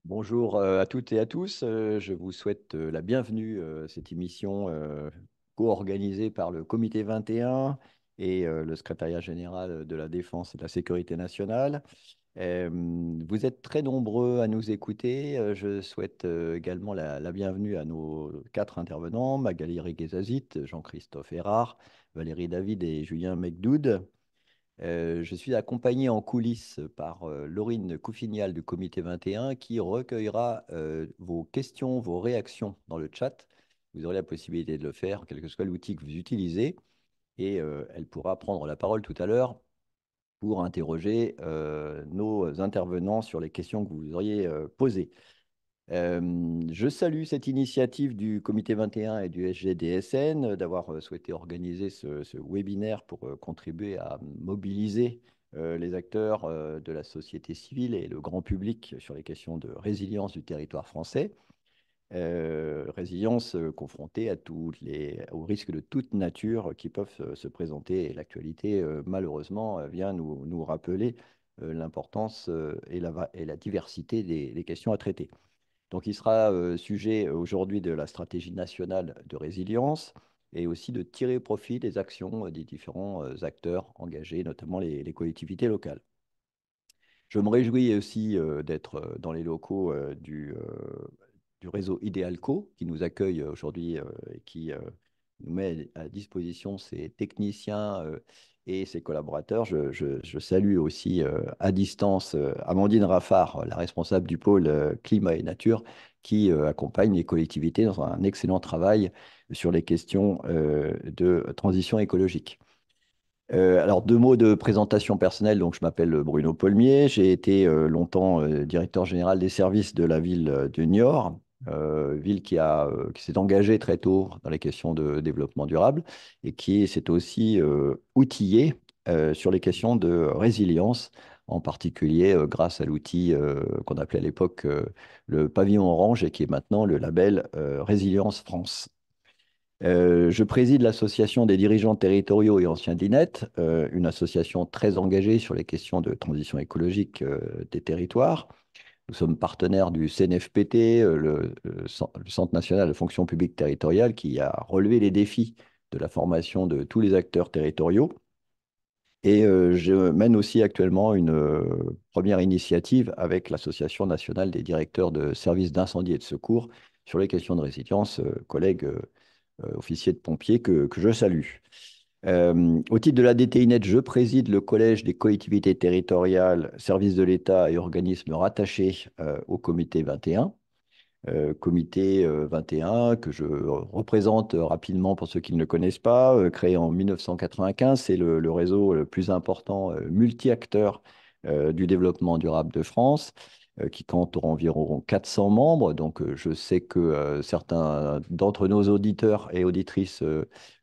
Bonjour à toutes et à tous. Je vous souhaite la bienvenue à cette émission co-organisée par le Comité 21 et le Secrétariat général de la Défense et de la Sécurité nationale. Euh, Vous êtes très nombreux à nous écouter. Je souhaite également la bienvenue à nos quatre intervenants, Magali Reguezazit, Jean-Christophe Errard, Valérie David et Julien Mecdoud. Je suis accompagné en coulisses par Laurine Coufignal du Comité 21 qui recueillera vos questions, vos réactions dans le chat. Vous aurez la possibilité de le faire, quel que soit l'outil que vous utilisez. Et elle pourra prendre la parole tout à l'heure pour interroger nos intervenants sur les questions que vous auriez posées. Je salue cette initiative du Comité 21 et du SGDSN d'avoir souhaité organiser ce webinaire pour contribuer à mobiliser les acteurs de la société civile et le grand public sur les questions de résilience du territoire français. Résilience confrontée à aux risques de toute nature qui peuvent se présenter. Et l'actualité, malheureusement, vient nous rappeler l'importance et la diversité des questions à traiter. Donc, il sera sujet aujourd'hui de la stratégie nationale de résilience et aussi de tirer profit des actions des différents acteurs engagés, notamment les collectivités locales. Je me réjouis aussi d'être dans les locaux du réseau Idealco qui nous accueille aujourd'hui et qui nous met à disposition ses techniciens et ses collaborateurs. Je salue aussi à distance Amandine Raffard, la responsable du pôle climat et nature, qui accompagne les collectivités dans un excellent travail sur les questions de transition écologique. Alors, deux mots de présentation personnelle. Donc, je m'appelle Bruno Paulmier. J'ai été longtemps directeur général des services de la ville de Niort, ville qui s'est engagée très tôt dans les questions de développement durable et qui s'est aussi outillée sur les questions de résilience, en particulier grâce à l'outil qu'on appelait à l'époque le pavillon orange et qui est maintenant le label Résilience France. Je préside l'association des dirigeants territoriaux et anciens d'INET, une association très engagée sur les questions de transition écologique des territoires. Nous sommes partenaires du CNFPT, le Centre national de fonction publique territoriale, qui a relevé les défis de la formation de tous les acteurs territoriaux. Et je mène aussi actuellement une première initiative avec l'Association nationale des directeurs de services d'incendie et de secours sur les questions de résilience, collègues officier de pompiers que je salue. Au titre de la DTINET, je préside le collège des collectivités territoriales, services de l'État et organismes rattachés au comité 21. Comité 21 que je représente rapidement pour ceux qui ne le connaissent pas, créé en 1995, c'est le réseau le plus important multi-acteurs du développement durable de France, qui compte environ 400 membres. Donc, je sais que certains d'entre nos auditeurs et auditrices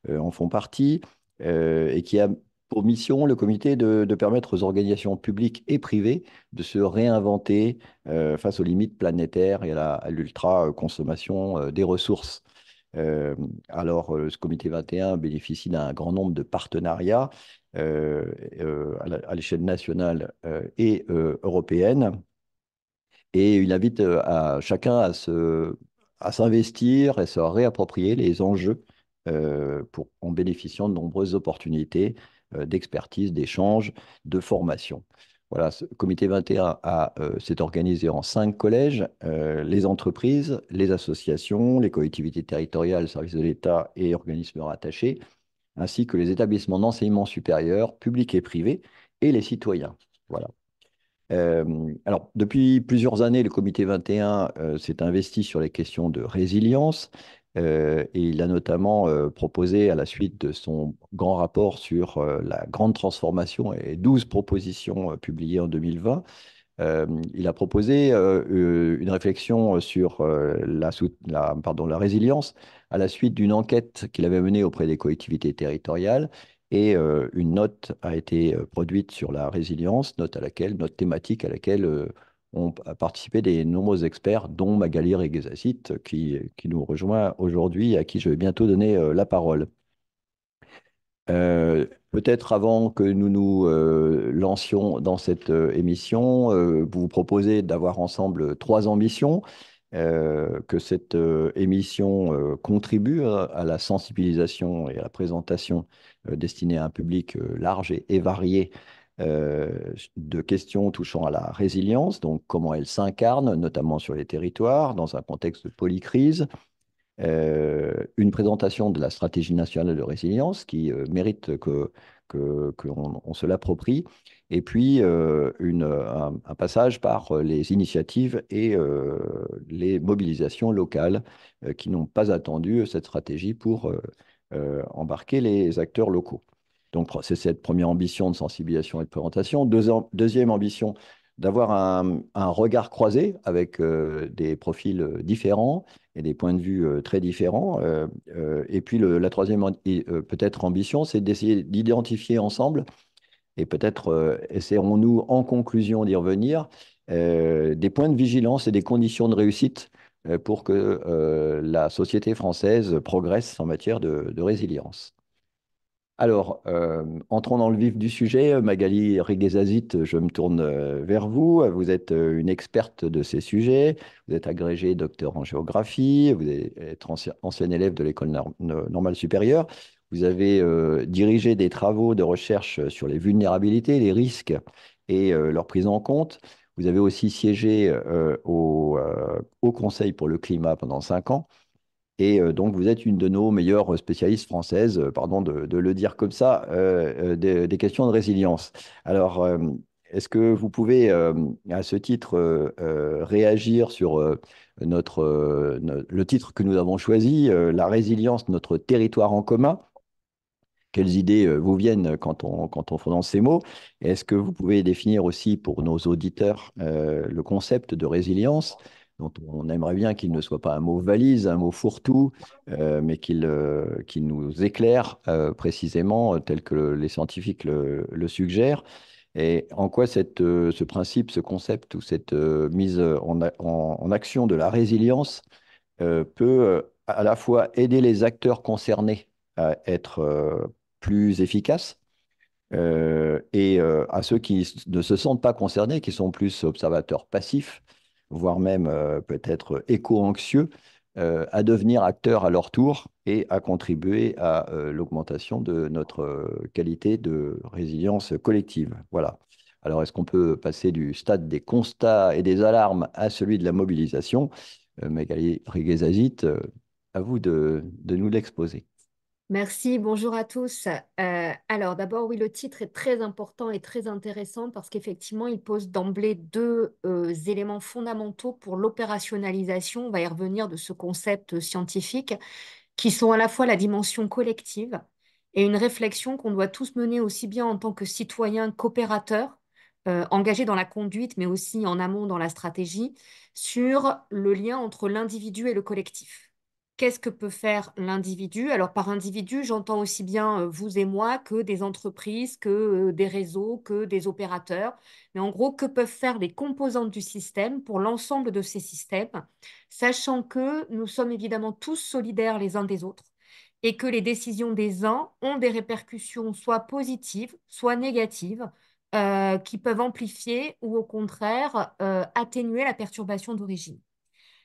en font partie, et qui a pour mission, le comité, de permettre aux organisations publiques et privées de se réinventer face aux limites planétaires et à l'ultra-consommation des ressources. Euh, ce comité 21 bénéficie d'un grand nombre de partenariats à l'échelle nationale et européenne. Et il invite à chacun à s'investir et se réapproprier les enjeux en bénéficiant de nombreuses opportunités d'expertise, d'échange, de formation. Voilà, ce comité 21 s'est organisé en 5 collèges, les entreprises, les associations, les collectivités territoriales, services de l'État et organismes rattachés, ainsi que les établissements d'enseignement supérieur, publics et privés, et les citoyens. Voilà. Alors, depuis plusieurs années, le Comité 21 s'est investi sur les questions de résilience et il a notamment proposé, à la suite de son grand rapport sur la grande transformation et 12 propositions publiées en 2020, il a proposé une réflexion sur la résilience à la suite d'une enquête qu'il avait menée auprès des collectivités territoriales. Et une note a été produite sur la résilience, note thématique à laquelle ont participé des nombreux experts, dont Magali Reguezazit, qui nous rejoint aujourd'hui, à qui je vais bientôt donner la parole. Peut-être avant que nous nous lancions dans cette émission, vous proposez d'avoir ensemble trois ambitions, que cette émission contribue à la sensibilisation et à la présentation destinée à un public large et varié euh, de questions touchant à la résilience, donc comment elle s'incarne, notamment sur les territoires, dans un contexte de polycrise, une présentation de la stratégie nationale de résilience qui mérite qu'on on se l'approprie, et puis un passage par les initiatives et les mobilisations locales qui n'ont pas attendu cette stratégie pour embarquer les acteurs locaux. Donc, c'est cette première ambition de sensibilisation et de présentation. Deuxième ambition, d'avoir un regard croisé avec des profils différents et des points de vue très différents. Et puis la troisième peut-être ambition, c'est d'essayer d'identifier ensemble, et peut-être essaierons-nous en conclusion d'y revenir, des points de vigilance et des conditions de réussite pour que la société française progresse en matière de résilience. Alors, entrons dans le vif du sujet. Magali Reguezazit, je me tourne vers vous. Vous êtes une experte de ces sujets. Vous êtes agrégée docteur en géographie. Vous êtes ancien élève de l'École normale supérieure. Vous avez dirigé des travaux de recherche sur les vulnérabilités, les risques et leur prise en compte. Vous avez aussi siégé au Conseil pour le climat pendant 5 ans. Et donc, vous êtes une de nos meilleures spécialistes françaises, pardon de le dire comme ça, des questions de résilience. Alors, est-ce que vous pouvez, à ce titre, réagir sur le titre que nous avons choisi, La résilience, notre territoire en commun? Quelles idées vous viennent quand on prononce ces mots? Et est-ce que vous pouvez définir aussi pour nos auditeurs le concept de résilience, dont on aimerait bien qu'il ne soit pas un mot valise, un mot fourre-tout, mais qu'il nous éclaire précisément tel que les scientifiques le suggèrent? Et en quoi ce principe, ce concept ou cette mise en action de la résilience peut à la fois aider les acteurs concernés à être plus efficaces et à ceux qui ne se sentent pas concernés, qui sont plus observateurs passifs, voire même peut-être éco-anxieux, à devenir acteurs à leur tour et à contribuer à l'augmentation de notre qualité de résilience collective. Voilà. Alors, est-ce qu'on peut passer du stade des constats et des alarmes à celui de la mobilisation? Magali Reguezazit, à vous de nous l'exposer. Merci, bonjour à tous. Alors d'abord, oui, le titre est très important et très intéressant parce qu'effectivement, il pose d'emblée deux éléments fondamentaux pour l'opérationnalisation, on va y revenir, de ce concept scientifique, qui sont à la fois la dimension collective et une réflexion qu'on doit tous mener aussi bien en tant que citoyens qu'opérateurs, engagés dans la conduite, mais aussi en amont dans la stratégie, sur le lien entre l'individu et le collectif. Qu'est-ce que peut faire l'individu? Alors, par individu, j'entends aussi bien vous et moi que des entreprises, que des réseaux, que des opérateurs. Mais en gros, que peuvent faire les composantes du système pour l'ensemble de ces systèmes, sachant que nous sommes évidemment tous solidaires les uns des autres et que les décisions des uns ont des répercussions soit positives, soit négatives, qui peuvent amplifier ou au contraire atténuer la perturbation d'origine.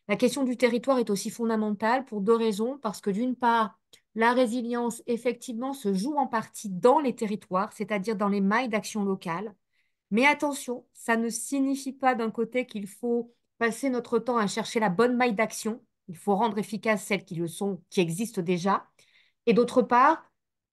La question du territoire est aussi fondamentale pour deux raisons, parce que d'une part, la résilience, effectivement, se joue en partie dans les territoires, c'est-à-dire dans les mailles d'action locale. Mais attention, ça ne signifie pas d'un côté qu'il faut passer notre temps à chercher la bonne maille d'action. Il faut rendre efficaces celles qui le sont, qui existent déjà. Et d'autre part,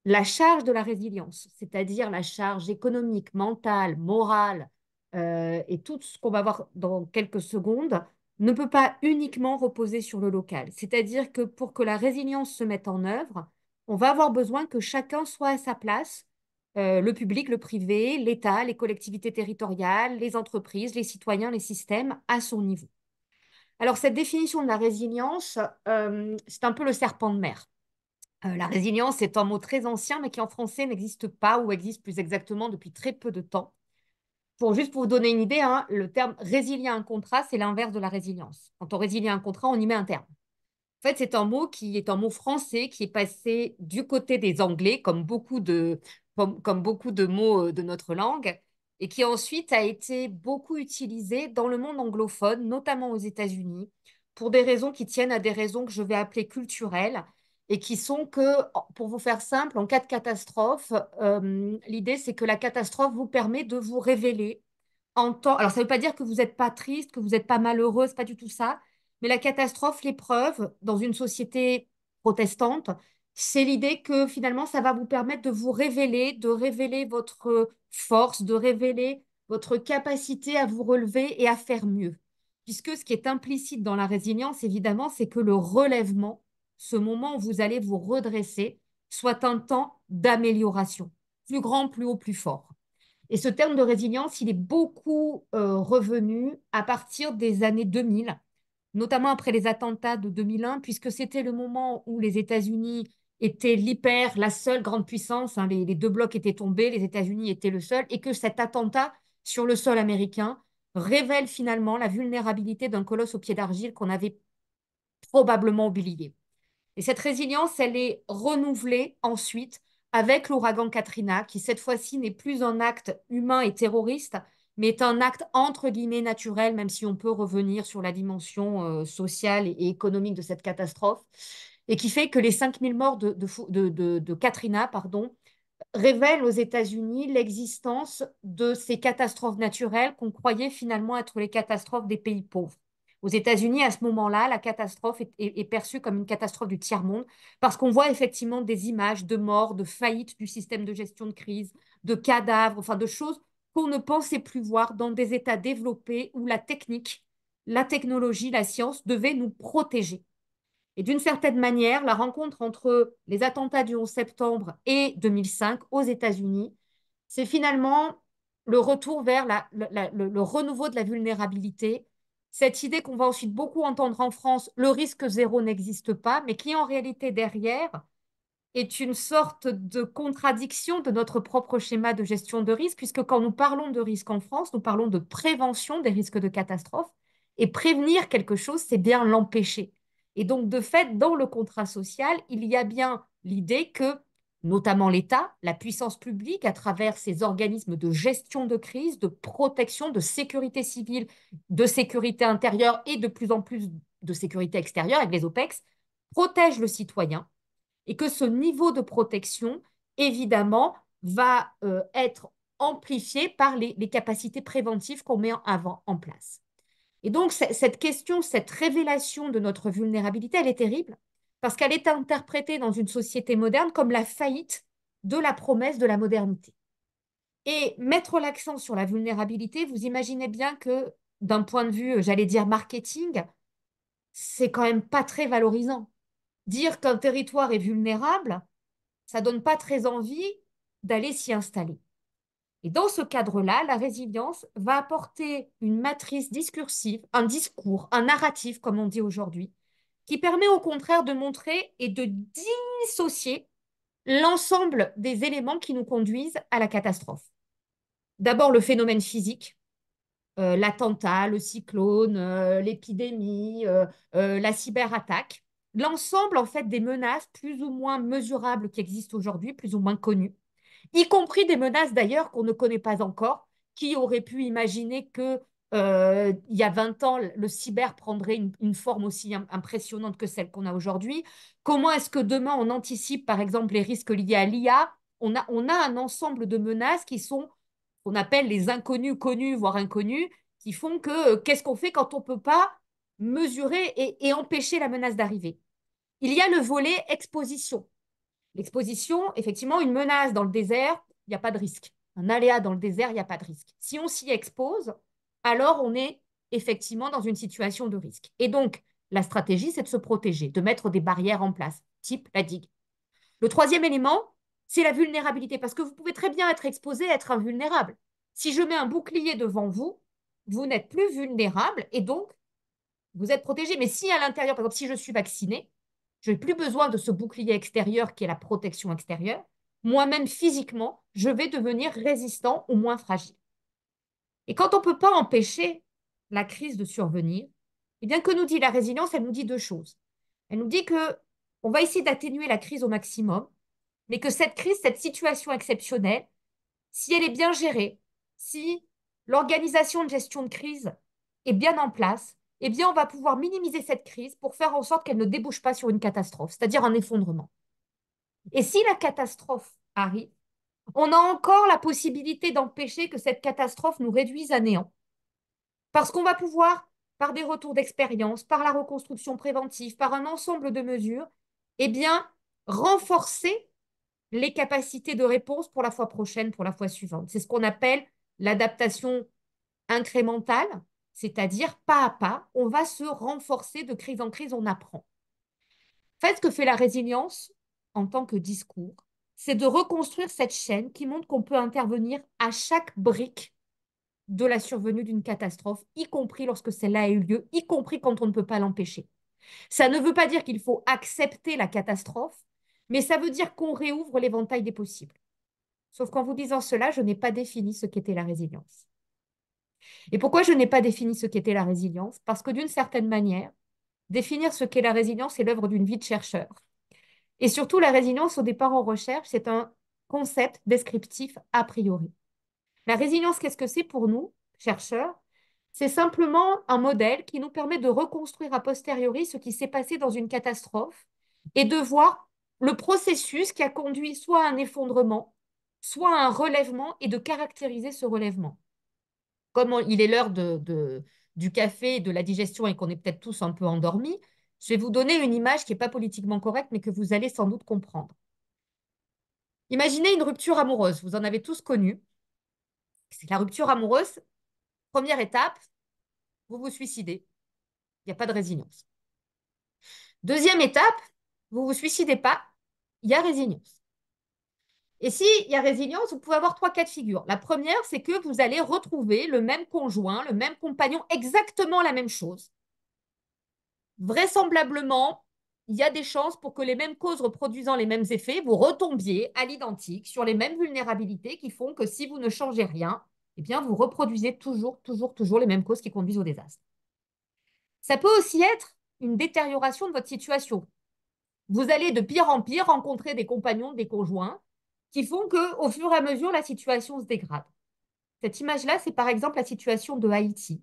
la charge de la résilience, c'est-à-dire la charge économique, mentale, morale, et tout ce qu'on va voir dans quelques secondes, ne peut pas uniquement reposer sur le local. C'est-à-dire que pour que la résilience se mette en œuvre, on va avoir besoin que chacun soit à sa place, le public, le privé, l'État, les collectivités territoriales, les entreprises, les citoyens, les systèmes, à son niveau. Alors, cette définition de la résilience, c'est un peu le serpent de mer. La résilience est un mot très ancien, mais qui en français n'existe pas ou existe plus exactement depuis très peu de temps. Juste pour vous donner une idée, hein, le terme résilier un contrat, c'est l'inverse de la résilience. Quand on résilie un contrat, on y met un terme. En fait, c'est un mot qui est un mot français qui est passé du côté des Anglais, comme beaucoup comme beaucoup de mots de notre langue, et qui ensuite a été beaucoup utilisé dans le monde anglophone, notamment aux États-Unis, pour des raisons qui tiennent à des raisons que je vais appeler culturelles, et qui sont que, pour vous faire simple, en cas de catastrophe, l'idée c'est que la catastrophe vous permet de vous révéler en temps. Alors ça ne veut pas dire que vous n'êtes pas triste, que vous n'êtes pas malheureux, c'est pas du tout ça, mais la catastrophe, l'épreuve, dans une société protestante, c'est l'idée que finalement, ça va vous permettre de révéler votre force, de révéler votre capacité à vous relever et à faire mieux. Puisque ce qui est implicite dans la résilience, évidemment, c'est que le relèvement, ce moment où vous allez vous redresser, soit un temps d'amélioration, plus grand, plus haut, plus fort. Et ce terme de résilience, il est beaucoup revenu à partir des années 2000, notamment après les attentats de 2001, puisque c'était le moment où les États-Unis étaient la seule grande puissance, hein, les deux blocs étaient tombés, les États-Unis étaient le seul, et que cet attentat sur le sol américain révèle finalement la vulnérabilité d'un colosse au pied d'argile qu'on avait probablement oublié. Et cette résilience, elle est renouvelée ensuite avec l'ouragan Katrina, qui cette fois-ci n'est plus un acte humain et terroriste, mais est un acte entre guillemets naturel, même si on peut revenir sur la dimension sociale et économique de cette catastrophe, et qui fait que les 5000 morts de Katrina, pardon, révèlent aux États-Unis l'existence de ces catastrophes naturelles qu'on croyait finalement être les catastrophes des pays pauvres. Aux États-Unis, à ce moment-là, la catastrophe est perçue comme une catastrophe du tiers-monde parce qu'on voit effectivement des images de morts, de faillites du système de gestion de crise, de cadavres, enfin de choses qu'on ne pensait plus voir dans des États développés où la technique, la technologie, la science devaient nous protéger. Et d'une certaine manière, la rencontre entre les attentats du 11 septembre et 2005 aux États-Unis, c'est finalement le retour vers le renouveau de la vulnérabilité. Cette idée qu'on va ensuite beaucoup entendre en France, le risque zéro n'existe pas, mais qui en réalité derrière est une sorte de contradiction de notre propre schéma de gestion de risque, puisque quand nous parlons de risque en France, nous parlons de prévention des risques de catastrophe. Et prévenir quelque chose, c'est bien l'empêcher. Et donc, de fait, dans le contrat social, il y a bien l'idée que, notamment l'État, la puissance publique, à travers ses organismes de gestion de crise, de protection, de sécurité civile, de sécurité intérieure et de plus en plus de sécurité extérieure avec les OPEX, protège le citoyen et que ce niveau de protection, évidemment, va être amplifié par les capacités préventives qu'on met en place. Et donc, cette question, cette révélation de notre vulnérabilité, elle est terrible parce qu'elle est interprétée dans une société moderne comme la faillite de la promesse de la modernité. Et mettre l'accent sur la vulnérabilité, vous imaginez bien que d'un point de vue, j'allais dire marketing, c'est quand même pas très valorisant. Dire qu'un territoire est vulnérable, ça donne pas très envie d'aller s'y installer. Et dans ce cadre-là, la résilience va apporter une matrice discursive, un discours, un narratif, comme on dit aujourd'hui, qui permet au contraire de montrer et de dissocier l'ensemble des éléments qui nous conduisent à la catastrophe. D'abord, le phénomène physique, l'attentat, le cyclone, l'épidémie, la cyberattaque, l'ensemble en fait des menaces plus ou moins mesurables qui existent aujourd'hui, plus ou moins connues, y compris des menaces d'ailleurs qu'on ne connaît pas encore. Qui aurait pu imaginer que il y a 20 ans, le cyber prendrait une forme aussi impressionnante que celle qu'on a aujourd'hui? Comment est-ce que demain on anticipe par exemple les risques liés à l'IA? On a un ensemble de menaces qui sont qu'on appelle les inconnus connus, voire inconnus, qui font que qu'est-ce qu'on fait quand on ne peut pas mesurer et empêcher la menace d'arriver? Il y a le volet exposition. L'exposition, effectivement, une menace dans le désert, il n'y a pas de risque. Un aléa dans le désert, il n'y a pas de risque. Si on s'y expose, alors on est effectivement dans une situation de risque. Et donc, la stratégie, c'est de se protéger, de mettre des barrières en place, type la digue. Le troisième élément, c'est la vulnérabilité, parce que vous pouvez très bien être exposé, être invulnérable. Si je mets un bouclier devant vous, vous n'êtes plus vulnérable et donc vous êtes protégé. Mais si à l'intérieur, par exemple, si je suis vacciné, je n'ai plus besoin de ce bouclier extérieur qui est la protection extérieure. Moi-même, physiquement, je vais devenir résistant ou moins fragile. Et quand on ne peut pas empêcher la crise de survenir, eh bien, que nous dit la résilience? Elle nous dit deux choses. Elle nous dit que on va essayer d'atténuer la crise au maximum mais que cette crise, cette situation exceptionnelle, si elle est bien gérée, si l'organisation de gestion de crise est bien en place, eh bien, on va pouvoir minimiser cette crise pour faire en sorte qu'elle ne débouche pas sur une catastrophe, c'est-à-dire un effondrement. Et si la catastrophe arrive, on a encore la possibilité d'empêcher que cette catastrophe nous réduise à néant. Parce qu'on va pouvoir, par des retours d'expérience, par la reconstruction préventive, par un ensemble de mesures, eh bien, renforcer les capacités de réponse pour la fois prochaine, pour la fois suivante. C'est ce qu'on appelle l'adaptation incrémentale, c'est-à-dire pas à pas, on va se renforcer de crise en crise, on apprend. En fait, ce que fait la résilience en tant que discours, c'est de reconstruire cette chaîne qui montre qu'on peut intervenir à chaque brique de la survenue d'une catastrophe, y compris lorsque celle-là a eu lieu, y compris quand on ne peut pas l'empêcher. Ça ne veut pas dire qu'il faut accepter la catastrophe, mais ça veut dire qu'on réouvre l'éventail des possibles. Sauf qu'en vous disant cela, je n'ai pas défini ce qu'était la résilience. Et pourquoi je n'ai pas défini ce qu'était la résilience? Parce que d'une certaine manière, définir ce qu'est la résilience est l'œuvre d'une vie de chercheur. Et surtout, la résilience, au départ en recherche, c'est un concept descriptif a priori. La résilience, qu'est-ce que c'est pour nous, chercheurs? C'est simplement un modèle qui nous permet de reconstruire a posteriori ce qui s'est passé dans une catastrophe et de voir le processus qui a conduit soit à un effondrement, soit à un relèvement et de caractériser ce relèvement. Comme il est l'heure du café et de la digestion et qu'on est peut-être tous un peu endormis, je vais vous donner une image qui n'est pas politiquement correcte, mais que vous allez sans doute comprendre. Imaginez une rupture amoureuse, vous en avez tous connu. C'est la rupture amoureuse. Première étape, vous vous suicidez. Il n'y a pas de résilience. Deuxième étape, vous ne vous suicidez pas, il y a résilience. Et s'il y a résilience, vous pouvez avoir trois cas de figure. La première, c'est que vous allez retrouver le même conjoint, le même compagnon, exactement la même chose. Vraisemblablement, il y a des chances pour que les mêmes causes reproduisant les mêmes effets, vous retombiez à l'identique sur les mêmes vulnérabilités qui font que si vous ne changez rien, eh bien, vous reproduisez toujours les mêmes causes qui conduisent au désastre. Ça peut aussi être une détérioration de votre situation. Vous allez de pire en pire rencontrer des compagnons, des conjoints, qui font qu'au fur et à mesure, la situation se dégrade. Cette image-là, c'est par exemple la situation de Haïti.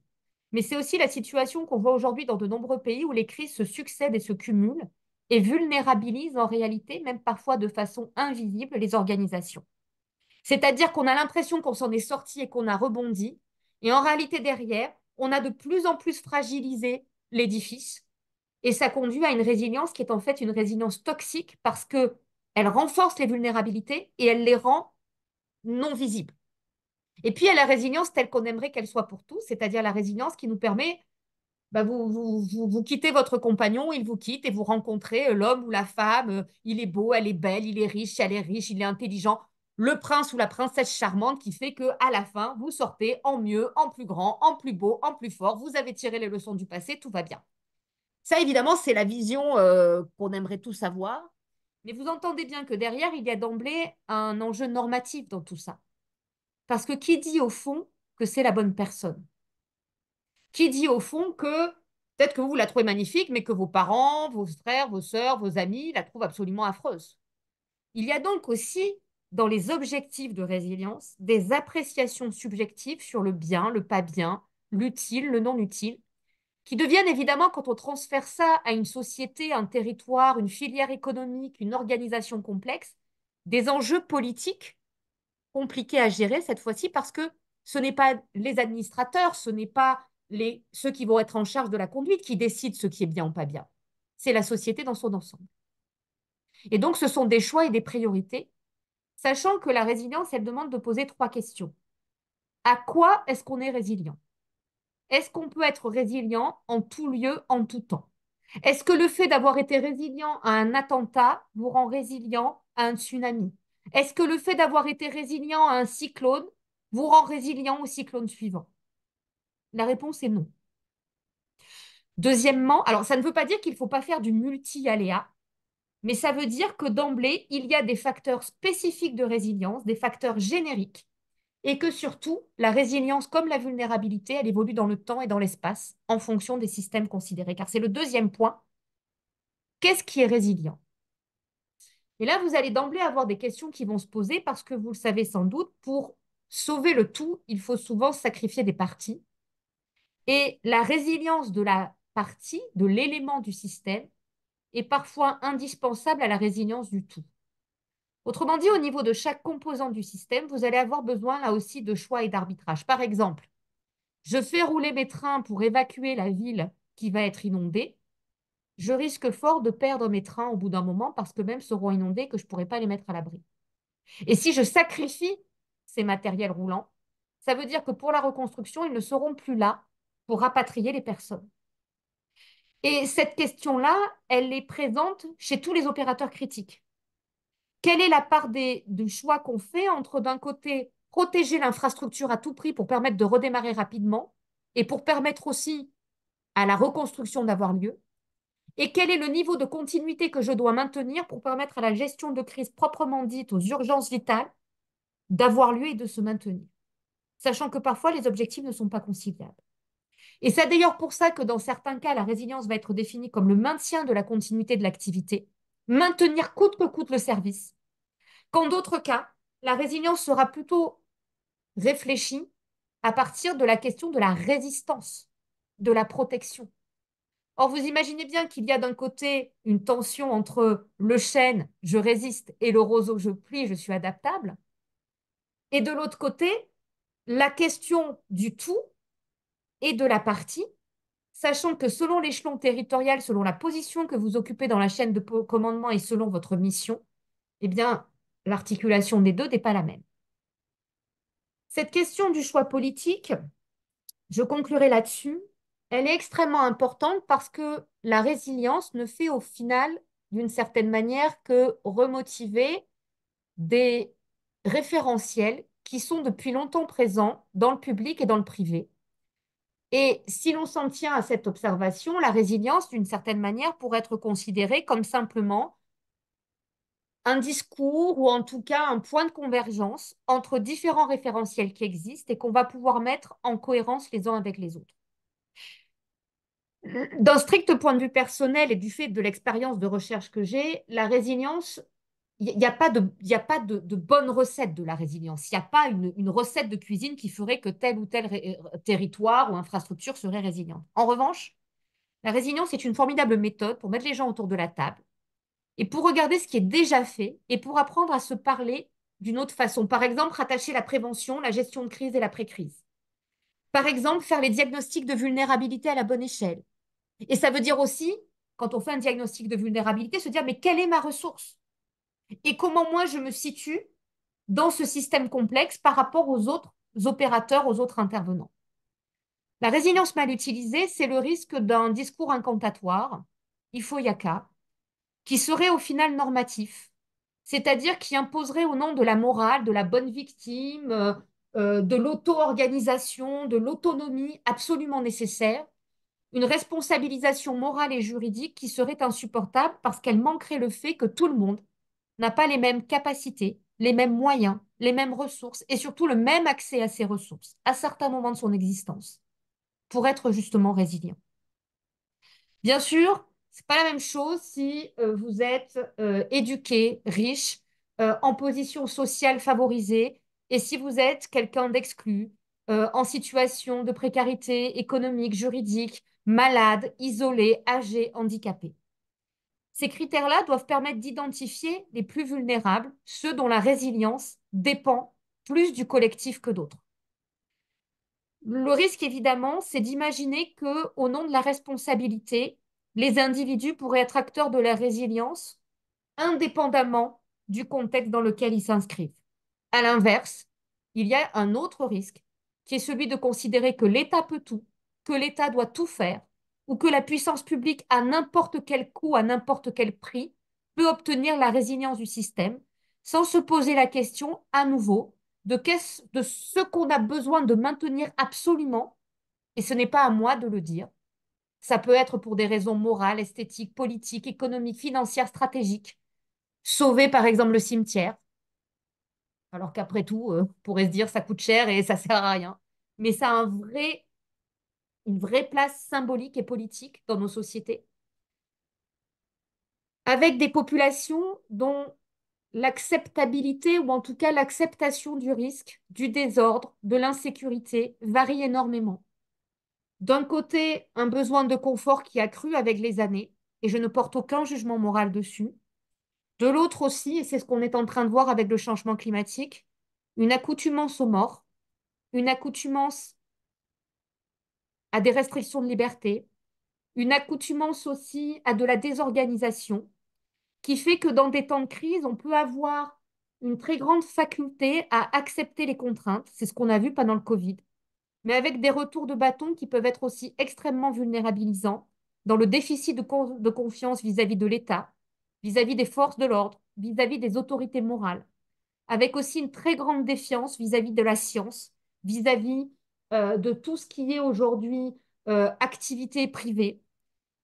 Mais c'est aussi la situation qu'on voit aujourd'hui dans de nombreux pays où les crises se succèdent et se cumulent et vulnérabilisent en réalité, même parfois de façon invisible, les organisations. C'est-à-dire qu'on a l'impression qu'on s'en est sorti et qu'on a rebondi, et en réalité derrière, on a de plus en plus fragilisé l'édifice, et ça conduit à une résilience qui est en fait une résilience toxique parce que elle renforce les vulnérabilités et elle les rend non visibles. Et puis, il y a la résilience telle qu'on aimerait qu'elle soit pour tous, c'est-à-dire la résilience qui nous permet, bah, vous quittez votre compagnon, il vous quitte et vous rencontrez l'homme ou la femme, il est beau, elle est belle, il est riche, il est intelligent, le prince ou la princesse charmante qui fait que à la fin, vous sortez en mieux, en plus grand, en plus beau, en plus fort, vous avez tiré les leçons du passé, tout va bien. Ça, évidemment, c'est la vision qu'on aimerait tous avoir, mais vous entendez bien que derrière, il y a d'emblée un enjeu normatif dans tout ça. Parce que qui dit au fond que c'est la bonne personne? Qui dit au fond que peut-être que vous la trouvez magnifique, mais que vos parents, vos frères, vos sœurs, vos amis la trouvent absolument affreuse? Il y a donc aussi dans les objectifs de résilience des appréciations subjectives sur le bien, le pas bien, l'utile, le non utile, qui deviennent évidemment, quand on transfère ça à une société, un territoire, une filière économique, une organisation complexe, des enjeux politiques compliqués à gérer cette fois-ci parce que ce n'est pas les administrateurs, ce n'est pas ceux qui vont être en charge de la conduite qui décident ce qui est bien ou pas bien. C'est la société dans son ensemble. Et donc, ce sont des choix et des priorités, sachant que la résilience, elle demande de poser trois questions. À quoi est-ce qu'on est résilient? Est-ce qu'on peut être résilient en tout lieu, en tout temps? Est-ce que le fait d'avoir été résilient à un attentat vous rend résilient à un tsunami? Est-ce que le fait d'avoir été résilient à un cyclone vous rend résilient au cyclone suivant? La réponse est non. Deuxièmement, alors ça ne veut pas dire qu'il ne faut pas faire du multi-aléa, mais ça veut dire que d'emblée, il y a des facteurs spécifiques de résilience, des facteurs génériques, et que surtout, la résilience comme la vulnérabilité, elle évolue dans le temps et dans l'espace en fonction des systèmes considérés. Car c'est le deuxième point. Qu'est-ce qui est résilient? Et là, vous allez d'emblée avoir des questions qui vont se poser parce que vous le savez sans doute, pour sauver le tout, il faut souvent sacrifier des parties. Et la résilience de la partie, de l'élément du système, est parfois indispensable à la résilience du tout. Autrement dit, au niveau de chaque composant du système, vous allez avoir besoin là aussi de choix et d'arbitrage. Par exemple, je fais rouler mes trains pour évacuer la ville qui va être inondée. Je risque fort de perdre mes trains au bout d'un moment parce que même seront inondés que je ne pourrai pas les mettre à l'abri. Et si je sacrifie ces matériels roulants, ça veut dire que pour la reconstruction, ils ne seront plus là pour rapatrier les personnes. Et cette question-là, elle est présente chez tous les opérateurs critiques. Quelle est la part du choix qu'on fait entre, d'un côté, protéger l'infrastructure à tout prix pour permettre de redémarrer rapidement et pour permettre aussi à la reconstruction d'avoir lieu, et quel est le niveau de continuité que je dois maintenir pour permettre à la gestion de crise proprement dite, aux urgences vitales, d'avoir lieu et de se maintenir, sachant que parfois les objectifs ne sont pas conciliables. Et c'est d'ailleurs pour ça que dans certains cas, la résilience va être définie comme le maintien de la continuité de l'activité, maintenir coûte que coûte le service, qu'en d'autres cas, la résilience sera plutôt réfléchie à partir de la question de la résistance, de la protection. Or, vous imaginez bien qu'il y a d'un côté une tension entre le chêne, je résiste, et le roseau, je plie, je suis adaptable, et de l'autre côté, la question du tout et de la partie, sachant que selon l'échelon territorial, selon la position que vous occupez dans la chaîne de commandement et selon votre mission, eh bien, l'articulation des deux n'est pas la même. Cette question du choix politique, je conclurai là-dessus, elle est extrêmement importante parce que la résilience ne fait au final, d'une certaine manière, que remotiver des référentiels qui sont depuis longtemps présents dans le public et dans le privé. Et si l'on s'en tient à cette observation, la résilience, d'une certaine manière, pourrait être considérée comme simplement un discours ou en tout cas un point de convergence entre différents référentiels qui existent et qu'on va pouvoir mettre en cohérence les uns avec les autres. D'un strict point de vue personnel et du fait de l'expérience de recherche que j'ai, la résilience, il n'y a pas de bonne recette de la résilience. Il n'y a pas une recette de cuisine qui ferait que tel ou tel territoire ou infrastructure serait résiliente. En revanche, la résilience est une formidable méthode pour mettre les gens autour de la table et pour regarder ce qui est déjà fait et pour apprendre à se parler d'une autre façon. Par exemple, rattacher la prévention, la gestion de crise et la pré-crise. Par exemple, faire les diagnostics de vulnérabilité à la bonne échelle. Et ça veut dire aussi, quand on fait un diagnostic de vulnérabilité, se dire, mais quelle est ma ressource? Et comment moi je me situe dans ce système complexe par rapport aux autres opérateurs, aux autres intervenants. La résilience mal utilisée, c'est le risque d'un discours incantatoire, il faut yaka, qui serait au final normatif, c'est-à-dire qui imposerait au nom de la morale, de la bonne victime, de l'auto-organisation, de l'autonomie absolument nécessaire, une responsabilisation morale et juridique qui serait insupportable parce qu'elle manquerait le fait que tout le monde n'a pas les mêmes capacités, les mêmes moyens, les mêmes ressources et surtout le même accès à ces ressources à certains moments de son existence pour être justement résilient. Bien sûr, c'est pas la même chose si vous êtes éduqué, riche, en position sociale favorisée, et si vous êtes quelqu'un d'exclu, en situation de précarité économique, juridique, malade, isolé, âgé, handicapé. Ces critères-là doivent permettre d'identifier les plus vulnérables, ceux dont la résilience dépend plus du collectif que d'autres. Le risque, évidemment, c'est d'imaginer que, au nom de la responsabilité, les individus pourraient être acteurs de la résilience indépendamment du contexte dans lequel ils s'inscrivent. À l'inverse, il y a un autre risque, qui est celui de considérer que l'État peut tout, que l'État doit tout faire, ou que la puissance publique, à n'importe quel coût, à n'importe quel prix, peut obtenir la résilience du système, sans se poser la question à nouveau de ce qu'on a besoin de maintenir absolument, et ce n'est pas à moi de le dire. Ça peut être pour des raisons morales, esthétiques, politiques, économiques, financières, stratégiques. Sauver par exemple le cimetière, alors qu'après tout, on pourrait se dire ça coûte cher et ça sert à rien. Mais ça a une vraie place symbolique et politique dans nos sociétés, avec des populations dont l'acceptabilité ou en tout cas l'acceptation du risque, du désordre, de l'insécurité varie énormément. D'un côté, un besoin de confort qui a cru avec les années, et je ne porte aucun jugement moral dessus. De l'autre aussi, et c'est ce qu'on est en train de voir avec le changement climatique, une accoutumance aux morts, une accoutumance à des restrictions de liberté, une accoutumance aussi à de la désorganisation, qui fait que dans des temps de crise, on peut avoir une très grande faculté à accepter les contraintes. C'est ce qu'on a vu pendant le Covid, mais avec des retours de bâton qui peuvent être aussi extrêmement vulnérabilisants dans le déficit de confiance vis-à-vis de l'État, vis-à-vis des forces de l'ordre, vis-à-vis des autorités morales, avec aussi une très grande défiance vis-à-vis de la science, vis-à-vis de tout ce qui est aujourd'hui activité privée.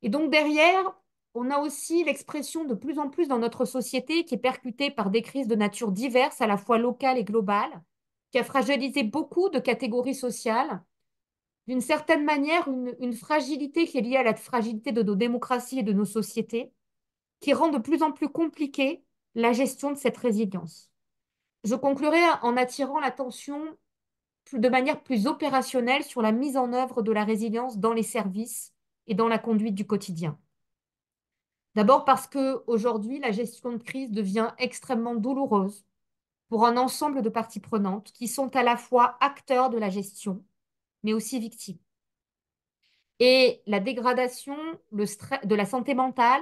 Et donc derrière, on a aussi l'expression de plus en plus dans notre société qui est percutée par des crises de nature diverse, à la fois locales et globales, qui a fragilisé beaucoup de catégories sociales. D'une certaine manière, une fragilité qui est liée à la fragilité de nos démocraties et de nos sociétés, qui rend de plus en plus compliquée la gestion de cette résilience. Je conclurai en attirant l'attention de manière plus opérationnelle sur la mise en œuvre de la résilience dans les services et dans la conduite du quotidien. D'abord parce que aujourd'hui, la gestion de crise devient extrêmement douloureuse pour un ensemble de parties prenantes qui sont à la fois acteurs de la gestion, mais aussi victimes. Et la dégradation de la santé mentale,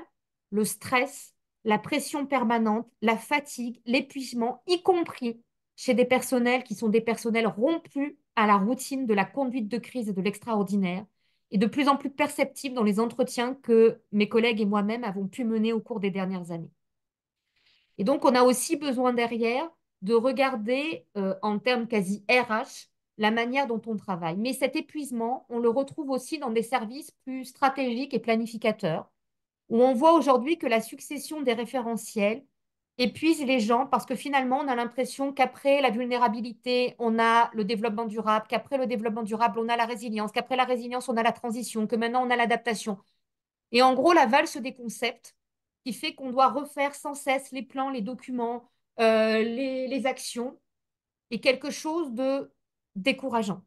le stress, la pression permanente, la fatigue, l'épuisement, y compris chez des personnels qui sont des personnels rompus à la routine de la conduite de crise et de l'extraordinaire, et de plus en plus perceptible dans les entretiens que mes collègues et moi-même avons pu mener au cours des dernières années. Et donc, on a aussi besoin derrière de regarder en termes quasi RH la manière dont on travaille. Mais cet épuisement, on le retrouve aussi dans des services plus stratégiques et planificateurs, où on voit aujourd'hui que la succession des référentiels épuise les gens parce que finalement, on a l'impression qu'après la vulnérabilité, on a le développement durable, qu'après le développement durable, on a la résilience, qu'après la résilience, on a la transition, que maintenant, on a l'adaptation. Et en gros, la valse des concepts qui fait qu'on doit refaire sans cesse les plans, les documents, les actions, est quelque chose de décourageant.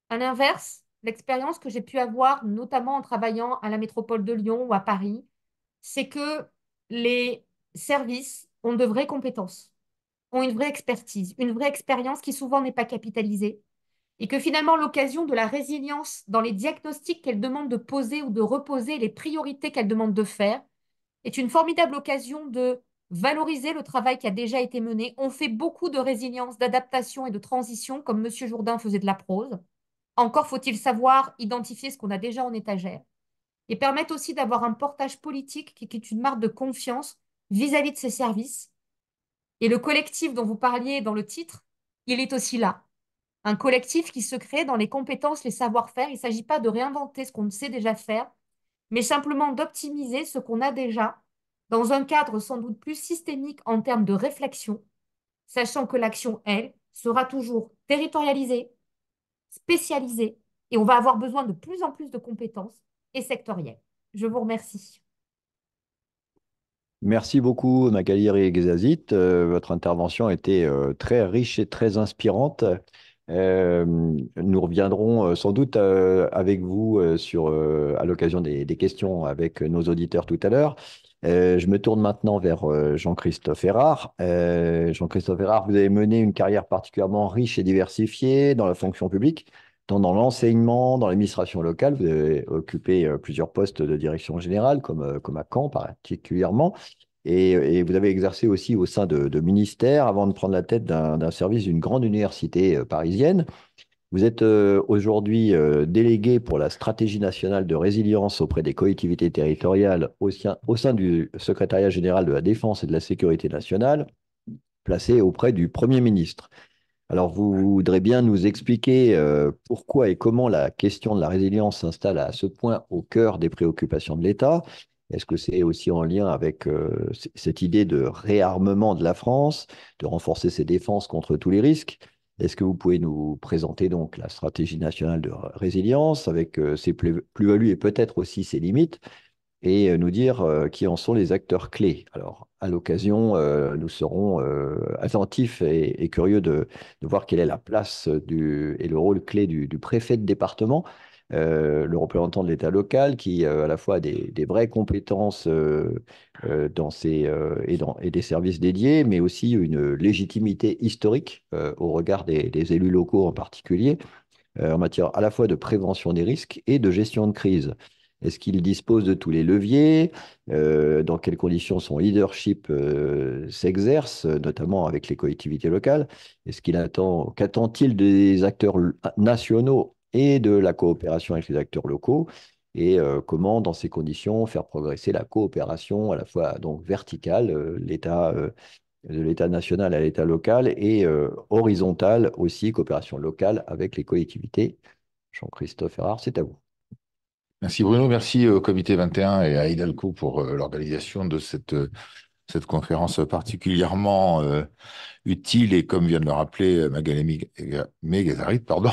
À l'inverse, l'expérience que j'ai pu avoir, notamment en travaillant à la métropole de Lyon ou à Paris, c'est que les services ont de vraies compétences, ont une vraie expertise, une vraie expérience qui souvent n'est pas capitalisée, et que finalement l'occasion de la résilience dans les diagnostics qu'elles demandent de poser ou de reposer, les priorités qu'elles demandent de faire, est une formidable occasion de valoriser le travail qui a déjà été mené. On fait beaucoup de résilience, d'adaptation et de transition, comme Monsieur Jourdain faisait de la prose. Encore faut-il savoir identifier ce qu'on a déjà en étagère et permettre aussi d'avoir un portage politique qui est une marque de confiance vis-à-vis de ces services. Et le collectif dont vous parliez dans le titre, il est aussi là. Un collectif qui se crée dans les compétences, les savoir-faire. Il ne s'agit pas de réinventer ce qu'on sait déjà faire, mais simplement d'optimiser ce qu'on a déjà dans un cadre sans doute plus systémique en termes de réflexion, sachant que l'action, elle, sera toujours territorialisée, spécialisée, et on va avoir besoin de plus en plus de compétences et sectorielles. Je vous remercie. Merci beaucoup, Magali Ghezazit. Votre intervention était très riche et très inspirante. Euh, Nous reviendrons sans doute avec vous à l'occasion des questions avec nos auditeurs tout à l'heure. Je me tourne maintenant vers Jean-Christophe Errard. Jean-Christophe Errard, vous avez mené une carrière particulièrement riche et diversifiée dans la fonction publique, tant dans l'enseignement, dans l'administration locale. Vous avez occupé plusieurs postes de direction générale, comme à Caen particulièrement. Et vous avez exercé aussi au sein de ministères avant de prendre la tête d'un service d'une grande université parisienne. Vous êtes aujourd'hui délégué pour la stratégie nationale de résilience auprès des collectivités territoriales au sein du secrétariat général de la Défense et de la Sécurité nationale, placé auprès du Premier ministre. Alors, vous voudrez bien nous expliquer pourquoi et comment la question de la résilience s'installe à ce point au cœur des préoccupations de l'État. Est-ce que c'est aussi en lien avec cette idée de réarmement de la France, de renforcer ses défenses contre tous les risques? Est-ce que vous pouvez nous présenter donc la stratégie nationale de résilience avec ses plus-values et peut-être aussi ses limites? et nous dire qui en sont les acteurs clés. Alors, à l'occasion, nous serons attentifs et curieux de voir quelle est la place et le rôle clé du préfet de département, le représentant de l'État local, qui à la fois a des vraies compétences et des services dédiés, mais aussi une légitimité historique au regard des élus locaux en particulier en matière à la fois de prévention des risques et de gestion de crise. Est-ce qu'il dispose de tous les leviers? Dans quelles conditions son leadership s'exerce, notamment avec les collectivités locales? Qu'attend-il des acteurs nationaux et de la coopération avec les acteurs locaux? Et comment, dans ces conditions, faire progresser la coopération à la fois donc verticale, de l'État national à l'État local et horizontale aussi, coopération locale avec les collectivités. Jean-Christophe Errard, c'est à vous. Merci Bruno, merci au Comité 21 et à Hidalgo pour l'organisation de cette conférence particulièrement utile et, comme vient de le rappeler Magali Megazarit, pardon,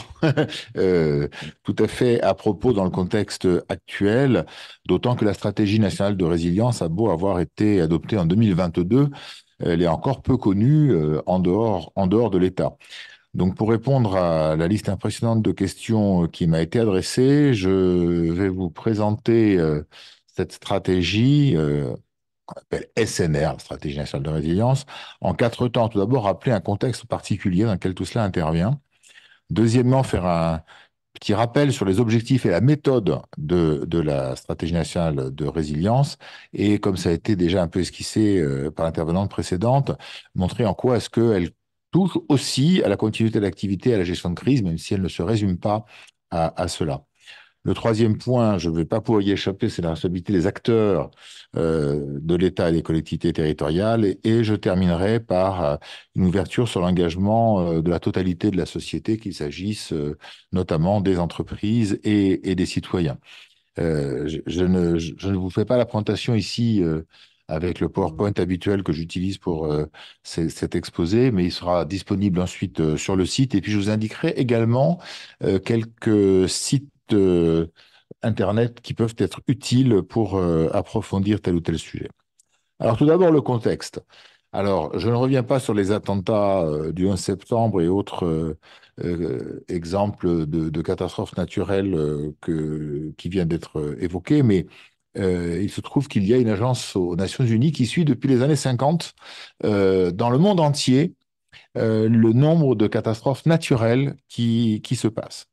tout à fait à propos dans le contexte actuel, d'autant que la stratégie nationale de résilience a beau avoir été adoptée en 2022, elle est encore peu connue en dehors de l'État. Donc, pour répondre à la liste impressionnante de questions qui m'a été adressée, je vais vous présenter cette stratégie qu'on appelle SNR, Stratégie nationale de résilience, en 4 temps. Tout d'abord, rappeler un contexte particulier dans lequel tout cela intervient. Deuxièmement, faire un petit rappel sur les objectifs et la méthode de la Stratégie nationale de résilience. Et comme ça a été déjà un peu esquissé par l'intervenante précédente, montrer en quoi est-ce qu'elle touche aussi à la continuité de l'activité, à la gestion de crise, même si elle ne se résume pas à cela. Le troisième point, je ne vais pas pouvoir y échapper, c'est la responsabilité des acteurs de l'État et des collectivités territoriales. Et je terminerai par une ouverture sur l'engagement de la totalité de la société, qu'il s'agisse notamment des entreprises et des citoyens. Je ne vous fais pas la présentation ici avec le PowerPoint habituel que j'utilise pour cet exposé, mais il sera disponible ensuite sur le site. Et puis, je vous indiquerai également quelques sites Internet qui peuvent être utiles pour approfondir tel ou tel sujet. Alors, tout d'abord, le contexte. Alors, je ne reviens pas sur les attentats du 11 septembre et autres exemples de catastrophes naturelles qui viennent d'être évoqués, mais il se trouve qu'il y a une agence aux Nations Unies qui suit depuis les années 50 dans le monde entier le nombre de catastrophes naturelles qui se passent.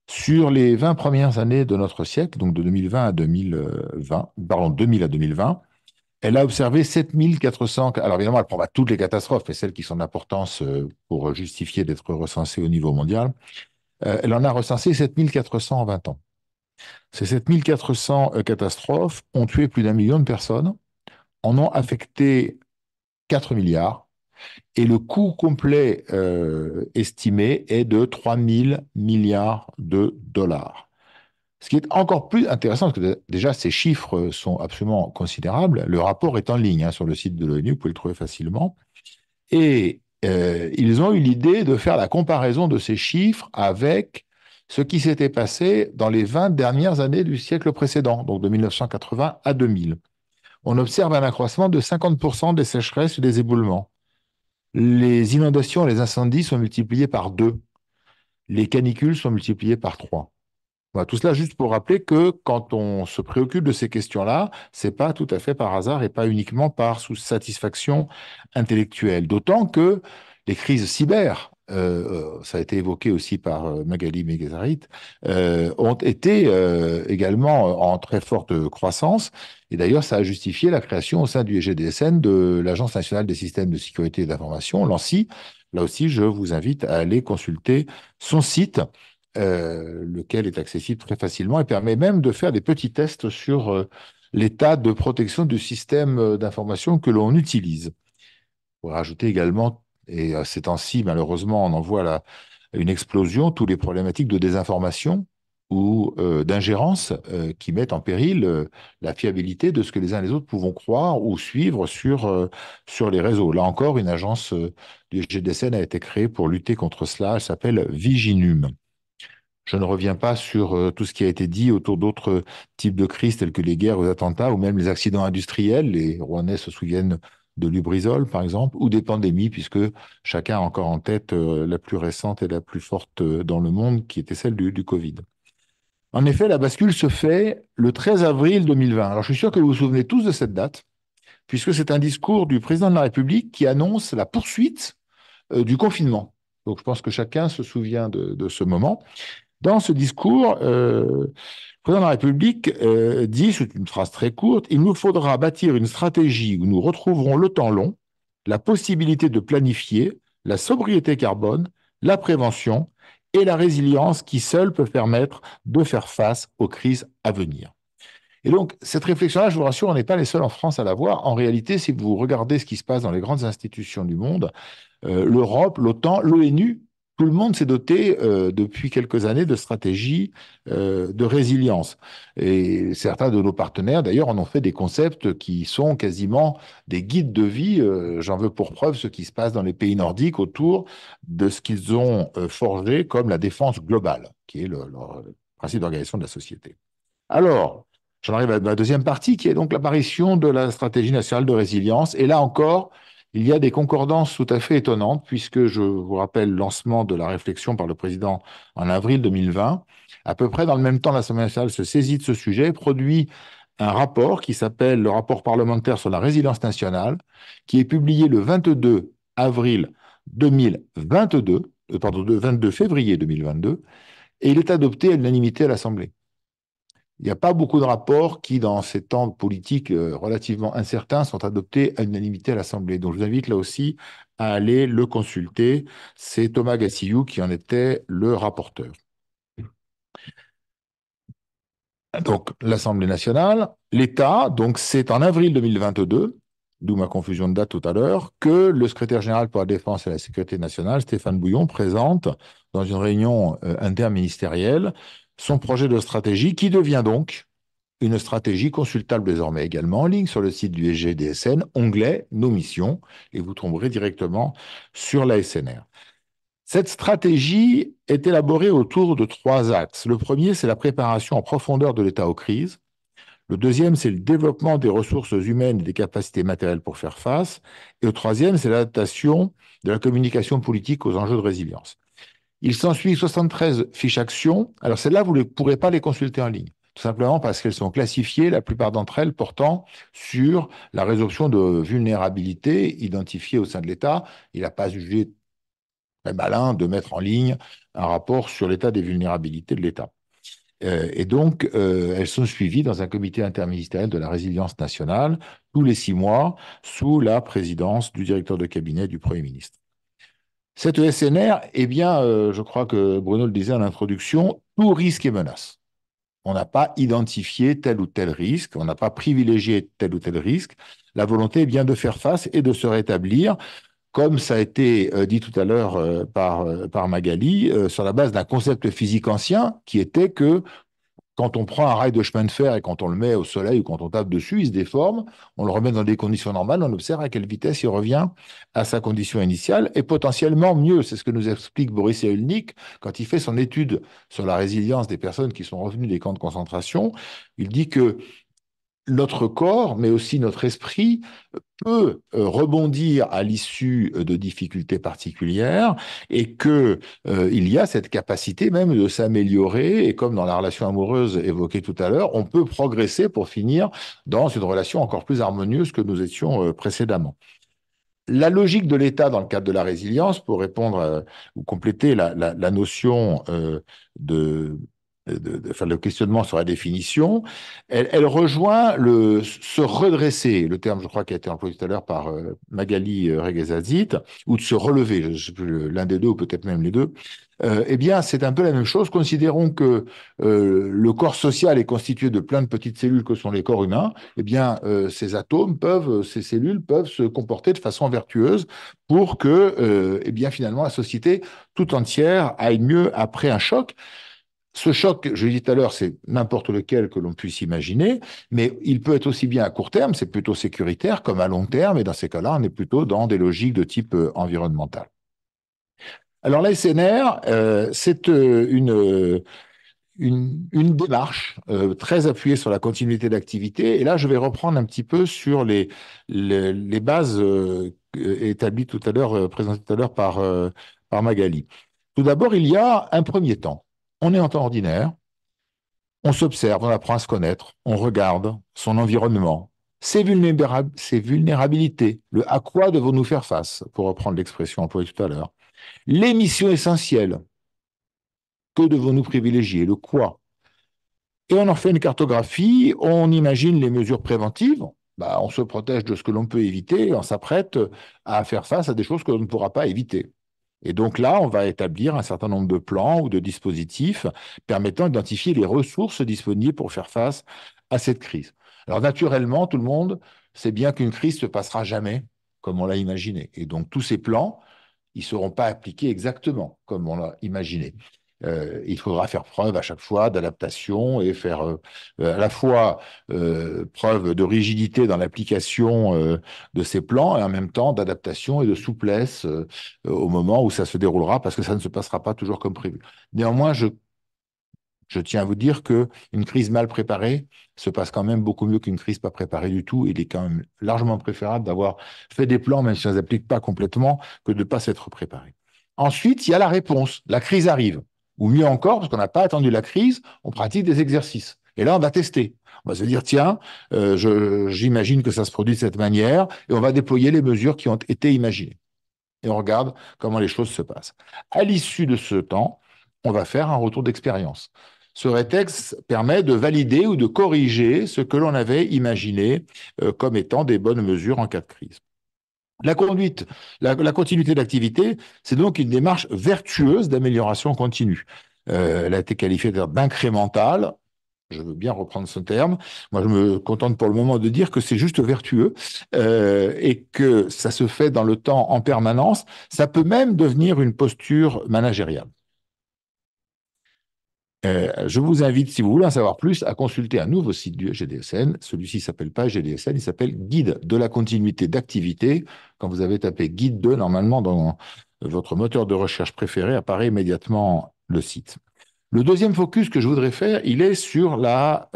Sur les 20 premières années de notre siècle, donc de 2020 à 2020, pardon, 2000 à 2020, elle a observé 7400. Alors évidemment, elle ne prend pas toutes les catastrophes, mais celles qui sont d'importance pour justifier d'être recensées au niveau mondial. Elle en a recensé 7400 en 20 ans. Ces 7400 catastrophes ont tué plus d'1 million de personnes, en ont affecté 4 milliards, et le coût complet estimé est de 3000 milliards de dollars. Ce qui est encore plus intéressant, parce que déjà ces chiffres sont absolument considérables, le rapport est en ligne sur le site de l'ONU, vous pouvez le trouver facilement, et ils ont eu l'idée de faire la comparaison de ces chiffres avec ce qui s'était passé dans les 20 dernières années du siècle précédent, donc de 1980 à 2000. On observe un accroissement de 50% des sécheresses et des éboulements. Les inondations et les incendies sont multipliés par 2. Les canicules sont multipliées par 3. Voilà, tout cela juste pour rappeler que quand on se préoccupe de ces questions-là, c'est pas tout à fait par hasard et pas uniquement par sous-satisfaction intellectuelle. D'autant que les crises cyber, ça a été évoqué aussi par Magali Megazarit, ont été également en très forte croissance. Et d'ailleurs, ça a justifié la création au sein du EGDSN de l'Agence nationale des systèmes de sécurité et d'information, l'ANSSI. Là aussi, je vous invite à aller consulter son site lequel est accessible très facilement et permet même de faire des petits tests sur l'état de protection du système d'information que l'on utilise. Pour rajouter également, et à ces temps-ci, malheureusement, on en voit une explosion, toutes les problématiques de désinformation ou d'ingérence qui mettent en péril la fiabilité de ce que les uns et les autres pouvons croire ou suivre sur les réseaux. Là encore, une agence du GDSN a été créée pour lutter contre cela. Elle s'appelle Viginum. Je ne reviens pas sur tout ce qui a été dit autour d'autres types de crises telles que les guerres ou les attentats ou même les accidents industriels. Les Rouennais se souviennent de Lubrizol, par exemple, ou des pandémies, puisque chacun a encore en tête la plus récente et la plus forte dans le monde, qui était celle du Covid. En effet, la bascule se fait le 13 avril 2020. Alors, je suis sûr que vous vous souvenez tous de cette date, puisque c'est un discours du président de la République qui annonce la poursuite du confinement. Donc, je pense que chacun se souvient de ce moment. Dans ce discours, le président de la République dit, c'est une phrase très courte, il nous faudra bâtir une stratégie où nous retrouverons le temps long, la possibilité de planifier, la sobriété carbone, la prévention et la résilience qui seule peut permettre de faire face aux crises à venir. Et donc, cette réflexion-là, je vous rassure, on n'est pas les seuls en France à l'avoir. En réalité, si vous regardez ce qui se passe dans les grandes institutions du monde, l'Europe, l'OTAN, l'ONU, tout le monde s'est doté depuis quelques années de stratégies de résilience. Et certains de nos partenaires, d'ailleurs, en ont fait des concepts qui sont quasiment des guides de vie. J'en veux pour preuve ce qui se passe dans les pays nordiques autour de ce qu'ils ont forgé comme la défense globale, qui est leur principe d'organisation de la société. Alors, j'en arrive à ma deuxième partie, qui est donc l'apparition de la stratégie nationale de résilience. Et là encore, il y a des concordances tout à fait étonnantes, puisque je vous rappelle le lancement de la réflexion par le président en avril 2020. À peu près dans le même temps, l'Assemblée nationale se saisit de ce sujet, produit un rapport qui s'appelle le rapport parlementaire sur la résilience nationale, qui est publié le 22 avril 2022, le 22 février 2022, et il est adopté à l'unanimité à l'Assemblée. Il n'y a pas beaucoup de rapports qui, dans ces temps politiques relativement incertains, sont adoptés à l'unanimité à l'Assemblée. Donc, je vous invite là aussi à aller le consulter. C'est Thomas Gassillou qui en était le rapporteur. Donc, l'Assemblée nationale, l'État, donc c'est en avril 2022, d'où ma confusion de date tout à l'heure, que le secrétaire général pour la Défense et la Sécurité nationale, Stéphane Bouillon, présente dans une réunion interministérielle son projet de stratégie qui devient donc une stratégie consultable désormais également en ligne sur le site du SGDSN, onglet Nos missions, et vous tomberez directement sur la SNR. Cette stratégie est élaborée autour de 3 axes. Le premier, c'est la préparation en profondeur de l'État aux crises. Le deuxième, c'est le développement des ressources humaines et des capacités matérielles pour faire face. Et le troisième, c'est l'adaptation de la communication politique aux enjeux de résilience. Il s'ensuit 73 fiches actions. Alors celles-là, vous ne pourrez pas les consulter en ligne, tout simplement parce qu'elles sont classifiées, la plupart d'entre elles portant sur la résolution de vulnérabilités identifiées au sein de l'État. Il n'a pas jugé très malin de mettre en ligne un rapport sur l'état des vulnérabilités de l'État. Et donc, elles sont suivies dans un comité interministériel de la résilience nationale tous les 6 mois sous la présidence du directeur de cabinet du Premier ministre. Cette SNR, eh bien, je crois que Bruno le disait en introduction, tout risque et menace. On n'a pas identifié tel ou tel risque, on n'a pas privilégié tel ou tel risque. La volonté est bien de faire face et de se rétablir, comme ça a été dit tout à l'heure par Magali, sur la base d'un concept physique ancien qui était que quand on prend un rail de chemin de fer et quand on le met au soleil ou quand on tape dessus, il se déforme, on le remet dans des conditions normales, on observe à quelle vitesse il revient à sa condition initiale et potentiellement mieux. C'est ce que nous explique Boris Cyrulnik quand il fait son étude sur la résilience des personnes qui sont revenues des camps de concentration. Il dit que notre corps, mais aussi notre esprit, peut rebondir à l'issue de difficultés particulières et que il y a cette capacité même de s'améliorer et comme dans la relation amoureuse évoquée tout à l'heure, on peut progresser pour finir dans une relation encore plus harmonieuse que nous étions précédemment. La logique de l'État dans le cadre de la résilience, pour répondre ou compléter la notion enfin, le questionnement sur la définition, elle rejoint se redresser, le terme je crois qui a été employé tout à l'heure par Magali Reguezazit, ou de se relever, je ne sais plus l'un des deux ou peut-être même les deux. Eh bien, c'est un peu la même chose. Considérons que le corps social est constitué de plein de petites cellules que sont les corps humains. Eh bien, ces atomes ces cellules peuvent se comporter de façon vertueuse pour que, eh bien, finalement, la société tout entière aille mieux après un choc. Ce choc, je l'ai dit tout à l'heure, c'est n'importe lequel que l'on puisse imaginer, mais il peut être aussi bien à court terme, c'est plutôt sécuritaire, comme à long terme, et dans ces cas-là, on est plutôt dans des logiques de type environnemental. Alors l'ASNR, c'est une démarche très appuyée sur la continuité d'activité. Et là, je vais reprendre un petit peu sur les bases établies tout à l'heure, présentées tout à l'heure par Magali. Tout d'abord, il y a un premier temps. On est en temps ordinaire, on s'observe, on apprend à se connaître, on regarde son environnement, ses vulnérabilités, le à quoi devons-nous faire face, pour reprendre l'expression employée tout à l'heure, les missions essentielles, que devons-nous privilégier, le quoi. Et on en fait une cartographie, on imagine les mesures préventives, bah, on se protège de ce que l'on peut éviter et on s'apprête à faire face à des choses que l'on ne pourra pas éviter. Et donc là, on va établir un certain nombre de plans ou de dispositifs permettant d'identifier les ressources disponibles pour faire face à cette crise. Alors naturellement, tout le monde sait bien qu'une crise ne se passera jamais comme on l'a imaginé. Et donc tous ces plans, ils ne seront pas appliqués exactement comme on l'a imaginé. Il faudra faire preuve à chaque fois d'adaptation et faire à la fois preuve de rigidité dans l'application de ces plans et en même temps d'adaptation et de souplesse au moment où ça se déroulera parce que ça ne se passera pas toujours comme prévu. Néanmoins, je tiens à vous dire qu'une crise mal préparée se passe quand même beaucoup mieux qu'une crise pas préparée du tout. Il est quand même largement préférable d'avoir fait des plans, même si ça ne s'applique pas complètement, que de ne pas s'être préparé. Ensuite, il y a la réponse. La crise arrive. Ou mieux encore, parce qu'on n'a pas attendu la crise, on pratique des exercices. Et là, on va tester. On va se dire, tiens, j'imagine que ça se produit de cette manière, et on va déployer les mesures qui ont été imaginées. Et on regarde comment les choses se passent. À l'issue de ce temps, on va faire un retour d'expérience. Ce rétex permet de valider ou de corriger ce que l'on avait imaginé comme étant des bonnes mesures en cas de crise. La conduite, la continuité d'activité, c'est donc une démarche vertueuse d'amélioration continue. Elle a été qualifiée d'incrémentale. Je veux bien reprendre ce terme. Moi, je me contente pour le moment de dire que c'est juste vertueux et que ça se fait dans le temps en permanence. Ça peut même devenir une posture managériale. Je vous invite, si vous voulez en savoir plus, à consulter un nouveau site du GDSN. Celui-ci ne s'appelle pas GDSN, il s'appelle Guide de la continuité d'activité. Quand vous avez tapé Guide 2, normalement, dans votre moteur de recherche préféré, apparaît immédiatement le site. Le deuxième focus que je voudrais faire, il est sur la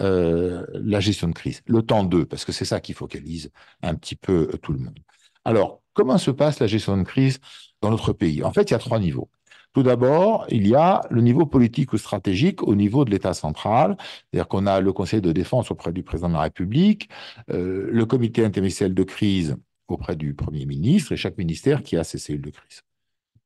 gestion de crise, le temps 2, parce que c'est ça qui focalise un petit peu tout le monde. Alors, comment se passe la gestion de crise dans notre pays? En fait, il y a 3 niveaux. Tout d'abord, il y a le niveau politique ou stratégique au niveau de l'État central, c'est-à-dire qu'on a le Conseil de défense auprès du président de la République, le comité interministériel de crise auprès du Premier ministre et chaque ministère qui a ses cellules de crise.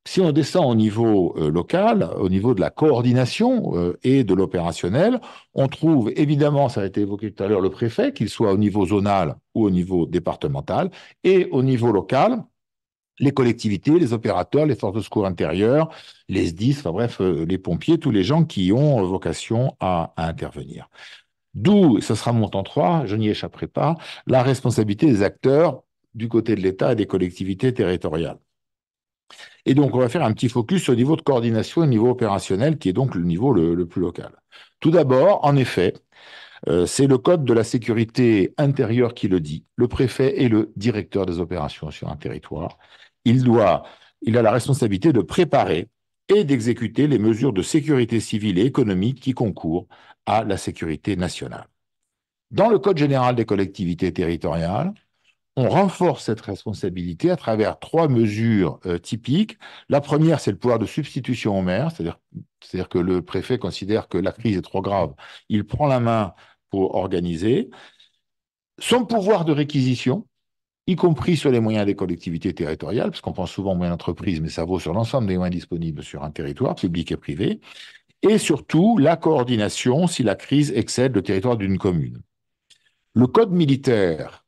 Si on descend au niveau local, au niveau de la coordination et de l'opérationnel, on trouve évidemment, ça a été évoqué tout à l'heure, le préfet, qu'il soit au niveau zonal ou au niveau départemental, et au niveau local, les collectivités, les opérateurs, les forces de secours intérieures, les SDIS, enfin bref, les pompiers, tous les gens qui ont vocation à intervenir. D'où, ce sera mon temps 3, je n'y échapperai pas, la responsabilité des acteurs du côté de l'État et des collectivités territoriales. Et donc, on va faire un petit focus sur le niveau de coordination et le niveau opérationnel, qui est donc le niveau le plus local. Tout d'abord, en effet, c'est le code de la sécurité intérieure qui le dit. Le préfet est le directeur des opérations sur un territoire. Il a la responsabilité de préparer et d'exécuter les mesures de sécurité civile et économique qui concourent à la sécurité nationale. Dans le Code général des collectivités territoriales, on renforce cette responsabilité à travers 3 mesures typiques. La première, c'est le pouvoir de substitution au maire, c'est-à-dire que le préfet considère que la crise est trop grave, il prend la main pour organiser. Son pouvoir de réquisition, y compris sur les moyens des collectivités territoriales, parce qu'on pense souvent aux moyens d'entreprise, mais ça vaut sur l'ensemble des moyens disponibles sur un territoire, public et privé. Et surtout, la coordination si la crise excède le territoire d'une commune. Le code militaire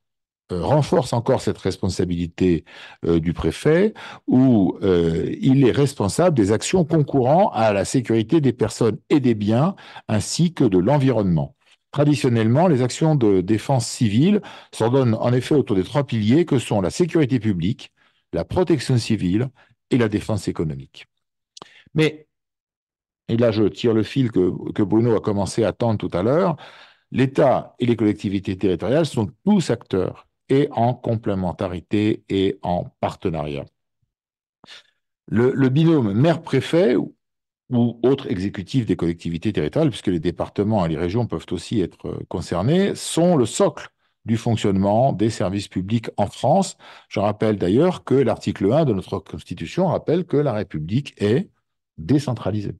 renforce encore cette responsabilité du préfet où il est responsable des actions concourant à la sécurité des personnes et des biens ainsi que de l'environnement. Traditionnellement, les actions de défense civile s'ordonnent en effet autour des 3 piliers que sont la sécurité publique, la protection civile et la défense économique. Mais, et là je tire le fil que Bruno a commencé à tendre tout à l'heure, l'État et les collectivités territoriales sont tous acteurs et en complémentarité et en partenariat. Le binôme maire-préfet ou autres exécutifs des collectivités territoriales, puisque les départements et les régions peuvent aussi être concernés, sont le socle du fonctionnement des services publics en France. Je rappelle d'ailleurs que l'article 1 de notre Constitution rappelle que la République est décentralisée.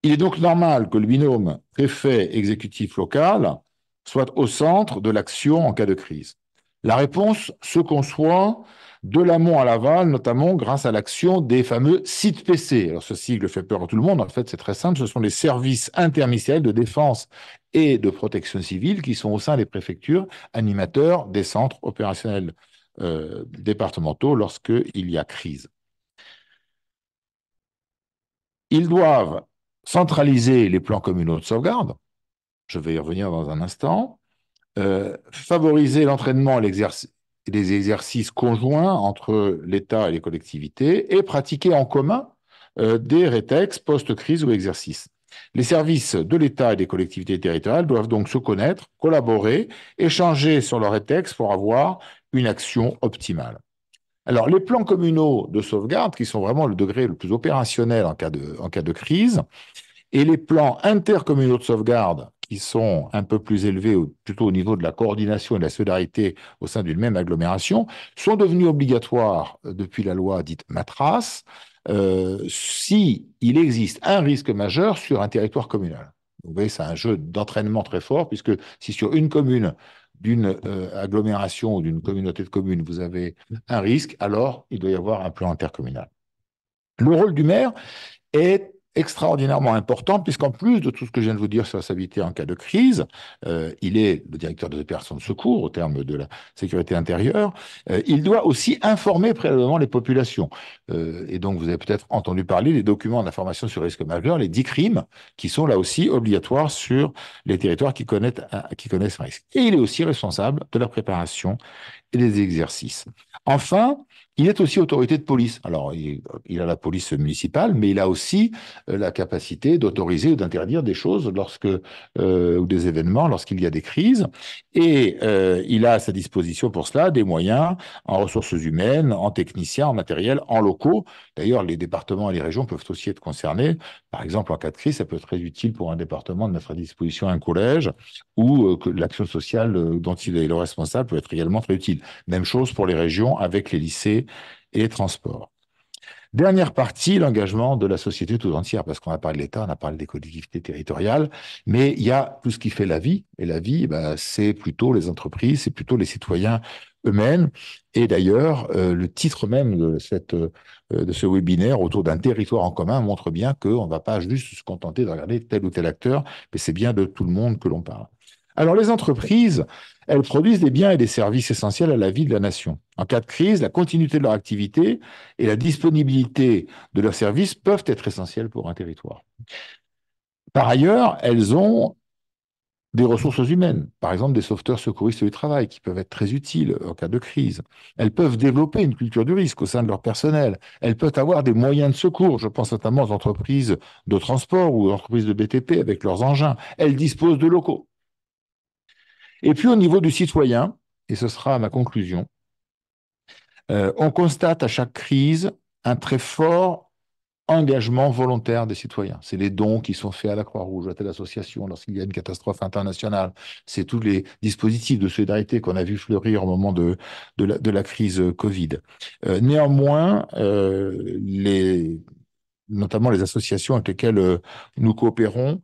Il est donc normal que le binôme préfet-exécutif local soit au centre de l'action en cas de crise. La réponse se conçoit de l'amont à l'aval, notamment grâce à l'action des fameux sites PC. Alors, ce sigle fait peur à tout le monde. En fait, c'est très simple. Ce sont les services interministériels de défense et de protection civile qui sont au sein des préfectures, animateurs des centres opérationnels départementaux lorsqu'il y a crise. Ils doivent centraliser les plans communaux de sauvegarde. Je vais y revenir dans un instant. Favoriser l'entraînement et les exercices conjoints entre l'État et les collectivités et pratiquer en commun des rétex post-crise ou exercices. Les services de l'État et des collectivités territoriales doivent donc se connaître, collaborer, échanger sur leurs rétex pour avoir une action optimale. Alors, les plans communaux de sauvegarde, qui sont vraiment le degré le plus opérationnel en cas de crise, et les plans intercommunaux de sauvegarde, qui sont un peu plus élevés, plutôt au niveau de la coordination et de la solidarité au sein d'une même agglomération, sont devenus obligatoires depuis la loi dite Matras, si il existe un risque majeur sur un territoire communal. Vous voyez, c'est un jeu d'entraînement très fort, puisque si sur une commune d'une agglomération ou d'une communauté de communes, vous avez un risque, alors il doit y avoir un plan intercommunal. Le rôle du maire est extraordinairement important, puisqu'en plus de tout ce que je viens de vous dire sur la stabilité en cas de crise, il est le directeur des opérations de secours au terme de la sécurité intérieure, il doit aussi informer préalablement les populations. Et donc, vous avez peut-être entendu parler des documents d'information sur risque majeur, les DICRIM, qui sont là aussi obligatoires sur les territoires qui connaissent un risque. Et il est aussi responsable de la préparation et des exercices. Enfin, il est aussi autorité de police. Alors, il a la police municipale, mais il a aussi la capacité d'autoriser ou d'interdire des choses ou des événements lorsqu'il y a des crises. Et il a à sa disposition pour cela des moyens en ressources humaines, en techniciens, en matériel, en locaux. D'ailleurs, les départements et les régions peuvent aussi être concernés. Par exemple, en cas de crise, ça peut être très utile pour un département de mettre à disposition un collège ou que l'action sociale dont il est le responsable peut être également très utile. Même chose pour les régions avec les lycées et les transports. Dernière partie, l'engagement de la société tout entière, parce qu'on a parlé de l'État, on a parlé des collectivités territoriales, mais il y a tout ce qui fait la vie, et la vie, c'est plutôt les entreprises, c'est plutôt les citoyens eux-mêmes, et d'ailleurs, le titre même de ce webinaire autour d'un territoire en commun montre bien qu'on ne va pas juste se contenter de regarder tel ou tel acteur, mais c'est bien de tout le monde que l'on parle. Alors, les entreprises, elles produisent des biens et des services essentiels à la vie de la nation. En cas de crise, la continuité de leur activité et la disponibilité de leurs services peuvent être essentielles pour un territoire. Par ailleurs, elles ont des ressources humaines, par exemple des sauveteurs secouristes du travail qui peuvent être très utiles en cas de crise. Elles peuvent développer une culture du risque au sein de leur personnel. Elles peuvent avoir des moyens de secours. Je pense notamment aux entreprises de transport ou aux entreprises de BTP avec leurs engins. Elles disposent de locaux. Et puis au niveau du citoyen, et ce sera ma conclusion, on constate à chaque crise un très fort engagement volontaire des citoyens. C'est les dons qui sont faits à la Croix-Rouge, à telle association lorsqu'il y a une catastrophe internationale. C'est tous les dispositifs de solidarité qu'on a vu fleurir au moment de la crise Covid. Néanmoins, notamment les associations avec lesquelles nous coopérons,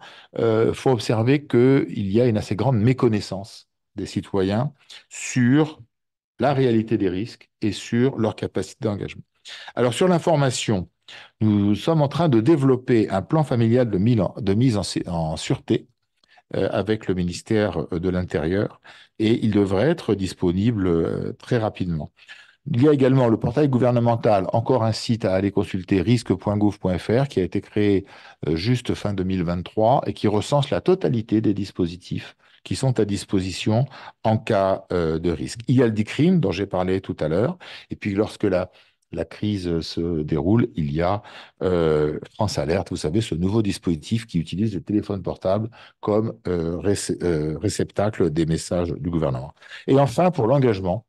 faut observer qu'il y a une assez grande méconnaissance des citoyens sur la réalité des risques et sur leur capacité d'engagement. Alors, sur l'information, nous sommes en train de développer un plan familial de mise en sûreté avec le ministère de l'Intérieur et il devrait être disponible très rapidement. Il y a également le portail gouvernemental, encore un site à aller consulter, risque.gouv.fr, qui a été créé juste fin 2023 et qui recense la totalité des dispositifs qui sont à disposition en cas de risque. Il y a le DICRIM dont j'ai parlé tout à l'heure, et puis lorsque la crise se déroule, il y a France Alerte, vous savez, ce nouveau dispositif qui utilise le téléphone portable comme réceptacle des messages du gouvernement. Et enfin, pour l'engagement,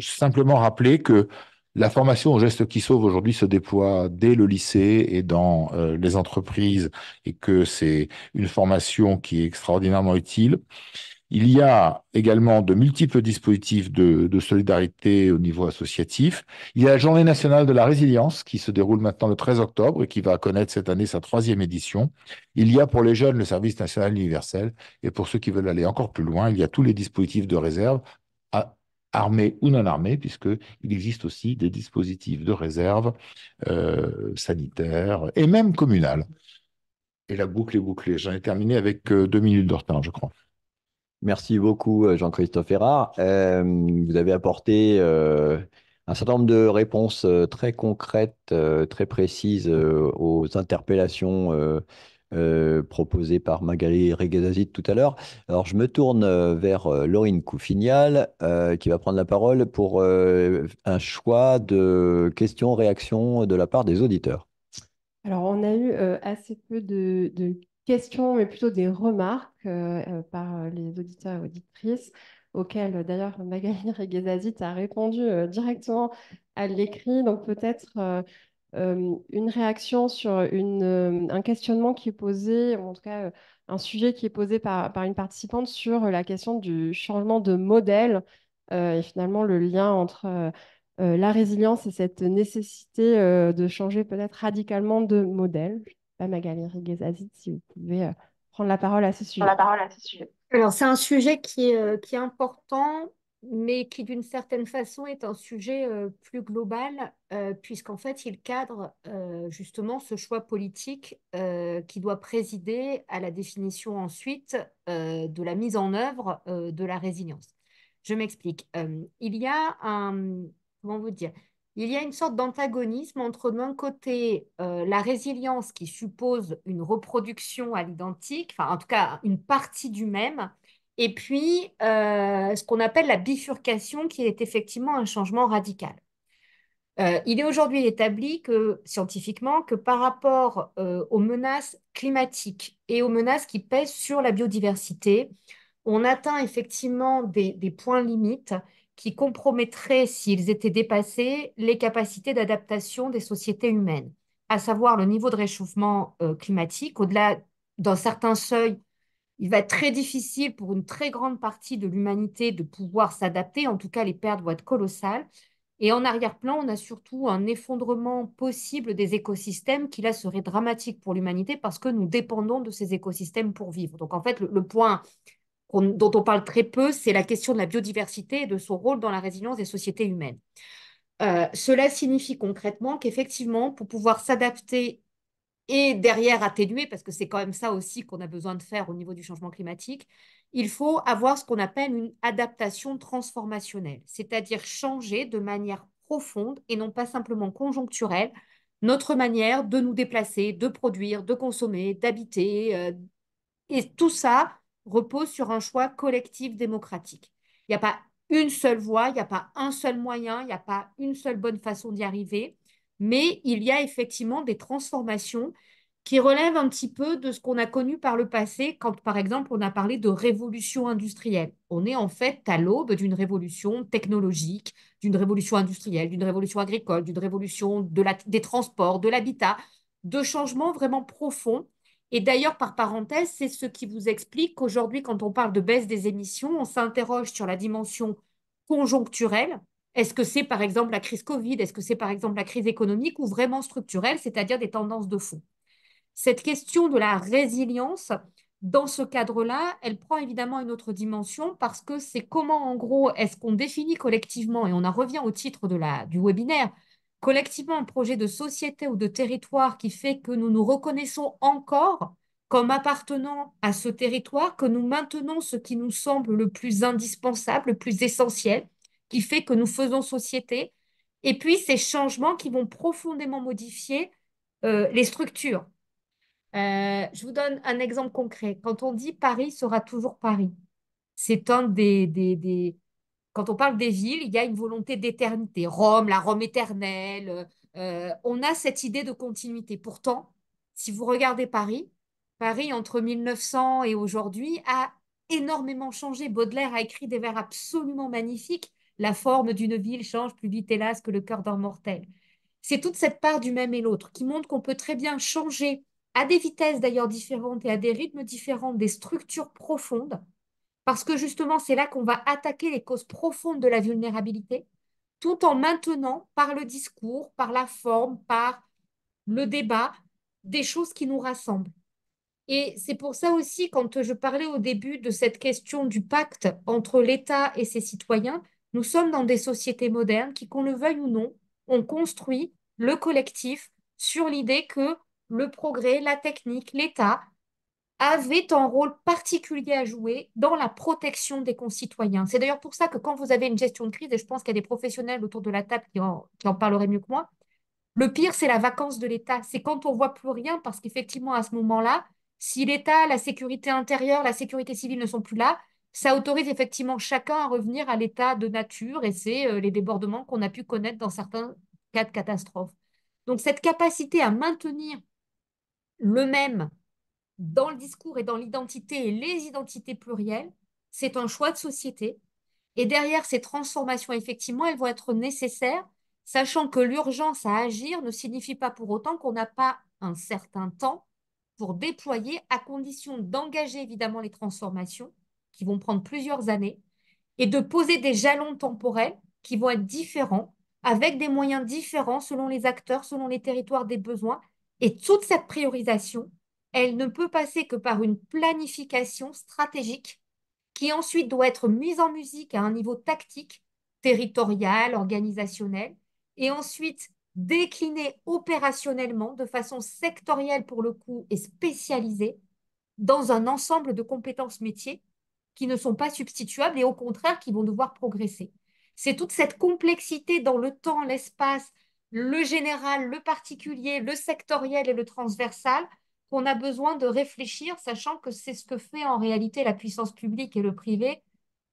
simplement rappeler que La formation aux gestes qui sauvent aujourd'hui se déploie dès le lycée et dans les entreprises et que c'est une formation qui est extraordinairement utile. Il y a également de multiples dispositifs de solidarité au niveau associatif. Il y a la Journée nationale de la résilience qui se déroule maintenant le 13 octobre et qui va connaître cette année sa troisième édition. Il y a pour les jeunes le service national universel et pour ceux qui veulent aller encore plus loin, il y a tous les dispositifs de réserve, armés ou non armés, puisqu'il existe aussi des dispositifs de réserve sanitaires et même communales. Et la boucle est bouclée. J'en ai terminé avec 2 minutes de retard, je crois. Merci beaucoup, Jean-Christophe Hérard. Vous avez apporté un certain nombre de réponses très concrètes, très précises aux interpellations proposées par Magali Reguezazit tout à l'heure. Alors, je me tourne vers Laurine Couffignal, qui va prendre la parole pour un choix de questions-réactions de la part des auditeurs. Alors, on a eu assez peu de questions, mais plutôt des remarques par les auditeurs et auditrices, auxquelles d'ailleurs Magali Reguezazit a répondu directement à l'écrit. Donc, peut-être une réaction sur un questionnement qui est posé, ou en tout cas un sujet qui est posé par une participante sur la question du changement de modèle et finalement le lien entre la résilience et cette nécessité de changer peut-être radicalement de modèle. Je ne sais pas, Magali Reguezazit, si vous pouvez prendre la parole à ce sujet. Alors, c'est un sujet qui est important, mais qui, d'une certaine façon, est un sujet plus global, puisqu'en fait, il cadre justement ce choix politique qui doit présider à la définition ensuite de la mise en œuvre de la résilience. Je m'explique. Il y a comment vous dire? Il y a une sorte d'antagonisme entre, d'un côté, la résilience qui suppose une reproduction à l'identique, enfin, en tout cas, une partie du même, et puis ce qu'on appelle la bifurcation, qui est effectivement un changement radical. Il est aujourd'hui établi scientifiquement que par rapport aux menaces climatiques et aux menaces qui pèsent sur la biodiversité, on atteint effectivement des points limites qui compromettraient, s'ils étaient dépassés, les capacités d'adaptation des sociétés humaines, à savoir le niveau de réchauffement climatique. Au-delà d'un certain seuil, il va être très difficile pour une très grande partie de l'humanité de pouvoir s'adapter. En tout cas, les pertes vont être colossales. Et en arrière-plan, on a surtout un effondrement possible des écosystèmes qui, là, serait dramatique pour l'humanité parce que nous dépendons de ces écosystèmes pour vivre. Donc, en fait, le point dont on parle très peu, c'est la question de la biodiversité et de son rôle dans la résilience des sociétés humaines. Cela signifie concrètement qu'effectivement, pour pouvoir s'adapter et derrière atténuer, parce que c'est quand même ça aussi qu'on a besoin de faire au niveau du changement climatique, il faut avoir ce qu'on appelle une adaptation transformationnelle, c'est-à-dire changer de manière profonde et non pas simplement conjoncturelle notre manière de nous déplacer, de produire, de consommer, d'habiter. Et tout ça repose sur un choix collectif démocratique. Il n'y a pas une seule voie, il n'y a pas un seul moyen, il n'y a pas une seule bonne façon d'y arriver, mais il y a effectivement des transformations qui relèvent un petit peu de ce qu'on a connu par le passé quand, par exemple, on a parlé de révolution industrielle. On est en fait à l'aube d'une révolution technologique, d'une révolution industrielle, d'une révolution agricole, d'une révolution des transports, de l'habitat, de changements vraiment profonds. Et d'ailleurs, par parenthèse, c'est ce qui vous explique qu'aujourd'hui, quand on parle de baisse des émissions, on s'interroge sur la dimension conjoncturelle. Est-ce que c'est par exemple la crise Covid? Est-ce que c'est par exemple la crise économique ou vraiment structurelle, c'est-à-dire des tendances de fond? Cette question de la résilience, dans ce cadre-là, elle prend évidemment une autre dimension parce que c'est comment, en gros, est-ce qu'on définit collectivement, et on en revient au titre du webinaire, collectivement un projet de société ou de territoire qui fait que nous nous reconnaissons encore comme appartenant à ce territoire, que nous maintenons ce qui nous semble le plus indispensable, le plus essentiel, qui fait que nous faisons société, et puis ces changements qui vont profondément modifier les structures. Je vous donne un exemple concret. Quand on dit Paris sera toujours Paris, c'est un Quand on parle des villes, il y a une volonté d'éternité. Rome, la Rome éternelle. On a cette idée de continuité. Pourtant, si vous regardez Paris, Paris entre 1900 et aujourd'hui a énormément changé. Baudelaire a écrit des vers absolument magnifiques la forme d'une ville change plus vite, hélas, que le cœur d'un mortel. C'est toute cette part du même et l'autre qui montre qu'on peut très bien changer à des vitesses d'ailleurs différentes et à des rythmes différents des structures profondes, parce que justement, c'est là qu'on va attaquer les causes profondes de la vulnérabilité, tout en maintenant par le discours, par la forme, par le débat, des choses qui nous rassemblent. Et c'est pour ça aussi, quand je parlais au début de cette question du pacte entre l'État et ses citoyens, nous sommes dans des sociétés modernes qui, qu'on le veuille ou non, ont construit le collectif sur l'idée que le progrès, la technique, l'État avait un rôle particulier à jouer dans la protection des concitoyens. C'est d'ailleurs pour ça que quand vous avez une gestion de crise, et je pense qu'il y a des professionnels autour de la table qui en parleraient mieux que moi, le pire, c'est la vacance de l'État. C'est quand on voit plus rien, parce qu'effectivement, à ce moment-là, si l'État, la sécurité intérieure, la sécurité civile ne sont plus là, ça autorise effectivement chacun à revenir à l'état de nature, et c'est les débordements qu'on a pu connaître dans certains cas de catastrophe. Donc cette capacité à maintenir le même dans le discours et dans l'identité et les identités plurielles, c'est un choix de société. Et derrière ces transformations, effectivement, elles vont être nécessaires, sachant que l'urgence à agir ne signifie pas pour autant qu'on n'a pas un certain temps pour déployer, à condition d'engager évidemment les transformations, qui vont prendre plusieurs années, et de poser des jalons temporels qui vont être différents, avec des moyens différents selon les acteurs, selon les territoires des besoins. Et toute cette priorisation, elle ne peut passer que par une planification stratégique qui ensuite doit être mise en musique à un niveau tactique, territorial, organisationnel, et ensuite déclinée opérationnellement de façon sectorielle pour le coup et spécialisée dans un ensemble de compétences métiers qui ne sont pas substituables et au contraire qui vont devoir progresser. C'est toute cette complexité dans le temps, l'espace, le général, le particulier, le sectoriel et le transversal qu'on a besoin de réfléchir, sachant que c'est ce que fait en réalité la puissance publique et le privé,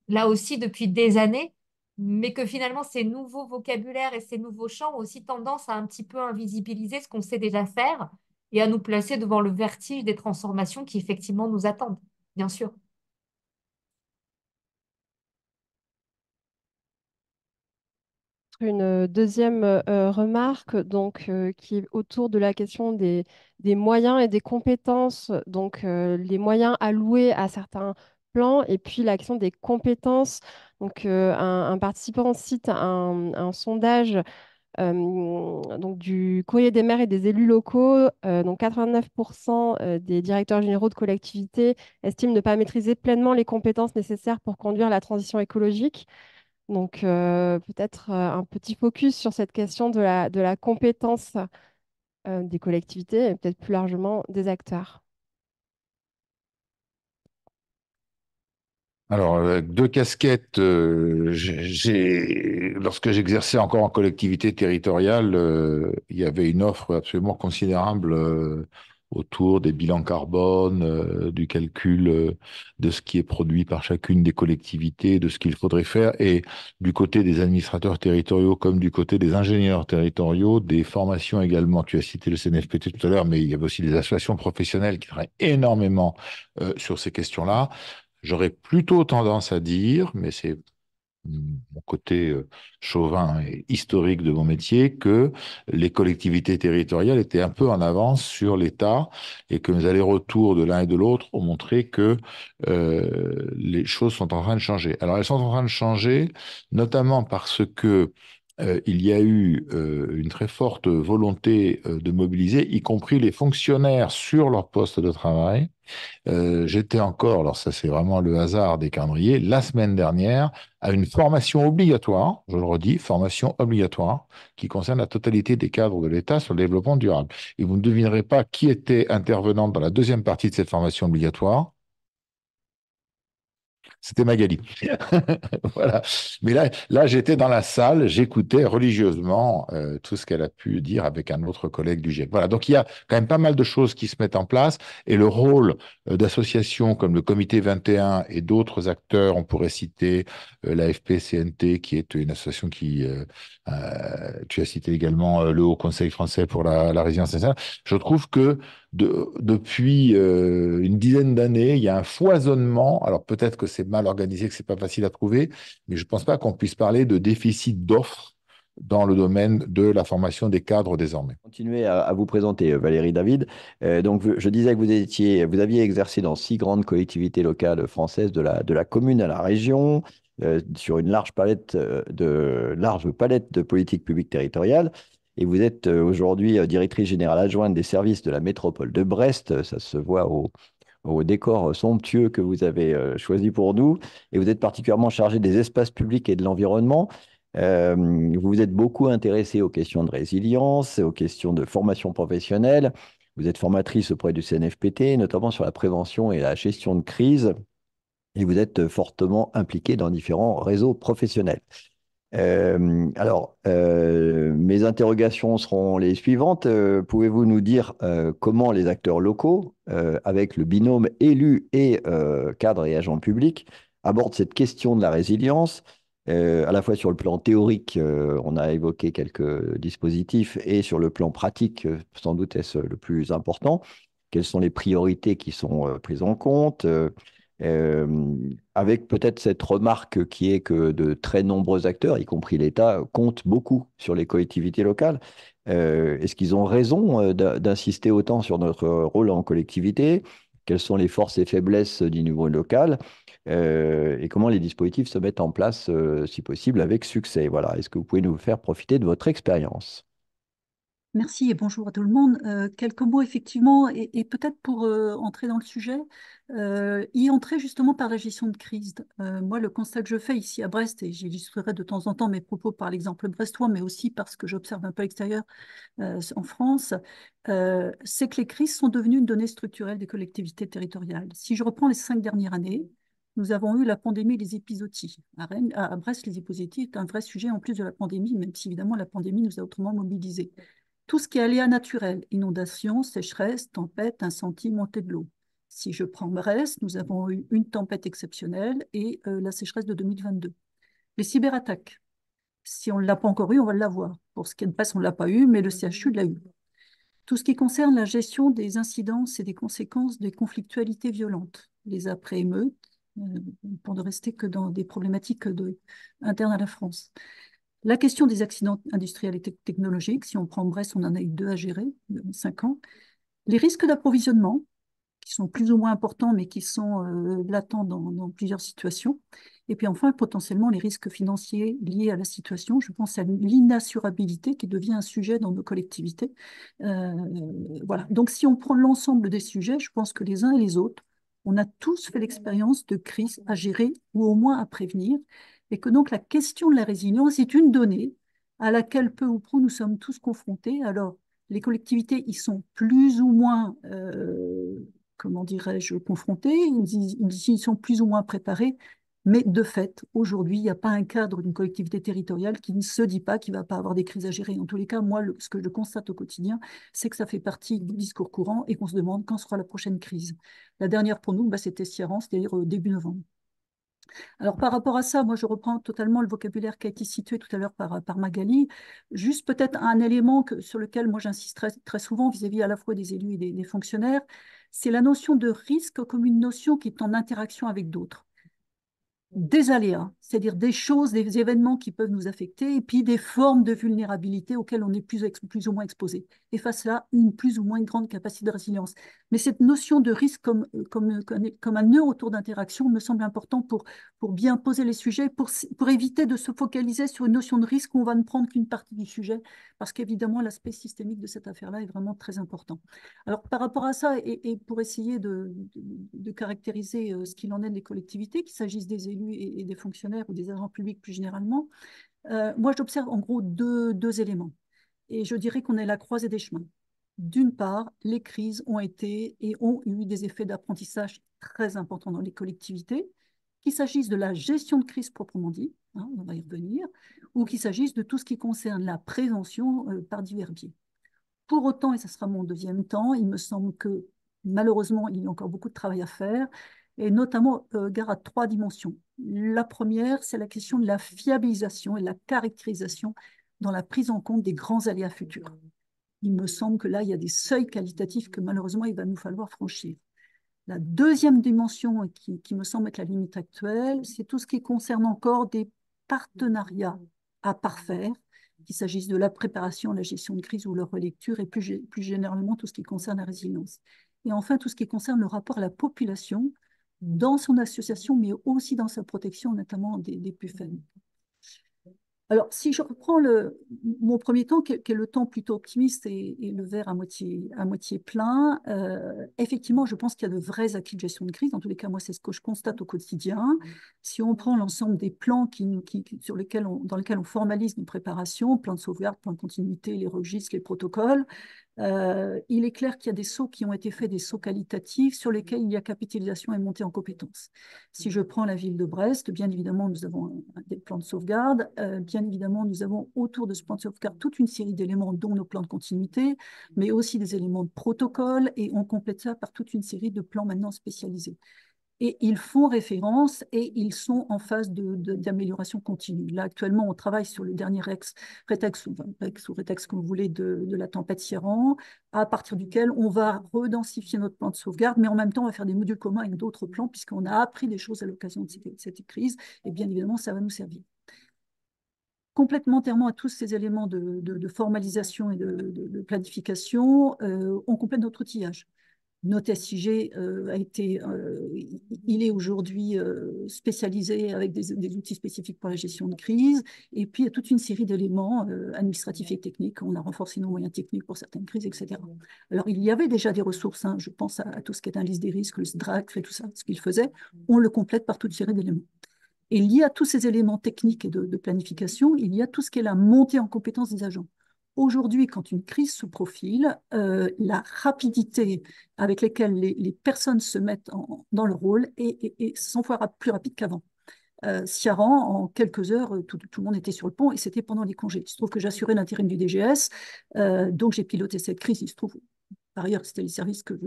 là aussi depuis des années, mais que finalement ces nouveaux vocabulaires et ces nouveaux champs ont aussi tendance à un petit peu invisibiliser ce qu'on sait déjà faire et à nous placer devant le vertige des transformations qui effectivement nous attendent, bien sûr. Une deuxième remarque qui est autour de la question des moyens et des compétences, les moyens alloués à certains plans et puis la question des compétences. Un participant cite un sondage du Courrier des maires et des élus locaux. 89% des directeurs généraux de collectivités estiment ne pas maîtriser pleinement les compétences nécessaires pour conduire la transition écologique. Peut-être un petit focus sur cette question de la compétence des collectivités et peut-être plus largement des acteurs. Alors, deux casquettes. Lorsque j'exerçais encore en collectivité territoriale, il y avait une offre absolument considérable autour des bilans carbone, du calcul de ce qui est produit par chacune des collectivités, de ce qu'il faudrait faire, et du côté des administrateurs territoriaux comme du côté des ingénieurs territoriaux, des formations également. Tu as cité le CNFPT tout à l'heure, mais il y avait aussi des associations professionnelles qui travaillent énormément sur ces questions-là. J'aurais plutôt tendance à dire, mais c'est mon côté chauvin et historique de mon métier, que les collectivités territoriales étaient un peu en avance sur l'État et que mes allers-retours de l'un et de l'autre ont montré que les choses sont en train de changer. Alors, elles sont en train de changer, notamment parce que il y a eu une très forte volonté de mobiliser, y compris les fonctionnaires sur leur poste de travail. J'étais encore, alors ça c'est vraiment le hasard des calendriers, la semaine dernière à une formation obligatoire, je le redis, formation obligatoire, qui concerne la totalité des cadres de l'État sur le développement durable. Et vous ne devinerez pas qui était intervenant dans la deuxième partie de cette formation obligatoire. C'était Magali. Voilà. Mais là j'étais dans la salle, j'écoutais religieusement tout ce qu'elle a pu dire avec un autre collègue du GIEC. Voilà. Donc il y a quand même pas mal de choses qui se mettent en place et le rôle d'associations comme le Comité 21 et d'autres acteurs, on pourrait citer l'AFP-CNT, qui est une association tu as cité également le Haut Conseil français pour la résilience nationale. Je trouve que depuis une dizaine d'années, il y a un foisonnement. Alors peut-être que c'est mal organisé, que c'est pas facile à trouver, mais je pense pas qu'on puisse parler de déficit d'offres dans le domaine de la formation des cadres désormais. Continuer à vous présenter, Valérie David. Donc, je disais que vous aviez exercé dans 6 grandes collectivités locales françaises, de la commune à la région, sur une large palette de politiques publiques territoriales. Et vous êtes aujourd'hui directrice générale adjointe des services de la métropole de Brest. Ça se voit au décor somptueux que vous avez choisi pour nous. Et vous êtes particulièrement chargée des espaces publics et de l'environnement. Vous vous êtes beaucoup intéressé aux questions de résilience, aux questions de formation professionnelle. Vous êtes formatrice auprès du CNFPT, notamment sur la prévention et la gestion de crise. Et vous êtes fortement impliqué dans différents réseaux professionnels. Mes interrogations seront les suivantes. Pouvez-vous nous dire comment les acteurs locaux, avec le binôme élus et cadres et agents publics, abordent cette question de la résilience, à la fois sur le plan théorique, on a évoqué quelques dispositifs, et sur le plan pratique, sans doute est-ce le plus important. Quelles sont les priorités qui sont prises en compte? Avec peut-être cette remarque qui est que de très nombreux acteurs, y compris l'État, comptent beaucoup sur les collectivités locales. Est-ce qu'ils ont raison d'insister autant sur notre rôle en collectivité? Quelles sont les forces et faiblesses du niveau local? Et comment les dispositifs se mettent en place, si possible, avec succès? Voilà. Est-ce que vous pouvez nous faire profiter de votre expérience? Merci et bonjour à tout le monde. Quelques mots effectivement, et peut-être pour entrer dans le sujet, y entrer justement par la gestion de crise. Moi, le constat que je fais ici à Brest, et j'illustrerai de temps en temps mes propos par l'exemple brestois, mais aussi parce que j'observe un peu à l'extérieur en France, c'est que les crises sont devenues une donnée structurelle des collectivités territoriales. Si je reprends les 5 dernières années, nous avons eu la pandémie et les épizooties. À Brest, les épizooties est un vrai sujet en plus de la pandémie, même si évidemment la pandémie nous a autrement mobilisés. Tout ce qui est aléa naturel, inondations, sécheresse, tempête, incendie, montée de l'eau. Si je prends Brest, nous avons eu une tempête exceptionnelle et la sécheresse de 2022. Les cyberattaques, si on ne l'a pas encore eu, on va l'avoir. Pour ce qui est de Brest, on ne l'a pas eu, mais le CHU l'a eu. Tout ce qui concerne la gestion des incidences et des conséquences des conflictualités violentes, les après-émeutes, pour ne rester que dans des problématiques internes à la France. La question des accidents industriels et technologiques, si on prend Brest, on en a eu 2 à gérer en 5 ans. Les risques d'approvisionnement, qui sont plus ou moins importants, mais qui sont latents dans plusieurs situations. Et puis enfin, potentiellement, les risques financiers liés à la situation. Je pense à l'inassurabilité qui devient un sujet dans nos collectivités. Voilà. Donc, si on prend l'ensemble des sujets, je pense que les uns et les autres, on a tous fait l'expérience de crises à gérer ou au moins à prévenir. Et que donc, la question de la résilience est une donnée à laquelle peu ou prou nous sommes tous confrontés. Alors, les collectivités y sont plus ou moins comment dirais-je, confrontés, ils y sont plus ou moins préparés, mais de fait, aujourd'hui, il n'y a pas un cadre d'une collectivité territoriale qui ne se dit pas qu'il ne va pas avoir des crises à gérer. En tous les cas, moi, ce que je constate au quotidien, c'est que ça fait partie du discours courant et qu'on se demande quand sera la prochaine crise. La dernière pour nous, c'était Sierran, c'est-à-dire début novembre. Alors, par rapport à ça, moi, je reprends totalement le vocabulaire qui a été situé tout à l'heure par Magali. Juste peut-être un élément sur lequel moi, j'insiste très souvent vis-à-vis à la fois des élus et des fonctionnaires, c'est la notion de risque comme une notion qui est en interaction avec d'autres. Des aléas, c'est-à-dire des choses, des événements qui peuvent nous affecter, et puis des formes de vulnérabilité auxquelles on est plus ou moins exposé. Et face à une plus ou moins grande capacité de résilience. Mais cette notion de risque comme un nœud autour d'interaction me semble important pour bien poser les sujets, pour éviter de se focaliser sur une notion de risque où on va ne prendre qu'une partie du sujet, parce qu'évidemment, l'aspect systémique de cette affaire-là est vraiment très important. Alors, par rapport à ça, et pour essayer de caractériser ce qu'il en est des collectivités, qu'il s'agisse des élus et des fonctionnaires ou des agents publics plus généralement, moi j'observe en gros deux éléments. Et je dirais qu'on est à la croisée des chemins. D'une part, les crises ont été et ont eu des effets d'apprentissage très importants dans les collectivités, qu'il s'agisse de la gestion de crise proprement dit, hein, on va y revenir, ou qu'il s'agisse de tout ce qui concerne la prévention par divers biais. Pour autant, et ce sera mon deuxième temps, il me semble que malheureusement, il y a encore beaucoup de travail à faire, et notamment gare à 3 dimensions. La première, c'est la question de la fiabilisation et de la caractérisation dans la prise en compte des grands aléas futurs. Il me semble que là, il y a des seuils qualitatifs que malheureusement, il va nous falloir franchir. La deuxième dimension qui me semble être la limite actuelle, c'est tout ce qui concerne encore des partenariats à parfaire, qu'il s'agisse de la préparation, la gestion de crise ou leur relecture, et plus généralement tout ce qui concerne la résilience. Et enfin, tout ce qui concerne le rapport à la population dans son association, mais aussi dans sa protection, notamment des plus faibles. Alors, si je reprends mon premier temps, qui est le temps plutôt optimiste et le verre à moitié plein, effectivement, je pense qu'il y a de vrais acquis de gestion de crise. Dans tous les cas, moi, c'est ce que je constate au quotidien. Si on prend l'ensemble des plans dans lesquels on formalise nos préparations, plans de sauvegarde, plans de continuité, les registres, les protocoles, il est clair qu'il y a des sauts qui ont été faits, des sauts qualitatifs sur lesquels il y a capitalisation et montée en compétences. Si je prends la ville de Brest, bien évidemment, nous avons des plans de sauvegarde. Bien évidemment, nous avons autour de ce plan de sauvegarde toute une série d'éléments, dont nos plans de continuité, mais aussi des éléments de protocole, et on complète ça par toute une série de plans maintenant spécialisés. Et ils font référence et ils sont en phase d'amélioration continue. Là, actuellement, on travaille sur le dernier rétex ou rétex, comme vous voulez, de la tempête Sierran, à partir duquel on va redensifier notre plan de sauvegarde, mais en même temps, on va faire des modules communs avec d'autres plans, puisqu'on a appris des choses à l'occasion de cette crise, et bien évidemment, ça va nous servir. Complémentairement à tous ces éléments de formalisation et de planification, on complète notre outillage. Notre SIG il est aujourd'hui spécialisé avec des outils spécifiques pour la gestion de crise. Et puis, il y a toute une série d'éléments administratifs et techniques. On a renforcé nos moyens techniques pour certaines crises, etc. Alors, il y avait déjà des ressources. Hein, je pense à tout ce qui est analyse des risques, le SDRAC, et tout ça, ce qu'il faisait. On le complète par toute une série d'éléments. Et il y a tous ces éléments techniques et de planification, il y a tout ce qui est la montée en compétence des agents. Aujourd'hui, quand une crise se profile, la rapidité avec laquelle les personnes se mettent dans le rôle est 100 fois plus rapide qu'avant. Ciaran, en quelques heures, tout le monde était sur le pont et c'était pendant les congés. Il se trouve que j'assurais l'intérim du DGS, donc j'ai piloté cette crise. Il se trouve, par ailleurs, c'était les services que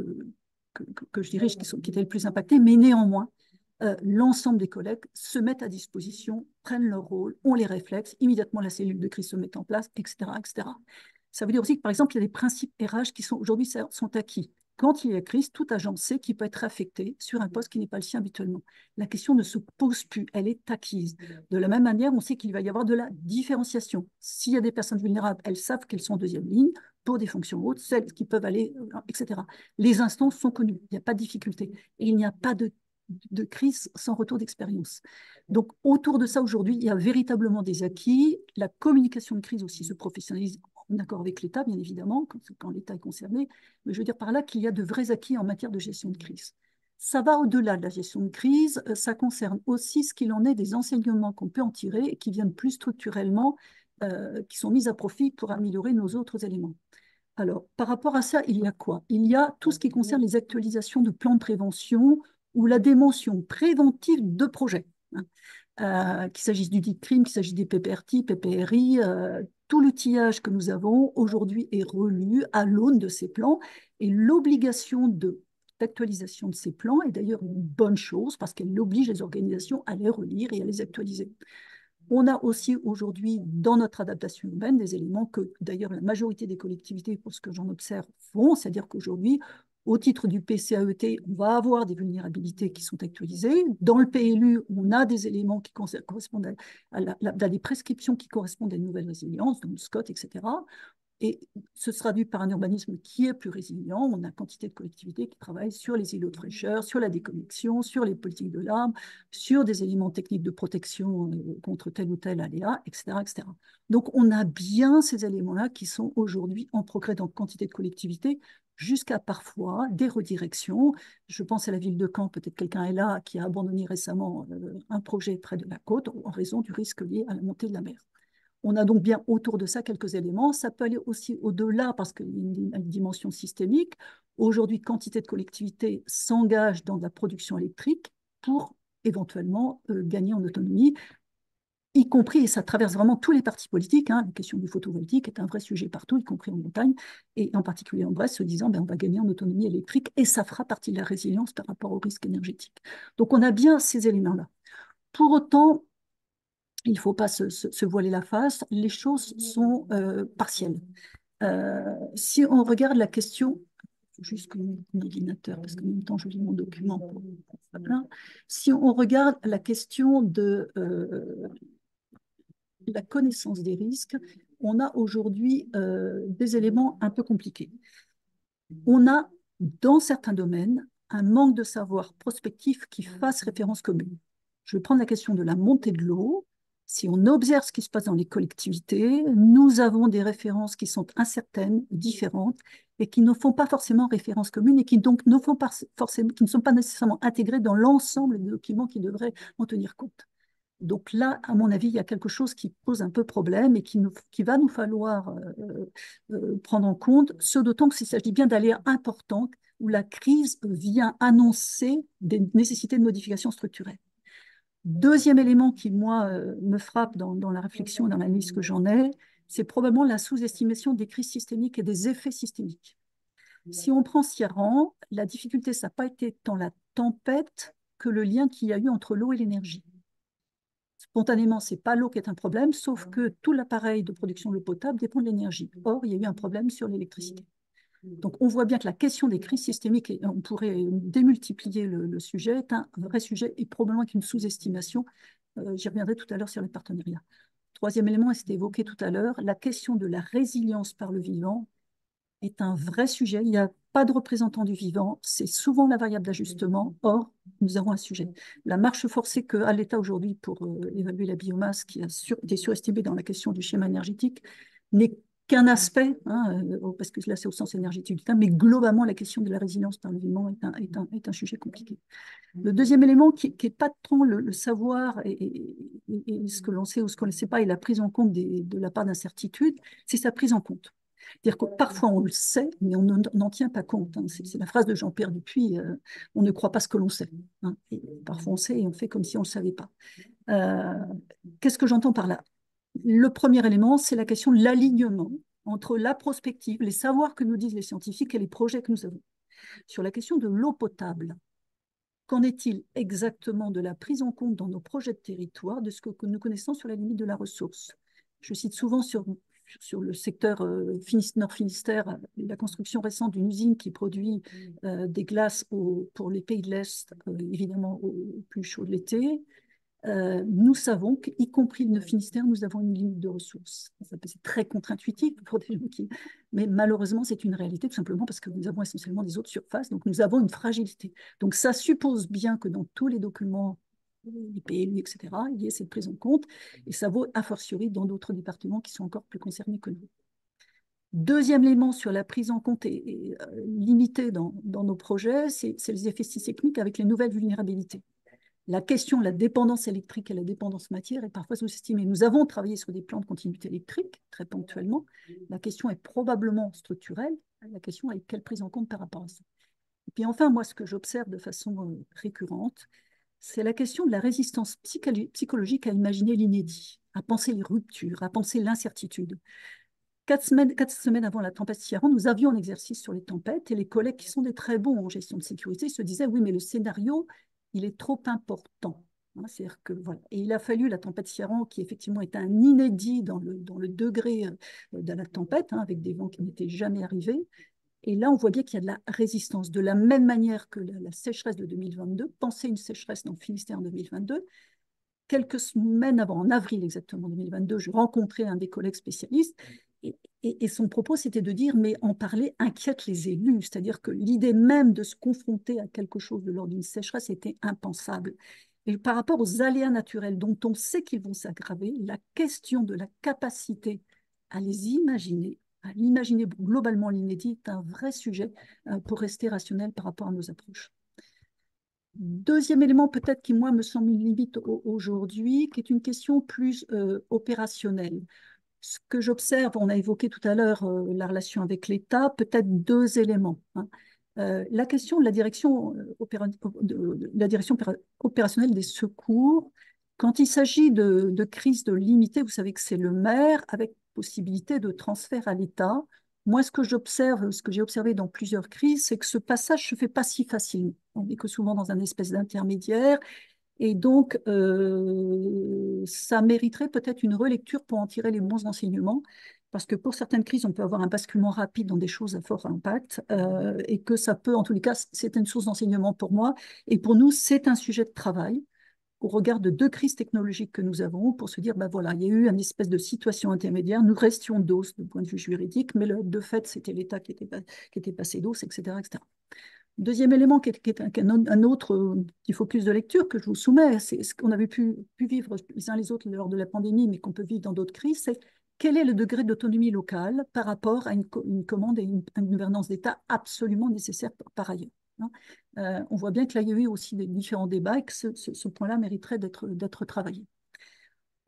je dirige qui étaient le plus impactés, mais néanmoins, l'ensemble des collègues se mettent à disposition, prennent leur rôle, ont les réflexes, immédiatement la cellule de crise se met en place, etc., etc. Ça veut dire aussi que, par exemple, il y a des principes RH qui aujourd'hui sont acquis. Quand il y a crise, tout agent sait qu'il peut être affecté sur un poste qui n'est pas le sien habituellement. La question ne se pose plus, elle est acquise. De la même manière, on sait qu'il va y avoir de la différenciation. S'il y a des personnes vulnérables, elles savent qu'elles sont en deuxième ligne pour des fonctions hautes, celles qui peuvent aller, etc. Les instances sont connues, il n'y a pas de difficulté. Et il n'y a pas de crise sans retour d'expérience. Donc, autour de ça, aujourd'hui, il y a véritablement des acquis. La communication de crise aussi se professionnalise en accord avec l'État, bien évidemment, quand l'État est concerné. Mais je veux dire par là qu'il y a de vrais acquis en matière de gestion de crise. Ça va au-delà de la gestion de crise. Ça concerne aussi ce qu'il en est des enseignements qu'on peut en tirer et qui viennent plus structurellement, qui sont mis à profit pour améliorer nos autres éléments. Alors, par rapport à ça, il y a quoi? Il y a tout ce qui concerne les actualisations de plans de prévention ou la dimension préventive de projets. Qu'il s'agisse du DICRIM, qu'il s'agisse des PPRT, PPRI, tout l'outillage que nous avons aujourd'hui est relu à l'aune de ces plans et l'obligation d'actualisation de ces plans est d'ailleurs une bonne chose parce qu'elle oblige les organisations à les relire et à les actualiser. On a aussi aujourd'hui, dans notre adaptation urbaine, des éléments que d'ailleurs la majorité des collectivités, pour ce que j'en observe, font, c'est-à-dire qu'aujourd'hui, au titre du PCAET, on va avoir des vulnérabilités qui sont actualisées. Dans le PLU, on a des éléments qui correspondent à des prescriptions qui correspondent à une nouvelle résilience, donc le SCOT, etc. Et ce se traduit par un urbanisme qui est plus résilient. On a quantité de collectivités qui travaillent sur les îlots de fraîcheur, sur la déconnexion, sur les politiques de l'arbre, sur des éléments techniques de protection contre tel ou tel aléa, etc., etc. Donc, on a bien ces éléments-là qui sont aujourd'hui en progrès dans quantité de collectivités, jusqu'à parfois des redirections. Je pense à la ville de Caen, peut-être quelqu'un est là, qui a abandonné récemment un projet près de la côte en raison du risque lié à la montée de la mer. On a donc bien autour de ça quelques éléments. Ça peut aller aussi au-delà parce qu'il y a une dimension systémique. Aujourd'hui, quantité de collectivités s'engagent dans de la production électrique pour éventuellement gagner en autonomie, y compris, et ça traverse vraiment tous les partis politiques, hein, la question du photovoltaïque est un vrai sujet partout, y compris en montagne, et en particulier en Brest, se disant on va gagner en autonomie électrique et ça fera partie de la résilience par rapport au risque énergétique. Donc on a bien ces éléments-là. Pour autant, il ne faut pas se voiler la face, les choses sont partielles. Si on regarde la question, juste que mon ordinateur, parce qu'en même temps je lis mon document. Voilà. Si on regarde la question de la connaissance des risques, on a aujourd'hui des éléments un peu compliqués. On a, dans certains domaines, un manque de savoir prospectif qui fasse référence commune. Je vais prendre la question de la montée de l'eau. Si on observe ce qui se passe dans les collectivités, nous avons des références qui sont incertaines, différentes, et qui ne font pas forcément référence commune et qui donc ne font pas forcément, qui ne sont pas nécessairement intégrées dans l'ensemble des documents qui devraient en tenir compte. Donc là, à mon avis, il y a quelque chose qui pose un peu problème et qui va nous falloir prendre en compte, ce d'autant qu'il s'agit bien d'aléas importants où la crise vient annoncer des nécessités de modifications structurelles. Deuxième élément qui, moi, me frappe dans la réflexion et dans l'analyse que j'en ai, c'est probablement la sous-estimation des crises systémiques et des effets systémiques. Si on prend Ciaran, la difficulté, ça n'a pas été tant la tempête que le lien qu'il y a eu entre l'eau et l'énergie. Spontanément, ce n'est pas l'eau qui est un problème, sauf que tout l'appareil de production de l'eau potable dépend de l'énergie. Or, il y a eu un problème sur l'électricité. Donc, on voit bien que la question des crises systémiques, et on pourrait démultiplier le sujet, est un vrai sujet et probablement qu'une sous-estimation. J'y reviendrai tout à l'heure sur les partenariats. Troisième élément, et c'était évoqué tout à l'heure, la question de la résilience par le vivant est un vrai sujet. Il n'y a pas de représentant du vivant, c'est souvent la variable d'ajustement. Or, nous avons un sujet. La marche forcée qu'a l'État aujourd'hui pour évaluer la biomasse, qui a été surestimée dans la question du schéma énergétique, n'est qu'un aspect, hein, parce que là c'est au sens énergétique du terme, mais globalement la question de la résilience par le vivant est un sujet compliqué. Le deuxième élément qui n'est pas tant le savoir et ce que l'on sait ou ce qu'on ne sait pas et la prise en compte de la part d'incertitude, c'est sa prise en compte. C'est-à-dire que parfois on le sait, mais on n'en tient pas compte. Hein. C'est la phrase de Jean-Pierre Dupuy, on ne croit pas ce que l'on sait. Hein. Et parfois on sait et on fait comme si on ne le savait pas. Qu'est-ce que j'entends par là? Le premier élément, c'est la question de l'alignement entre la prospective, les savoirs que nous disent les scientifiques et les projets que nous avons. Sur la question de l'eau potable, qu'en est-il exactement de la prise en compte dans nos projets de territoire de ce que nous connaissons sur la limite de la ressource? Je cite souvent sur le secteur Nord-Finistère, la construction récente d'une usine qui produit des glaces pour les pays de l'Est, évidemment au plus chaud de l'été. Nous savons qu'y compris le Finistère, nous avons une limite de ressources. C'est très contre-intuitif pour des gens qui... Mais malheureusement, c'est une réalité, tout simplement parce que nous avons essentiellement des eaux de surface, donc nous avons une fragilité. Donc ça suppose bien que dans tous les documents, les PLU, etc., il y ait cette prise en compte, et ça vaut a fortiori dans d'autres départements qui sont encore plus concernés que nous. Deuxième élément sur la prise en compte et limitée dans nos projets, c'est les effets systémiques avec les nouvelles vulnérabilités. La question de la dépendance électrique et la dépendance matière est parfois sous-estimée. Nous avons travaillé sur des plans de continuité électrique, très ponctuellement. La question est probablement structurelle. La question est quelle prise en compte par rapport à ça. Et puis enfin, moi, ce que j'observe de façon récurrente, c'est la question de la résistance psychologique à imaginer l'inédit, à penser les ruptures, à penser l'incertitude. 4 semaines avant la tempête Ciaran, nous avions un exercice sur les tempêtes et les collègues qui sont des très bons en gestion de sécurité se disaient « oui, mais le scénario, il est trop important. » C'est-à-dire que, voilà. Et il a fallu la tempête Ciaran, qui effectivement est un inédit dans le degré de la tempête, hein, avec des vents qui n'étaient jamais arrivés. Et là, on voit bien qu'il y a de la résistance. De la même manière que la sécheresse de 2022, penser une sécheresse dans le Finistère en 2022, quelques semaines avant, en avril exactement 2022, je rencontrais un des collègues spécialistes et son propos, c'était de dire, mais en parler inquiète les élus, c'est-à-dire que l'idée même de se confronter à quelque chose de l'ordre d'une sécheresse était impensable. Et par rapport aux aléas naturels dont on sait qu'ils vont s'aggraver, la question de la capacité à les imaginer, à l'imaginer globalement l'inédit, est un vrai sujet pour rester rationnel par rapport à nos approches. Deuxième élément peut-être qui, moi, me semble une limite aujourd'hui, qui est une question plus opérationnelle. Ce que j'observe, on a évoqué tout à l'heure la relation avec l'État, peut-être deux éléments. Hein. La question de la direction, opérationnelle des secours, quand il s'agit de crises limitées, vous savez que c'est le maire avec possibilité de transfert à l'État. Moi, ce que j'ai observé dans plusieurs crises, c'est que ce passage ne se fait pas si facilement. On est que souvent dans un espèce d'intermédiaire. Et donc, ça mériterait peut-être une relecture pour en tirer les bons enseignements. parce que pour certaines crises, on peut avoir un basculement rapide dans des choses à fort impact, et que ça peut, en tous les cas, c'est une source d'enseignement pour moi. Et pour nous, c'est un sujet de travail au regard de 2 crises technologiques que nous avons pour se dire, ben voilà, il y a eu une espèce de situation intermédiaire, nous restions DOS du point de vue juridique, mais de fait, c'était l'État qui était passé DOS, etc., etc. Deuxième élément qui est un autre petit focus de lecture que je vous soumets, c'est ce qu'on avait pu vivre les uns les autres lors de la pandémie, mais qu'on peut vivre dans d'autres crises, c'est quel est le degré d'autonomie locale par rapport à une commande et une gouvernance d'État absolument nécessaire par ailleurs. On voit bien que là, il y a eu aussi des différents débats et que ce point-là mériterait d'être travaillé.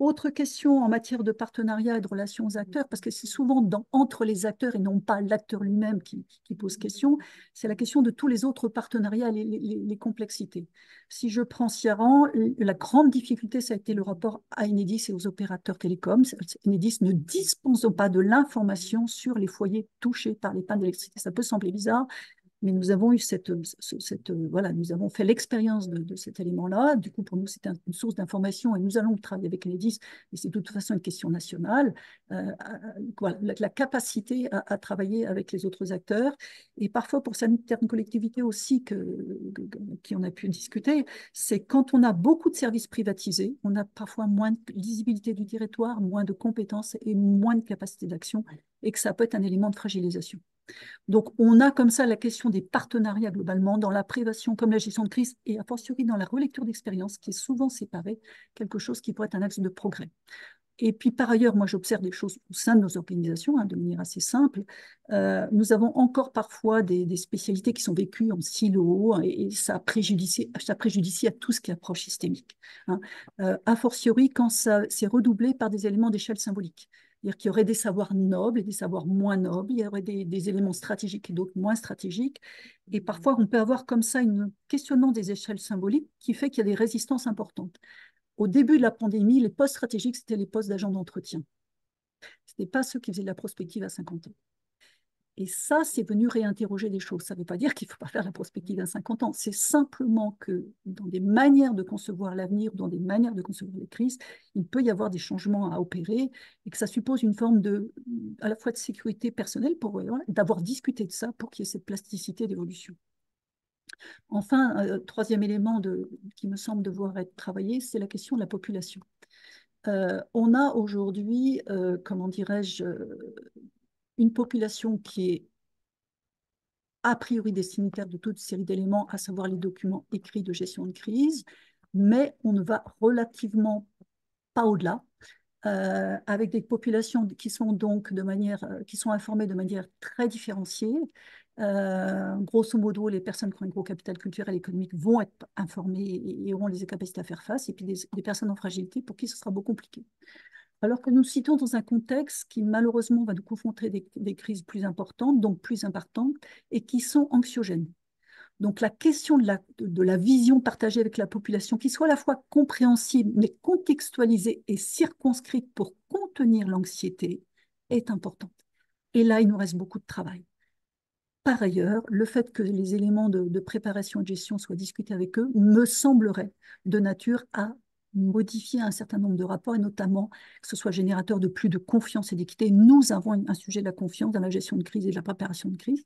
Autre question en matière de partenariat et de relations aux acteurs, parce que c'est souvent entre les acteurs et non pas l'acteur lui-même qui pose question, c'est la question de tous les autres partenariats, les complexités. Si je prends Ciaran, la grande difficulté, ça a été le rapport à Enedis et aux opérateurs télécoms. Enedis ne dispose pas de l'information sur les foyers touchés par les pannes d'électricité. Ça peut sembler bizarre, mais nous avons eu voilà, nous avons fait l'expérience de cet élément-là. Du coup, pour nous, c'est une source d'information et nous allons travailler avec Enedis, mais c'est de toute façon une question nationale. Voilà, la capacité à travailler avec les autres acteurs. Et parfois, pour certaines collectivités aussi qui on a pu discuter, c'est quand on a beaucoup de services privatisés, on a parfois moins de lisibilité du territoire, moins de compétences et moins de capacité d'action, et que ça peut être un élément de fragilisation. Donc, on a comme ça la question des partenariats globalement dans la prévention comme la gestion de crise et a fortiori dans la relecture d'expérience qui est souvent séparée, quelque chose qui pourrait être un axe de progrès. Et puis, par ailleurs, moi, j'observe des choses au sein de nos organisations, de manière assez simple. Nous avons encore parfois des spécialités qui sont vécues en silo et ça préjudicie à tout ce qui est approche systémique. A fortiori, quand c'est redoublé par des éléments d'échelle symbolique. C'est-à-dire qu'il y aurait des savoirs nobles et des savoirs moins nobles, il y aurait des éléments stratégiques et d'autres moins stratégiques. Et parfois, on peut avoir comme ça un questionnement des échelles symboliques qui fait qu'il y a des résistances importantes. Au début de la pandémie, les postes stratégiques, c'était les postes d'agents d'entretien. Ce n'était pas ceux qui faisaient de la prospective à 50 ans. Et ça, c'est venu réinterroger des choses. Ça ne veut pas dire qu'il ne faut pas faire la prospective à 50 ans. C'est simplement que dans des manières de concevoir l'avenir, dans des manières de concevoir les crises, il peut y avoir des changements à opérer et que ça suppose une forme à la fois de sécurité personnelle, d'avoir discuté de ça pour qu'il y ait cette plasticité d'évolution. Enfin, troisième élément qui me semble devoir être travaillé, c'est la question de la population. On a aujourd'hui, comment dirais-je, une population qui est a priori destinataire de toute série d'éléments, à savoir les documents écrits de gestion de crise, mais on ne va relativement pas au-delà, avec des populations qui sont donc qui sont informées de manière très différenciée. Grosso modo, les personnes qui ont un gros capital culturel et économique vont être informées et auront les capacités à faire face, et puis des personnes en fragilité pour qui ce sera beaucoup compliqué. Alors que nous citons dans un contexte qui malheureusement va nous confronter des crises plus importantes, donc plus impactantes, et qui sont anxiogènes. Donc la question de la vision partagée avec la population, qui soit à la fois compréhensible, mais contextualisée et circonscrite pour contenir l'anxiété, est importante. Et là, il nous reste beaucoup de travail. Par ailleurs, le fait que les éléments de préparation et de gestion soient discutés avec eux me semblerait de nature à modifier un certain nombre de rapports, et notamment que ce soit générateur de plus de confiance et d'équité. Nous avons un sujet de la confiance dans la gestion de crise et de la préparation de crise,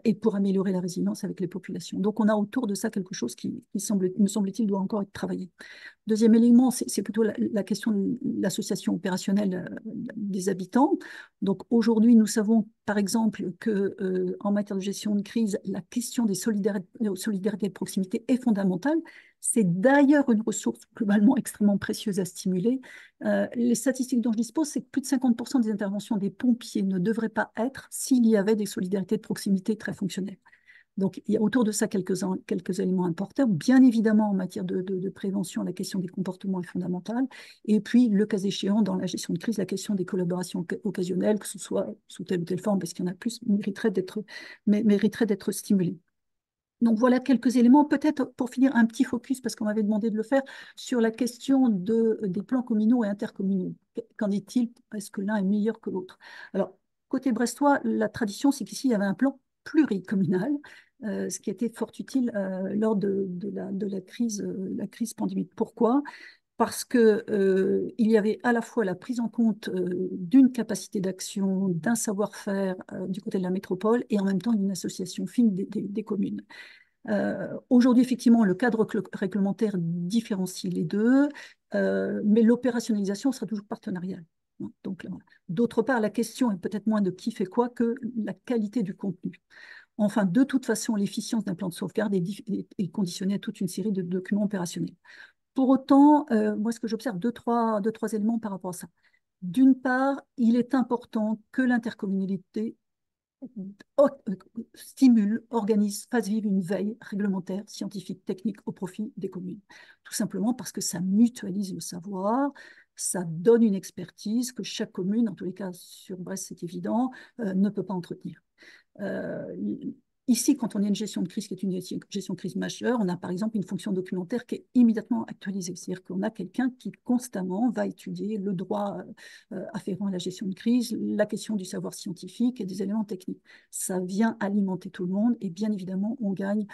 et pour améliorer la résilience avec les populations. Donc on a autour de ça quelque chose qui me semble-t-il, doit encore être travaillé. Deuxième élément, c'est plutôt la question de l'association opérationnelle des habitants. Donc aujourd'hui, nous savons par exemple que en matière de gestion de crise, la question des solidarités de proximité est fondamentale. C'est d'ailleurs une ressource globalement extrêmement précieuse à stimuler. Les statistiques dont je dispose, c'est que plus de 50% des interventions des pompiers ne devraient pas être s'il y avait des solidarités de proximité très fonctionnelles. Donc, il y a autour de ça quelques éléments importants. Bien évidemment, en matière de prévention, la question des comportements est fondamentale. Et puis, le cas échéant, dans la gestion de crise, la question des collaborations occasionnelles, que ce soit sous telle ou telle forme, parce qu'il y en a plus, mériterait d'être stimulée. Donc voilà quelques éléments, peut-être pour finir un petit focus, parce qu'on m'avait demandé de le faire, sur la question des plans communaux et intercommunaux. Qu'en est-il? Est-ce que l'un est meilleur que l'autre? Alors, côté brestois, la tradition, c'est qu'ici, il y avait un plan pluricommunal, ce qui était fort utile lors de la crise pandémique. Pourquoi? parce que, il y avait à la fois la prise en compte d'une capacité d'action, d'un savoir-faire du côté de la métropole et en même temps une association fine des communes. Aujourd'hui, effectivement, le cadre réglementaire différencie les deux, mais l'opérationnalisation sera toujours partenariale. Donc, d'autre part, la question est peut-être moins de qui fait quoi que la qualité du contenu. Enfin, de toute façon, l'efficience d'un plan de sauvegarde est conditionnée à toute une série de documents opérationnels. Pour autant, moi, ce que j'observe, deux, trois éléments par rapport à ça. D'une part, il est important que l'intercommunalité stimule, organise, fasse vivre une veille réglementaire, scientifique, technique au profit des communes. Tout simplement parce que ça mutualise le savoir, ça donne une expertise que chaque commune, en tous les cas sur Brest c'est évident, ne peut pas entretenir. Ici, quand on a une gestion de crise qui est une gestion de crise majeure, on a par exemple une fonction documentaire qui est immédiatement actualisée. C'est-à-dire qu'on a quelqu'un qui constamment va étudier le droit afférent à la gestion de crise, la question du savoir scientifique et des éléments techniques. Ça vient alimenter tout le monde et bien évidemment, on gagne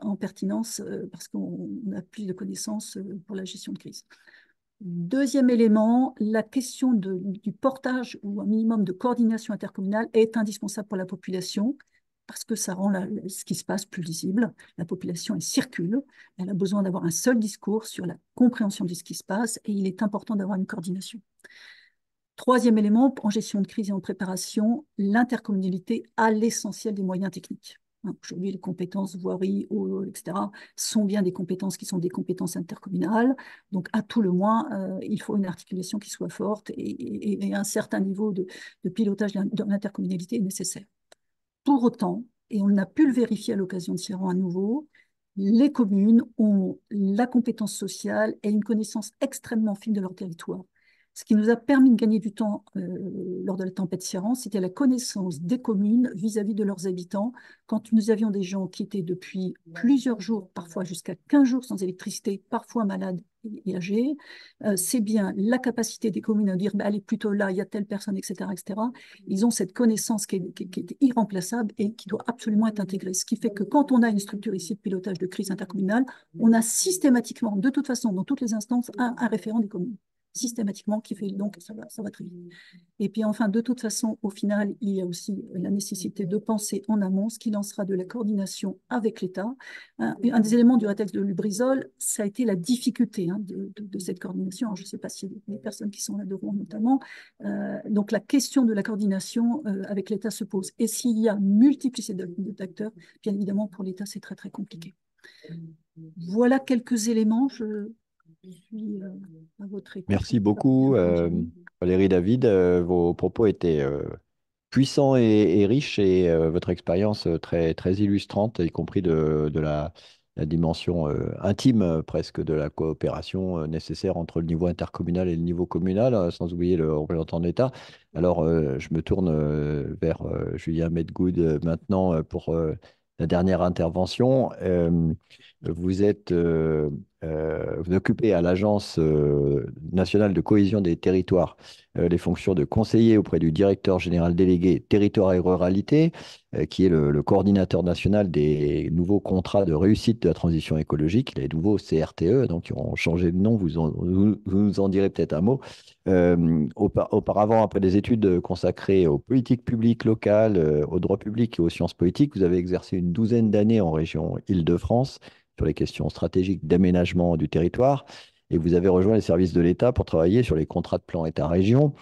en pertinence parce qu'on a plus de connaissances pour la gestion de crise. Deuxième élément, la question du portage ou un minimum de coordination intercommunale est indispensable pour la population parce que ça rend ce qui se passe plus lisible. La population, elle circule, elle a besoin d'avoir un seul discours sur la compréhension de ce qui se passe et il est important d'avoir une coordination. Troisième élément, en gestion de crise et en préparation, l'intercommunalité a l'essentiel des moyens techniques. Aujourd'hui, les compétences voirie, eau, etc., sont bien des compétences qui sont des compétences intercommunales. Donc, à tout le moins, il faut une articulation qui soit forte et un certain niveau de pilotage de l'intercommunalité est nécessaire. Pour autant, et on a pu le vérifier à l'occasion de Siran à nouveau, les communes ont la compétence sociale et une connaissance extrêmement fine de leur territoire. Ce qui nous a permis de gagner du temps lors de la tempête Siran, c'était la connaissance des communes vis-à-vis de leurs habitants. Quand nous avions des gens qui étaient depuis plusieurs jours, parfois jusqu'à 15 jours sans électricité, parfois malades et âgés, c'est bien la capacité des communes à dire bah, allez plutôt là, il y a telle personne, etc., etc. Ils ont cette connaissance qui est irremplaçable et qui doit absolument être intégrée. Ce qui fait que quand on a une structure ici de pilotage de crise intercommunale, on a systématiquement, de toute façon, dans toutes les instances, un référent des communes systématiquement qui fait donc ça va très vite. Et puis enfin, de toute façon, au final, il y a aussi la nécessité de penser en amont, ce qui lancera de la coordination avec l'État. Un des éléments du rétexte de Lubrizol, ça a été la difficulté de cette coordination. Alors, je ne sais pas si les personnes qui sont là devant notamment. Donc la question de la coordination avec l'État se pose. Et s'il y a multiplicité d'acteurs, bien évidemment, pour l'État, c'est très très compliqué. Voilà quelques éléments. Je suis à votre écoute. Merci beaucoup, Valérie David. Vos propos étaient puissants et riches et votre expérience très, très illustrante, y compris de la dimension intime presque de la coopération nécessaire entre le niveau intercommunal et le niveau communal, sans oublier le représentant de l'État. Alors, je me tourne vers Julien Medgood maintenant pour la dernière intervention. Vous êtes, vous occupez à l'Agence nationale de cohésion des territoires les fonctions de conseiller auprès du directeur général délégué territoire et ruralité, qui est le coordinateur national des nouveaux contrats de réussite de la transition écologique, les nouveaux CRTE, donc qui ont changé de nom, vous nous en direz peut-être un mot. Auparavant, après des études consacrées aux politiques publiques locales, au droit public et aux sciences politiques, vous avez exercé une douzaine d'années en région Île-de-France sur les questions stratégiques d'aménagement du territoire. Et vous avez rejoint les services de l'État pour travailler sur les contrats de plan État-région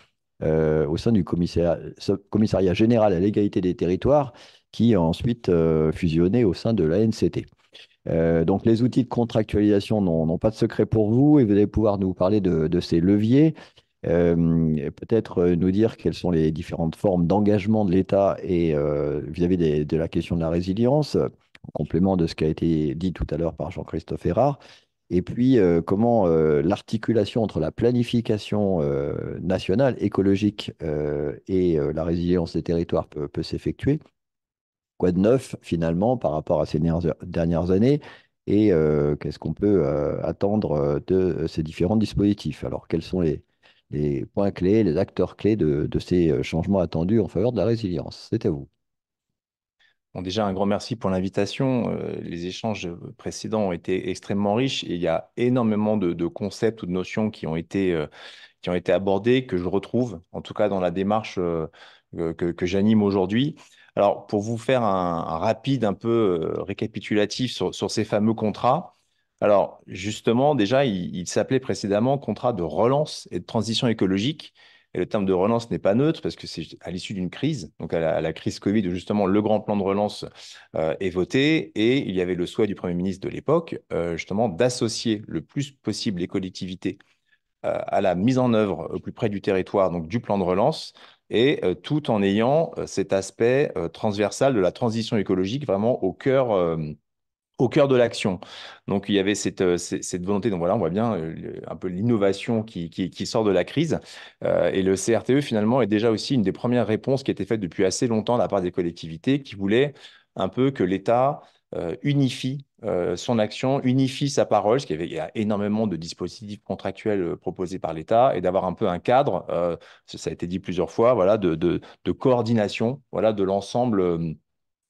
au sein du commissariat général à l'égalité des territoires, qui a ensuite fusionné au sein de l'ANCT. Donc les outils de contractualisation n'ont pas de secret pour vous et vous allez pouvoir nous parler de ces leviers. Peut-être nous dire quelles sont les différentes formes d'engagement de l'État et vis-à-vis de la question de la résilience, en complément de ce qui a été dit tout à l'heure par Jean-Christophe Hérard. Et puis, comment l'articulation entre la planification nationale écologique et la résilience des territoires peut s'effectuer. Quoi de neuf, finalement, par rapport à ces dernières années? Et qu'est-ce qu'on peut attendre de ces différents dispositifs? Alors, quels sont les points clés, les acteurs clés de ces changements attendus en faveur de la résilience? C'est à vous. Bon, déjà, un grand merci pour l'invitation. Les échanges précédents ont été extrêmement riches et il y a énormément de concepts ou de notions qui ont été abordés, que je retrouve, en tout cas dans la démarche que j'anime aujourd'hui. Alors, pour vous faire un rapide, un peu récapitulatif sur ces fameux contrats, alors justement, déjà, il s'appelait précédemment contrat de relance et de transition écologique. Et le terme de relance n'est pas neutre parce que c'est à l'issue d'une crise, donc à la crise Covid, où justement le grand plan de relance est voté et il y avait le souhait du Premier ministre de l'époque, justement, d'associer le plus possible les collectivités à la mise en œuvre au plus près du territoire, donc du plan de relance, et tout en ayant cet aspect transversal de la transition écologique vraiment au cœur de l'action. Donc, il y avait cette volonté. Donc, voilà, on voit bien un peu l'innovation qui sort de la crise. Et le CRTE, finalement, est déjà aussi une des premières réponses qui a été faite depuis assez longtemps de la part des collectivités qui voulaient un peu que l'État unifie son action, unifie sa parole, parce il y a énormément de dispositifs contractuels proposés par l'État, et d'avoir un peu un cadre, ça a été dit plusieurs fois, voilà, de coordination, voilà, de l'ensemble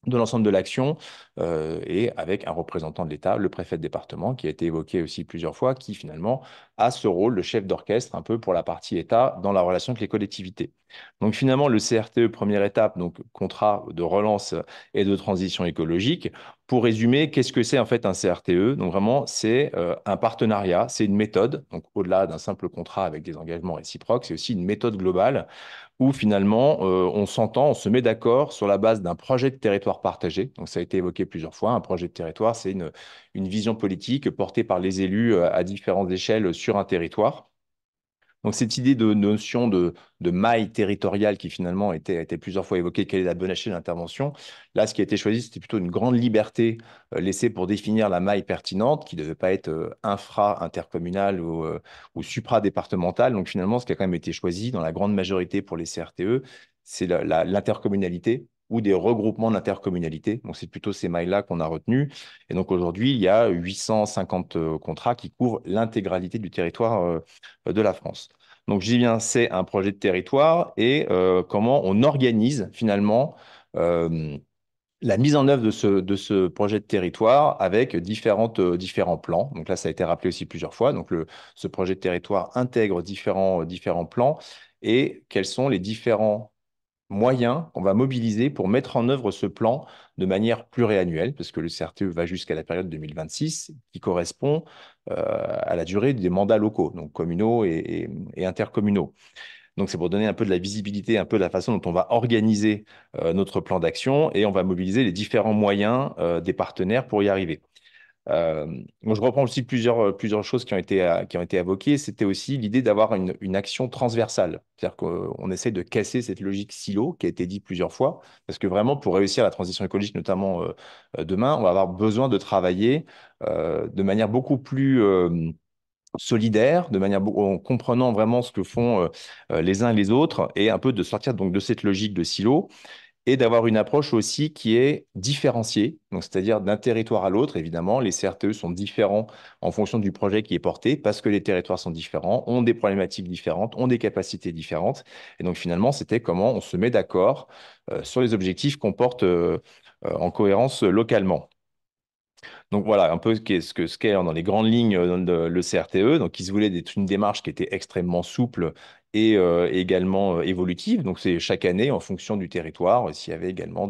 de l'action et avec un représentant de l'État, le préfet de département, qui a été évoqué aussi plusieurs fois, qui finalement a ce rôle de chef d'orchestre un peu pour la partie État dans la relation avec les collectivités. Donc finalement, le CRTE, première étape, donc contrat de relance et de transition écologique. Pour résumer, qu'est-ce que c'est en fait un CRTE? Donc vraiment, c'est un partenariat, c'est une méthode. Donc au-delà d'un simple contrat avec des engagements réciproques, c'est aussi une méthode globale où finalement on s'entend, on se met d'accord sur la base d'un projet de territoire partagé. Donc ça a été évoqué plusieurs fois. Un projet de territoire, c'est une vision politique portée par les élus à différentes échelles sur un territoire. Donc, cette idée de notion de maille territoriale qui finalement a été plusieurs fois évoquée, quelle est la bonne échelle d'intervention? Là, ce qui a été choisi, c'était plutôt une grande liberté laissée pour définir la maille pertinente, qui ne devait pas être infra-intercommunale ou supra-départementale. Donc, finalement, ce qui a quand même été choisi dans la grande majorité pour les CRTE, c'est l'intercommunalité ou des regroupements d'intercommunalités. Donc, c'est plutôt ces mailles-là qu'on a retenues. Et donc, aujourd'hui, il y a 850 contrats qui couvrent l'intégralité du territoire de la France. Donc, je dis bien, c'est un projet de territoire et comment on organise finalement la mise en œuvre de ce projet de territoire avec différents plans. Donc là, ça a été rappelé aussi plusieurs fois. Donc, ce projet de territoire intègre différents plans et quels sont les différents moyens qu'on va mobiliser pour mettre en œuvre ce plan de manière pluriannuelle, parce que le CRTE va jusqu'à la période 2026, qui correspond à la durée des mandats locaux, donc communaux et intercommunaux. Donc, c'est pour donner un peu de la visibilité, un peu de la façon dont on va organiser notre plan d'action et on va mobiliser les différents moyens des partenaires pour y arriver. Donc je reprends aussi plusieurs choses qui ont été évoquées. C'était aussi l'idée d'avoir une action transversale. C'est-à-dire qu'on essaie de casser cette logique silo qui a été dit plusieurs fois, parce que vraiment, pour réussir la transition écologique, notamment demain, on va avoir besoin de travailler de manière beaucoup plus solidaire, en comprenant vraiment ce que font les uns et les autres, et un peu de sortir donc de cette logique de silo et d'avoir une approche aussi qui est différenciée, donc c'est-à-dire d'un territoire à l'autre. Évidemment, les CRTE sont différents en fonction du projet qui est porté, parce que les territoires sont différents, ont des problématiques différentes, ont des capacités différentes. Et donc finalement, c'était comment on se met d'accord sur les objectifs qu'on porte en cohérence localement. Donc voilà, un peu ce qu'est dans les grandes lignes le CRTE. Donc, il se voulait être une démarche qui était extrêmement souple et également évolutive. Donc, c'est chaque année, en fonction du territoire, s'il y avait également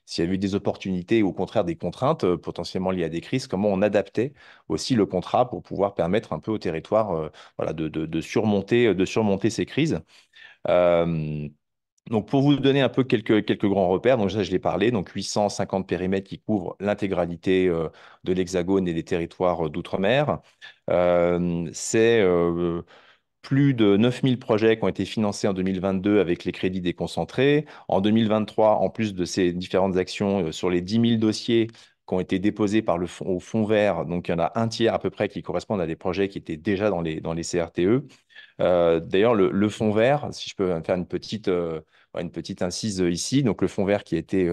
s'il y avait eu des opportunités ou au contraire des contraintes potentiellement liées à des crises, comment on adaptait aussi le contrat pour pouvoir permettre un peu au territoire voilà, de surmonter ces crises. Euh, donc, pour vous donner un peu quelques grands repères, donc ça, je l'ai parlé, donc 850 périmètres qui couvrent l'intégralité de l'Hexagone et des territoires d'outre-mer. C'est plus de 9000 projets qui ont été financés en 2022 avec les crédits déconcentrés. En 2023, en plus de ces différentes actions, sur les 10 000 dossiers qui ont été déposés au Fonds vert, donc il y en a un tiers à peu près qui correspondent à des projets qui étaient déjà dans les CRTE. D'ailleurs, le fonds vert, si je peux faire une petite incise ici, donc le fonds vert qui a été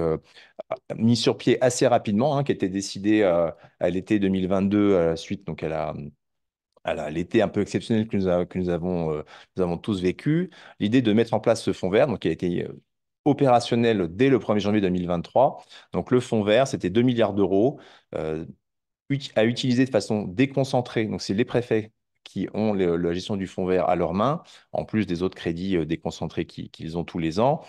mis sur pied assez rapidement, hein, qui a été décidé à l'été 2022 à la suite donc à l'été un peu exceptionnel que nous avons tous vécu. L'idée de mettre en place ce fonds vert, donc qui a été opérationnel dès le 1er janvier 2023. Donc le fonds vert, c'était 2 milliards d'euros à utiliser de façon déconcentrée. Donc c'est les préfets qui ont la gestion du fonds vert à leurs mains, en plus des autres crédits déconcentrés qu'ils ont tous les ans,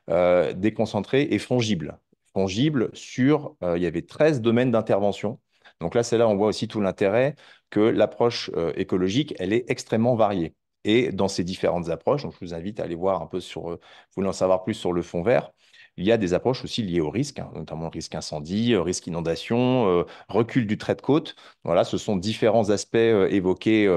déconcentrés et fongibles. Fongibles sur, il y avait 13 domaines d'intervention. Donc là, c'est là où on voit aussi tout l'intérêt que l'approche écologique, elle est extrêmement variée. Et dans ces différentes approches, donc je vous invite à aller voir un peu sur, vous voulez en savoir plus sur le fonds vert, il y a des approches aussi liées au risque, hein, notamment le risque incendie, risque inondation, recul du trait de côte. Voilà, ce sont différents aspects évoqués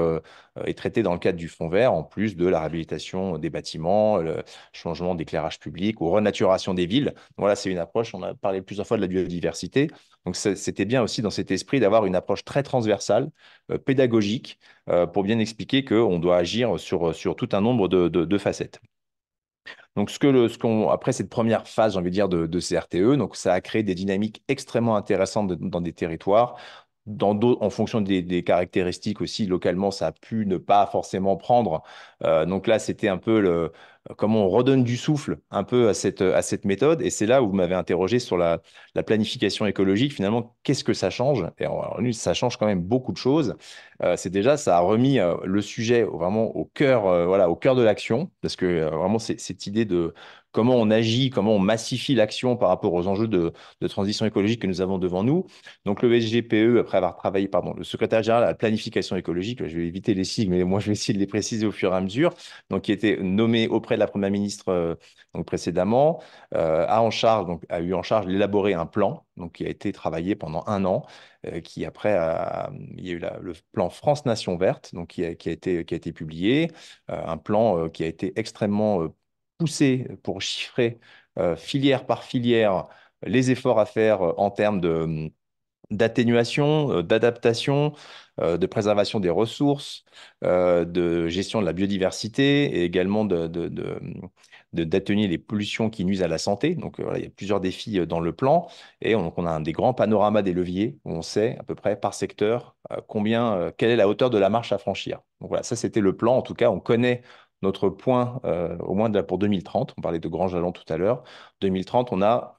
et traités dans le cadre du fonds vert, en plus de la réhabilitation des bâtiments, le changement d'éclairage public ou renaturation des villes. Voilà, c'est une approche, on a parlé plusieurs fois de la biodiversité. Donc, c'était bien aussi dans cet esprit d'avoir une approche très transversale, pédagogique, pour bien expliquer qu'on doit agir sur tout un nombre de facettes. Donc, après cette première phase, j'ai envie de dire, de CRTE, donc ça a créé des dynamiques extrêmement intéressantes dans des territoires. En fonction des caractéristiques aussi, localement, ça a pu ne pas forcément prendre. Donc là, c'était un peu comment on redonne du souffle un peu à cette méthode. Et c'est là où vous m'avez interrogé sur la planification écologique. Finalement, qu'est-ce que ça change? Et alors, ça change quand même beaucoup de choses. C'est déjà, ça a remis le sujet vraiment au cœur, voilà, au cœur de l'action, parce que vraiment, cette idée de comment on agit, comment on massifie l'action par rapport aux enjeux de transition écologique que nous avons devant nous. Donc, le SGPE, après avoir travaillé, pardon, le secrétaire général à la planification écologique, je vais éviter les sigles, mais moi, je vais essayer de les préciser au fur et à mesure, donc qui était nommé auprès de la Première ministre donc précédemment, a eu en charge d'élaborer un plan, donc qui a été travaillé pendant 1 an, qui après, il y a eu le plan France Nation Verte, donc qui a été publié, un plan qui a été extrêmement poussé pour chiffrer filière par filière les efforts à faire en termes d'atténuation, d'adaptation, de préservation des ressources, de gestion de la biodiversité et également d'atténuer les pollutions qui nuisent à la santé. Donc voilà, il y a plusieurs défis dans le plan et on a des grands panoramas des leviers où on sait à peu près par secteur quelle est la hauteur de la marche à franchir. Donc voilà, ça c'était le plan. En tout cas, on connaît notre point au moins pour 2030. On parlait de grands jalons tout à l'heure. 2030, on a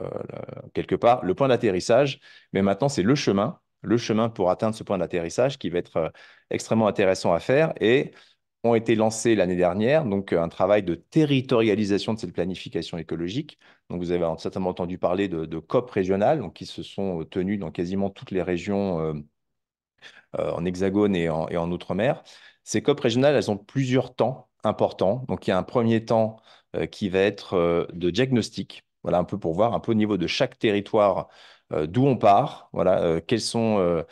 quelque part le point d'atterrissage, mais maintenant c'est le chemin pour atteindre ce point d'atterrissage qui va être extrêmement intéressant à faire et ont été lancés l'année dernière, donc un travail de territorialisation de cette planification écologique. Donc vous avez certainement entendu parler de COP régionales, donc qui se sont tenues dans quasiment toutes les régions en hexagone et en outre-mer. Ces COP régionales, elles ont plusieurs temps importants. Donc il y a un premier temps qui va être de diagnostic, voilà, un peu pour voir un peu au niveau de chaque territoire d'où on part, voilà, quels sont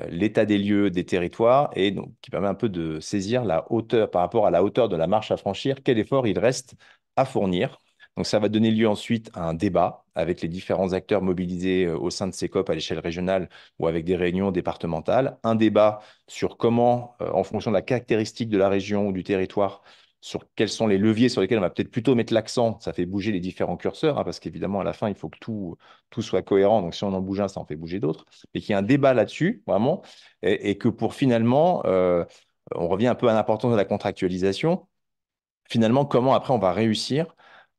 l'état des lieux des territoires et donc qui permet un peu de saisir la hauteur par rapport à la hauteur de la marche à franchir, quel effort il reste à fournir. Donc ça va donner lieu ensuite à un débat avec les différents acteurs mobilisés au sein de ces COP à l'échelle régionale ou avec des réunions départementales. Un débat sur comment, en fonction de la caractéristique de la région ou du territoire, sur quels sont les leviers sur lesquels on va peut-être plutôt mettre l'accent. Ça fait bouger les différents curseurs, hein, parce qu'évidemment, à la fin, il faut que tout soit cohérent. Donc, si on en bouge un, ça en fait bouger d'autres. Et qu'il y ait un débat là-dessus, vraiment, et que pour finalement, on revient un peu à l'importance de la contractualisation. Finalement, comment après on va réussir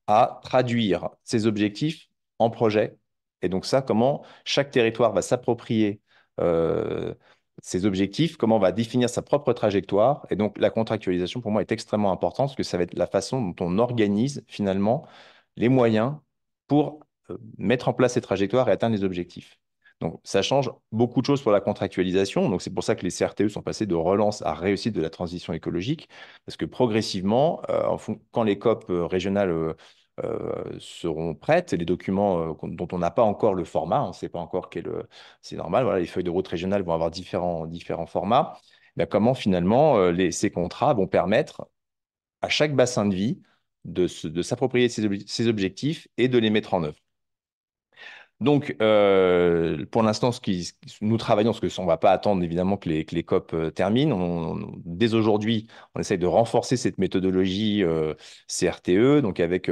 à traduire ces objectifs en projet. Et donc ça, comment chaque territoire va s'approprier euh, ces objectifs, comment on va définir sa propre trajectoire. Et donc la contractualisation, pour moi, est extrêmement importante parce que ça va être la façon dont on organise finalement les moyens pour mettre en place ces trajectoires et atteindre les objectifs. Donc, ça change beaucoup de choses pour la contractualisation. Donc, c'est pour ça que les CRTE sont passés de relance à réussite de la transition écologique, parce que progressivement, quand les COP régionales seront prêtes, les documents dont on n'a pas encore le format, on ne sait pas encore c'est normal, voilà, les feuilles de route régionales vont avoir différents formats. Ben, comment finalement ces contrats vont permettre à chaque bassin de vie de s'approprier ces objectifs et de les mettre en œuvre. Donc, pour l'instant, nous travaillons, parce qu'on ne va pas attendre évidemment que les COP terminent. Dès aujourd'hui, on essaye de renforcer cette méthodologie CRTE, donc avec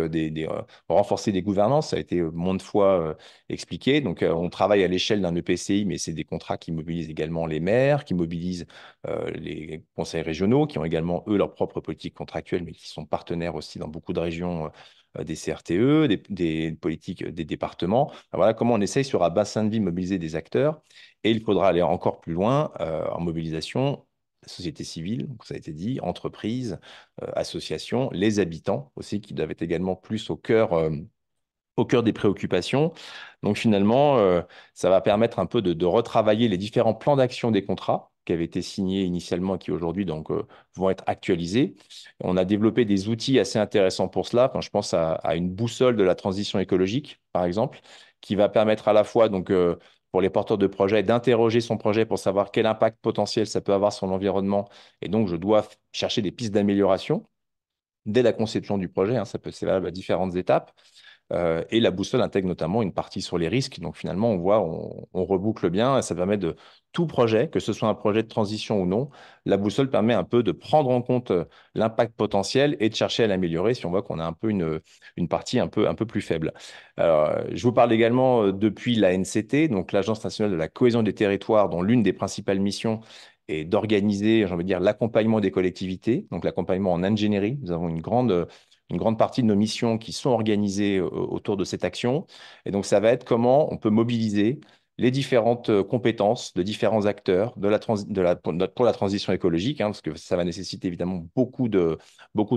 renforcer les gouvernances. Ça a été moins de fois expliqué. Donc, on travaille à l'échelle d'un EPCI, mais c'est des contrats qui mobilisent également les maires, qui mobilisent les conseils régionaux, qui ont également, eux, leur propre politique contractuelle, mais qui sont partenaires aussi dans beaucoup de régions des CRTE, des politiques des départements. Voilà comment on essaye sur un bassin de vie mobiliser des acteurs. Et il faudra aller encore plus loin en mobilisation, société civile, donc ça a été dit, entreprises, associations, les habitants aussi, qui doivent être également plus au cœur des préoccupations. Donc finalement, ça va permettre un peu de retravailler les différents plans d'action des contrats qui avaient été signés initialement et qui aujourd'hui vont être actualisés. On a développé des outils assez intéressants pour cela. Enfin, je pense à une boussole de la transition écologique, par exemple, qui va permettre à la fois pour les porteurs de projets d'interroger son projet pour savoir quel impact potentiel ça peut avoir sur l'environnement. Et donc, je dois chercher des pistes d'amélioration dès la conception du projet. Hein, c'est valable à différentes étapes. Et la boussole intègre notamment une partie sur les risques. Donc finalement, on voit, on reboucle bien et ça permet de tout projet, que ce soit un projet de transition ou non, la boussole permet un peu de prendre en compte l'impact potentiel et de chercher à l'améliorer si on voit qu'on a un peu une partie un peu plus faible. Alors, je vous parle également depuis la NCT, donc l'Agence nationale de la cohésion des territoires, dont l'une des principales missions est d'organiser, j'ai envie de dire, l'accompagnement des collectivités, donc l'accompagnement en ingénierie. Nous avons une grande partie de nos missions qui sont organisées autour de cette action. Et donc, ça va être comment on peut mobiliser les différentes compétences de différents acteurs pour la transition écologique, hein, parce que ça va nécessiter évidemment beaucoup de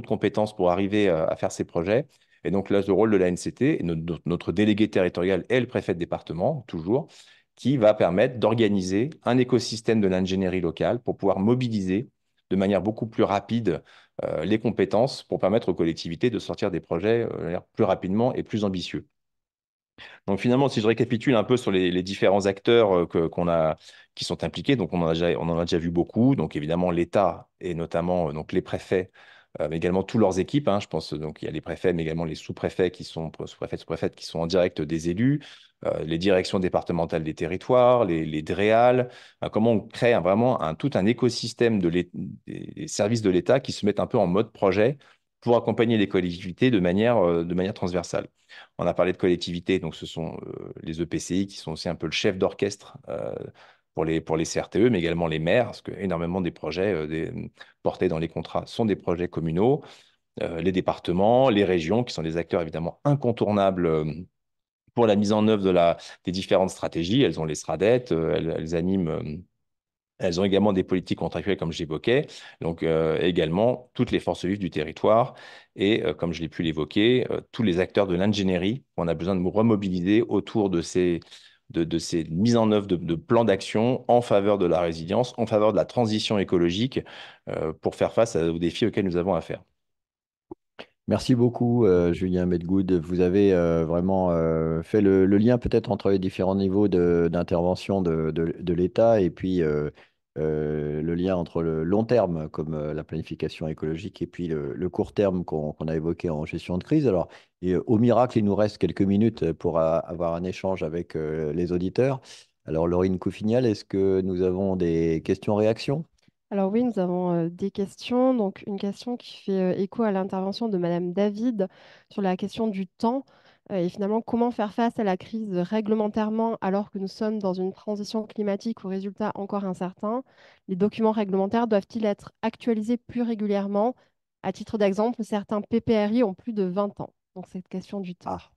compétences pour arriver à faire ces projets. Et donc là, le rôle de la NCT, et notre délégué territorial est le préfet de département, toujours, qui va permettre d'organiser un écosystème de l'ingénierie locale pour pouvoir mobiliser de manière beaucoup plus rapide les compétences pour permettre aux collectivités de sortir des projets plus rapidement et plus ambitieux. Donc finalement, si je récapitule un peu sur les différents acteurs qui sont impliqués, donc on en a déjà vu beaucoup. Donc évidemment, l'État et notamment donc les préfets, mais également toutes leurs équipes. Hein, je pense donc il y a les préfets, mais également les sous-préfets sous-préfêtes qui sont en direct des élus, les directions départementales des territoires, les DREAL. Comment on crée vraiment tout un écosystème des services de l'État qui se mettent un peu en mode projet pour accompagner les collectivités de manière transversale. On a parlé de collectivités, donc ce sont les EPCI qui sont aussi un peu le chef d'orchestre pour les CRTE, mais également les maires, parce que énormément des projets portés dans les contrats sont des projets communaux, les départements, les régions, qui sont des acteurs évidemment incontournables pour la mise en œuvre des différentes stratégies. Elles ont les SRADET, elles animent. Elles ont également des politiques contractuelles, comme j'évoquais, donc également toutes les forces vives du territoire et, comme je l'ai pu l'évoquer, tous les acteurs de l'ingénierie qu'on a besoin de remobiliser autour de ces mises en œuvre de plans d'action en faveur de la résilience, en faveur de la transition écologique, pour faire face aux défis auxquels nous avons à faire. Merci beaucoup, Julien Medgood. Vous avez vraiment fait le lien peut-être entre les différents niveaux d'intervention de l'État et puis le lien entre le long terme, comme la planification écologique, et puis le court terme qu'on a évoqué en gestion de crise. Alors, au miracle, il nous reste quelques minutes pour avoir un échange avec les auditeurs. Alors, Laurine Coufignal, est-ce que nous avons des questions-réactions? Alors oui, nous avons des questions. Donc une question qui fait écho à l'intervention de Madame David sur la question du temps et finalement comment faire face à la crise réglementairement alors que nous sommes dans une transition climatique aux résultats encore incertains. Les documents réglementaires doivent-ils être actualisés plus régulièrement? À titre d'exemple, certains PPRI ont plus de 20 ans. Donc cette question du temps. Ah,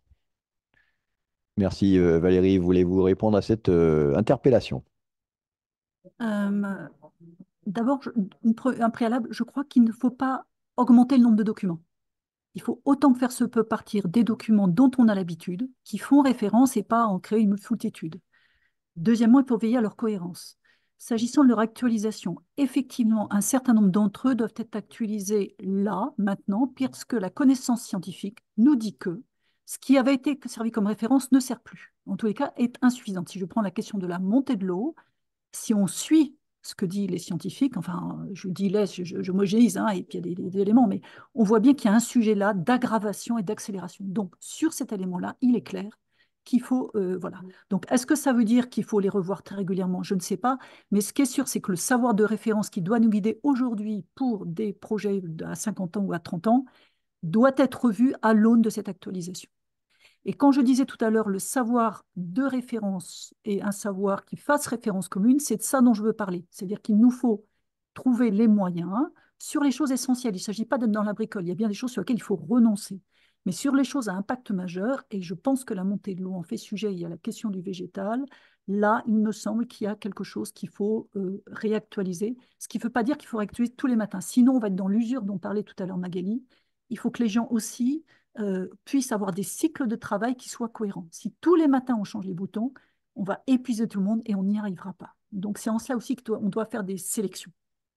merci Valérie. Voulez-vous répondre à cette interpellation? Euh, D'abord, un préalable, je crois qu'il ne faut pas augmenter le nombre de documents. Il faut autant que faire se peut partir des documents dont on a l'habitude, qui font référence et pas en créer une foultitude. Deuxièmement, il faut veiller à leur cohérence. S'agissant de leur actualisation, effectivement, un certain nombre d'entre eux doivent être actualisés là, maintenant, puisque la connaissance scientifique nous dit que ce qui avait été servi comme référence ne sert plus. En tous les cas, est insuffisant. Si je prends la question de la montée de l'eau, si on suit ce que disent les scientifiques, enfin, je dis les, j'homogénise, hein, et puis il y a des éléments, mais on voit bien qu'il y a un sujet là d'aggravation et d'accélération. Donc, sur cet élément-là, il est clair qu'il faut, voilà. Donc, est-ce que ça veut dire qu'il faut les revoir très régulièrement? Je ne sais pas, mais ce qui est sûr, c'est que le savoir de référence qui doit nous guider aujourd'hui pour des projets à 50 ans ou à 30 ans doit être revu à l'aune de cette actualisation. Et quand je disais tout à l'heure le savoir de référence et un savoir qui fasse référence commune, c'est de ça dont je veux parler. C'est-à-dire qu'il nous faut trouver les moyens sur les choses essentielles. Il ne s'agit pas d'être dans la bricole. Il y a bien des choses sur lesquelles il faut renoncer. Mais sur les choses à impact majeur, et je pense que la montée de l'eau en fait sujet, il y a la question du végétal, là, il me semble qu'il y a quelque chose qu'il faut réactualiser, ce qui ne veut pas dire qu'il faut réactualiser tous les matins. Sinon, on va être dans l'usure dont parlait tout à l'heure Magali. Il faut que les gens aussi puissent avoir des cycles de travail qui soient cohérents. Si tous les matins on change les boutons, on va épuiser tout le monde et on n'y arrivera pas. Donc c'est en cela aussi qu'on doit faire des sélections.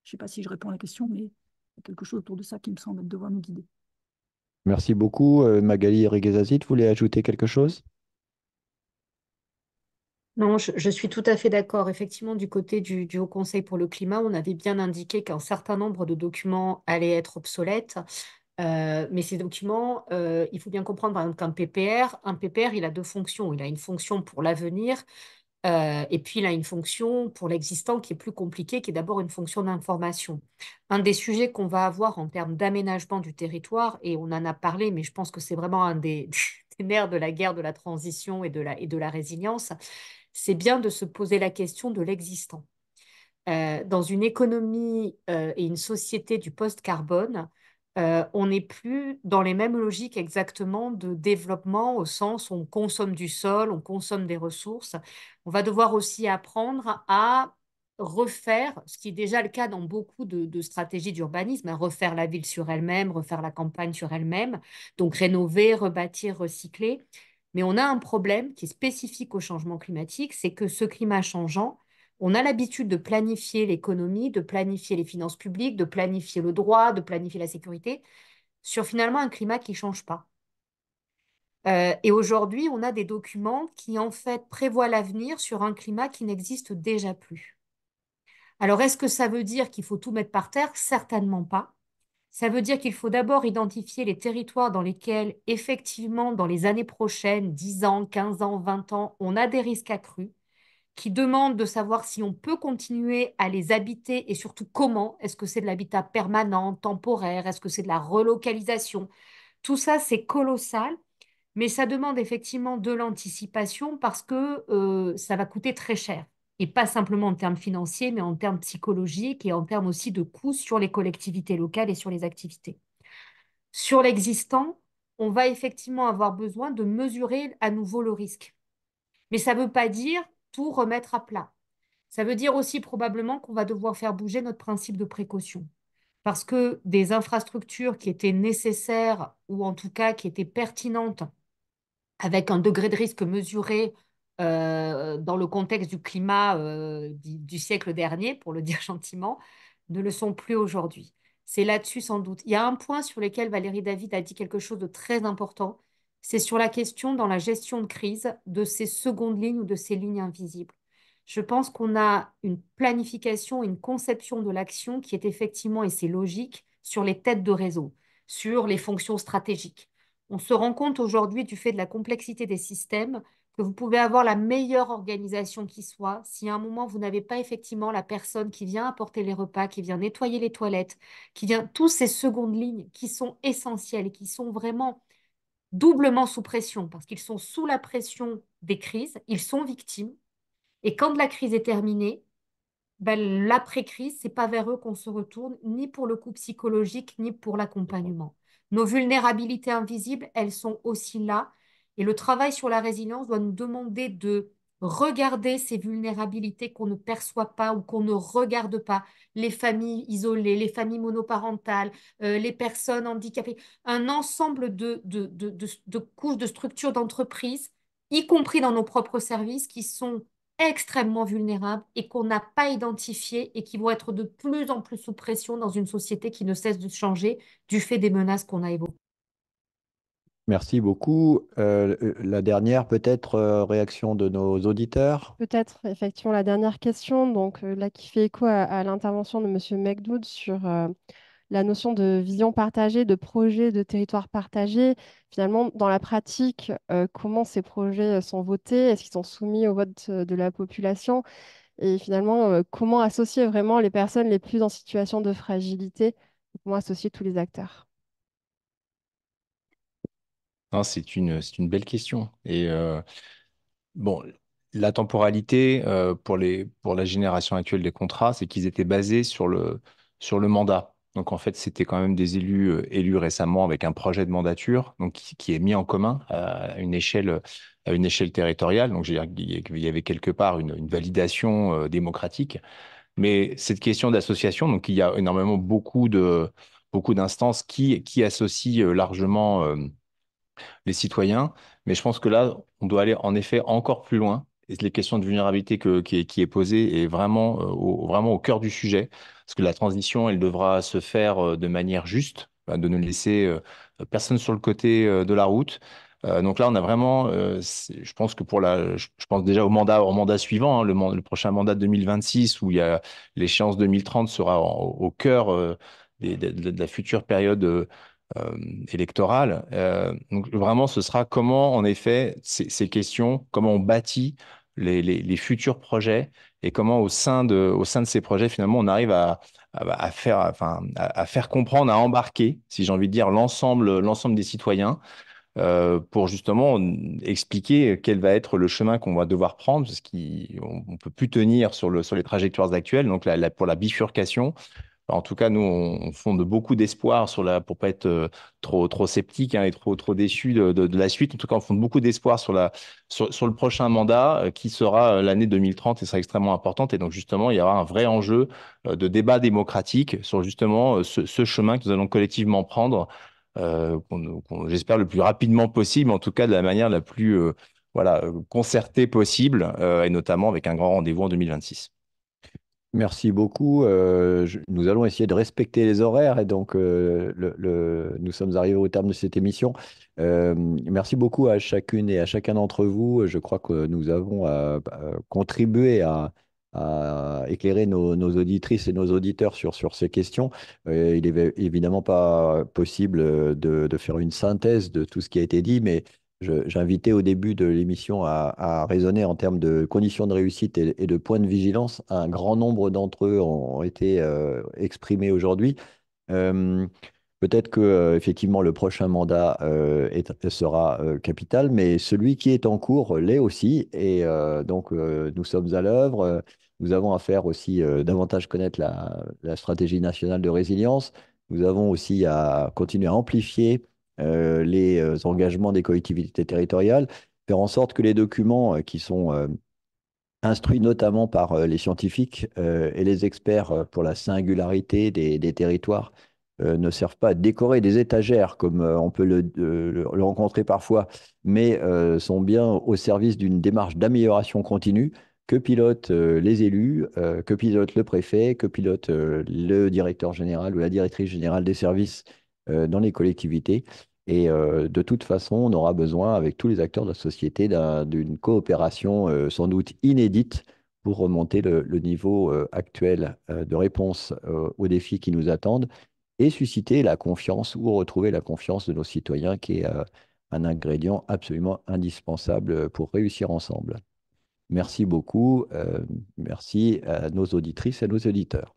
Je ne sais pas si je réponds à la question, mais il y a quelque chose autour de ça qui me semble devoir nous guider. Merci beaucoup. Magali Reguezazit, vous voulez ajouter quelque chose? Non, je suis tout à fait d'accord. Effectivement, du côté du Haut Conseil pour le climat, on avait bien indiqué qu'un certain nombre de documents allaient être obsolètes. Mais ces documents, il faut bien comprendre, par exemple, un PPR, il a deux fonctions. Il a une fonction pour l'avenir, et puis il a une fonction pour l'existant qui est plus compliquée, qui est d'abord une fonction d'information. Un des sujets qu'on va avoir en termes d'aménagement du territoire, et on en a parlé, mais je pense que c'est vraiment un des, des nerfs de la guerre de la transition et de la résilience, c'est bien de se poser la question de l'existant. Dans une économie et une société du post-carbone, on n'est plus dans les mêmes logiques exactement de développement au sens où on consomme du sol, on consomme des ressources. On va devoir aussi apprendre à refaire, ce qui est déjà le cas dans beaucoup de stratégies d'urbanisme, à refaire la ville sur elle-même, refaire la campagne sur elle-même, donc rénover, rebâtir, recycler. Mais on a un problème qui est spécifique au changement climatique, c'est que ce climat changeant, on a l'habitude de planifier l'économie, de planifier les finances publiques, de planifier le droit, de planifier la sécurité sur finalement un climat qui ne change pas. Et aujourd'hui, on a des documents qui en fait prévoient l'avenir sur un climat qui n'existe déjà plus. Alors, est-ce que ça veut dire qu'il faut tout mettre par terre? Certainement pas. Ça veut dire qu'il faut d'abord identifier les territoires dans lesquels, effectivement, dans les années prochaines, 10 ans, 15 ans, 20 ans, on a des risques accrus qui demandent de savoir si on peut continuer à les habiter et surtout comment. Est-ce que c'est de l'habitat permanent, temporaire? Est-ce que c'est de la relocalisation? Tout ça, c'est colossal, mais ça demande effectivement de l'anticipation parce que ça va coûter très cher. Et pas simplement en termes financiers, mais en termes psychologiques et en termes aussi de coûts sur les collectivités locales et sur les activités. Sur l'existant, on va effectivement avoir besoin de mesurer à nouveau le risque. Mais ça ne veut pas dire tout remettre à plat. Ça veut dire aussi probablement qu'on va devoir faire bouger notre principe de précaution. Parce que des infrastructures qui étaient nécessaires ou en tout cas qui étaient pertinentes avec un degré de risque mesuré dans le contexte du climat du siècle dernier, pour le dire gentiment, ne le sont plus aujourd'hui. C'est là-dessus sans doute. Il y a un point sur lequel Valérie David a dit quelque chose de très important, c'est sur la question dans la gestion de crise de ces secondes lignes ou de ces lignes invisibles. Je pense qu'on a une planification, une conception de l'action qui est effectivement, et c'est logique, sur les têtes de réseau, sur les fonctions stratégiques. On se rend compte aujourd'hui, du fait de la complexité des systèmes, que vous pouvez avoir la meilleure organisation qui soit. Si à un moment, vous n'avez pas effectivement la personne qui vient apporter les repas, qui vient nettoyer les toilettes, qui vient, tous ces secondes lignes qui sont essentielles et qui sont vraiment doublement sous pression, parce qu'ils sont sous la pression des crises, ils sont victimes. Et quand la crise est terminée, ben, l'après-crise, c'est pas vers eux qu'on se retourne, ni pour le coup psychologique, ni pour l'accompagnement. Nos vulnérabilités invisibles, elles sont aussi là. Et le travail sur la résilience doit nous demander de regarder ces vulnérabilités qu'on ne perçoit pas ou qu'on ne regarde pas. Les familles isolées, les familles monoparentales, les personnes handicapées, un ensemble de couches, de structures d'entreprise, y compris dans nos propres services, qui sont extrêmement vulnérables et qu'on n'a pas identifiés et qui vont être de plus en plus sous pression dans une société qui ne cesse de changer du fait des menaces qu'on a évoquées. Merci beaucoup. La dernière, peut-être, réaction de nos auditeurs. Peut-être effectivement la dernière question, donc là qui fait écho à l'intervention de Monsieur Mekdoud sur la notion de vision partagée, de projet de territoire partagé. Finalement, dans la pratique, comment ces projets sont votés? Est-ce qu'ils sont soumis au vote de la population? Et finalement, comment associer vraiment les personnes les plus en situation de fragilité? Comment associer tous les acteurs? Non, c'est une belle question. Et bon, la temporalité pour la génération actuelle des contrats, c'est qu'ils étaient basés sur le mandat. Donc, en fait, c'était quand même des élus élus récemment avec un projet de mandature donc, qui est mis en commun à une échelle territoriale. Donc, je veux dire, il y avait quelque part une validation démocratique. Mais cette question d'association, donc il y a énormément beaucoup d'instances qui associent largement les citoyens. Mais je pense que là, on doit aller en effet encore plus loin. Et les questions de vulnérabilité qui est posée est vraiment, vraiment au cœur du sujet. Parce que la transition, elle devra se faire de manière juste, de ne laisser personne sur le côté de la route. Donc là, on a vraiment, je pense que je pense déjà au mandat suivant, hein, le prochain mandat de 2026, où il y a l'échéance 2030 sera au cœur de la future période électorale. Donc vraiment, ce sera comment, en effet, ces questions, comment on bâtit les futurs projets et comment au sein de ces projets, finalement, on arrive à faire, enfin, à faire comprendre, à embarquer, si j'ai envie de dire, l'ensemble des citoyens pour justement expliquer quel va être le chemin qu'on va devoir prendre, parce qu'on ne peut plus tenir sur les trajectoires actuelles. Donc, pour la bifurcation, en tout cas, nous, on fonde beaucoup d'espoir pour pas être trop sceptique hein, et trop déçu de la suite. En tout cas, on fonde beaucoup d'espoir sur le prochain mandat qui sera l'année 2030 et sera extrêmement importante. Et donc, justement, il y aura un vrai enjeu de débat démocratique sur justement ce chemin que nous allons collectivement prendre, j'espère le plus rapidement possible, en tout cas de la manière la plus voilà, concertée possible, et notamment avec un grand rendez-vous en 2026. Merci beaucoup. Nous allons essayer de respecter les horaires et donc nous sommes arrivés au terme de cette émission. Merci beaucoup à chacune et à chacun d'entre vous. Je crois que nous avons contribué à éclairer nos auditrices et nos auditeurs sur ces questions. Il n'est évidemment pas possible de faire une synthèse de tout ce qui a été dit, mais j'invitais au début de l'émission à raisonner en termes de conditions de réussite et de points de vigilance. Un grand nombre d'entre eux ont été exprimés aujourd'hui. Euh, Peut-être que effectivement le prochain mandat sera capital, mais celui qui est en cours l'est aussi. Et donc nous sommes à l'œuvre. Nous avons à faire aussi davantage connaître la stratégie nationale de résilience. Nous avons aussi à continuer à amplifier les engagements des collectivités territoriales, faire en sorte que les documents qui sont instruits notamment par les scientifiques et les experts pour la singularité des territoires, ne servent pas à décorer des étagères comme on peut le rencontrer parfois, mais sont bien au service d'une démarche d'amélioration continue que pilotent les élus, que pilote le préfet, que pilote le directeur général ou la directrice générale des services dans les collectivités. Et de toute façon, on aura besoin, avec tous les acteurs de la société, d'une coopération sans doute inédite pour remonter le niveau actuel de réponse aux défis qui nous attendent et susciter la confiance ou retrouver la confiance de nos citoyens, qui est un ingrédient absolument indispensable pour réussir ensemble. Merci beaucoup. Merci à nos auditrices et à nos auditeurs.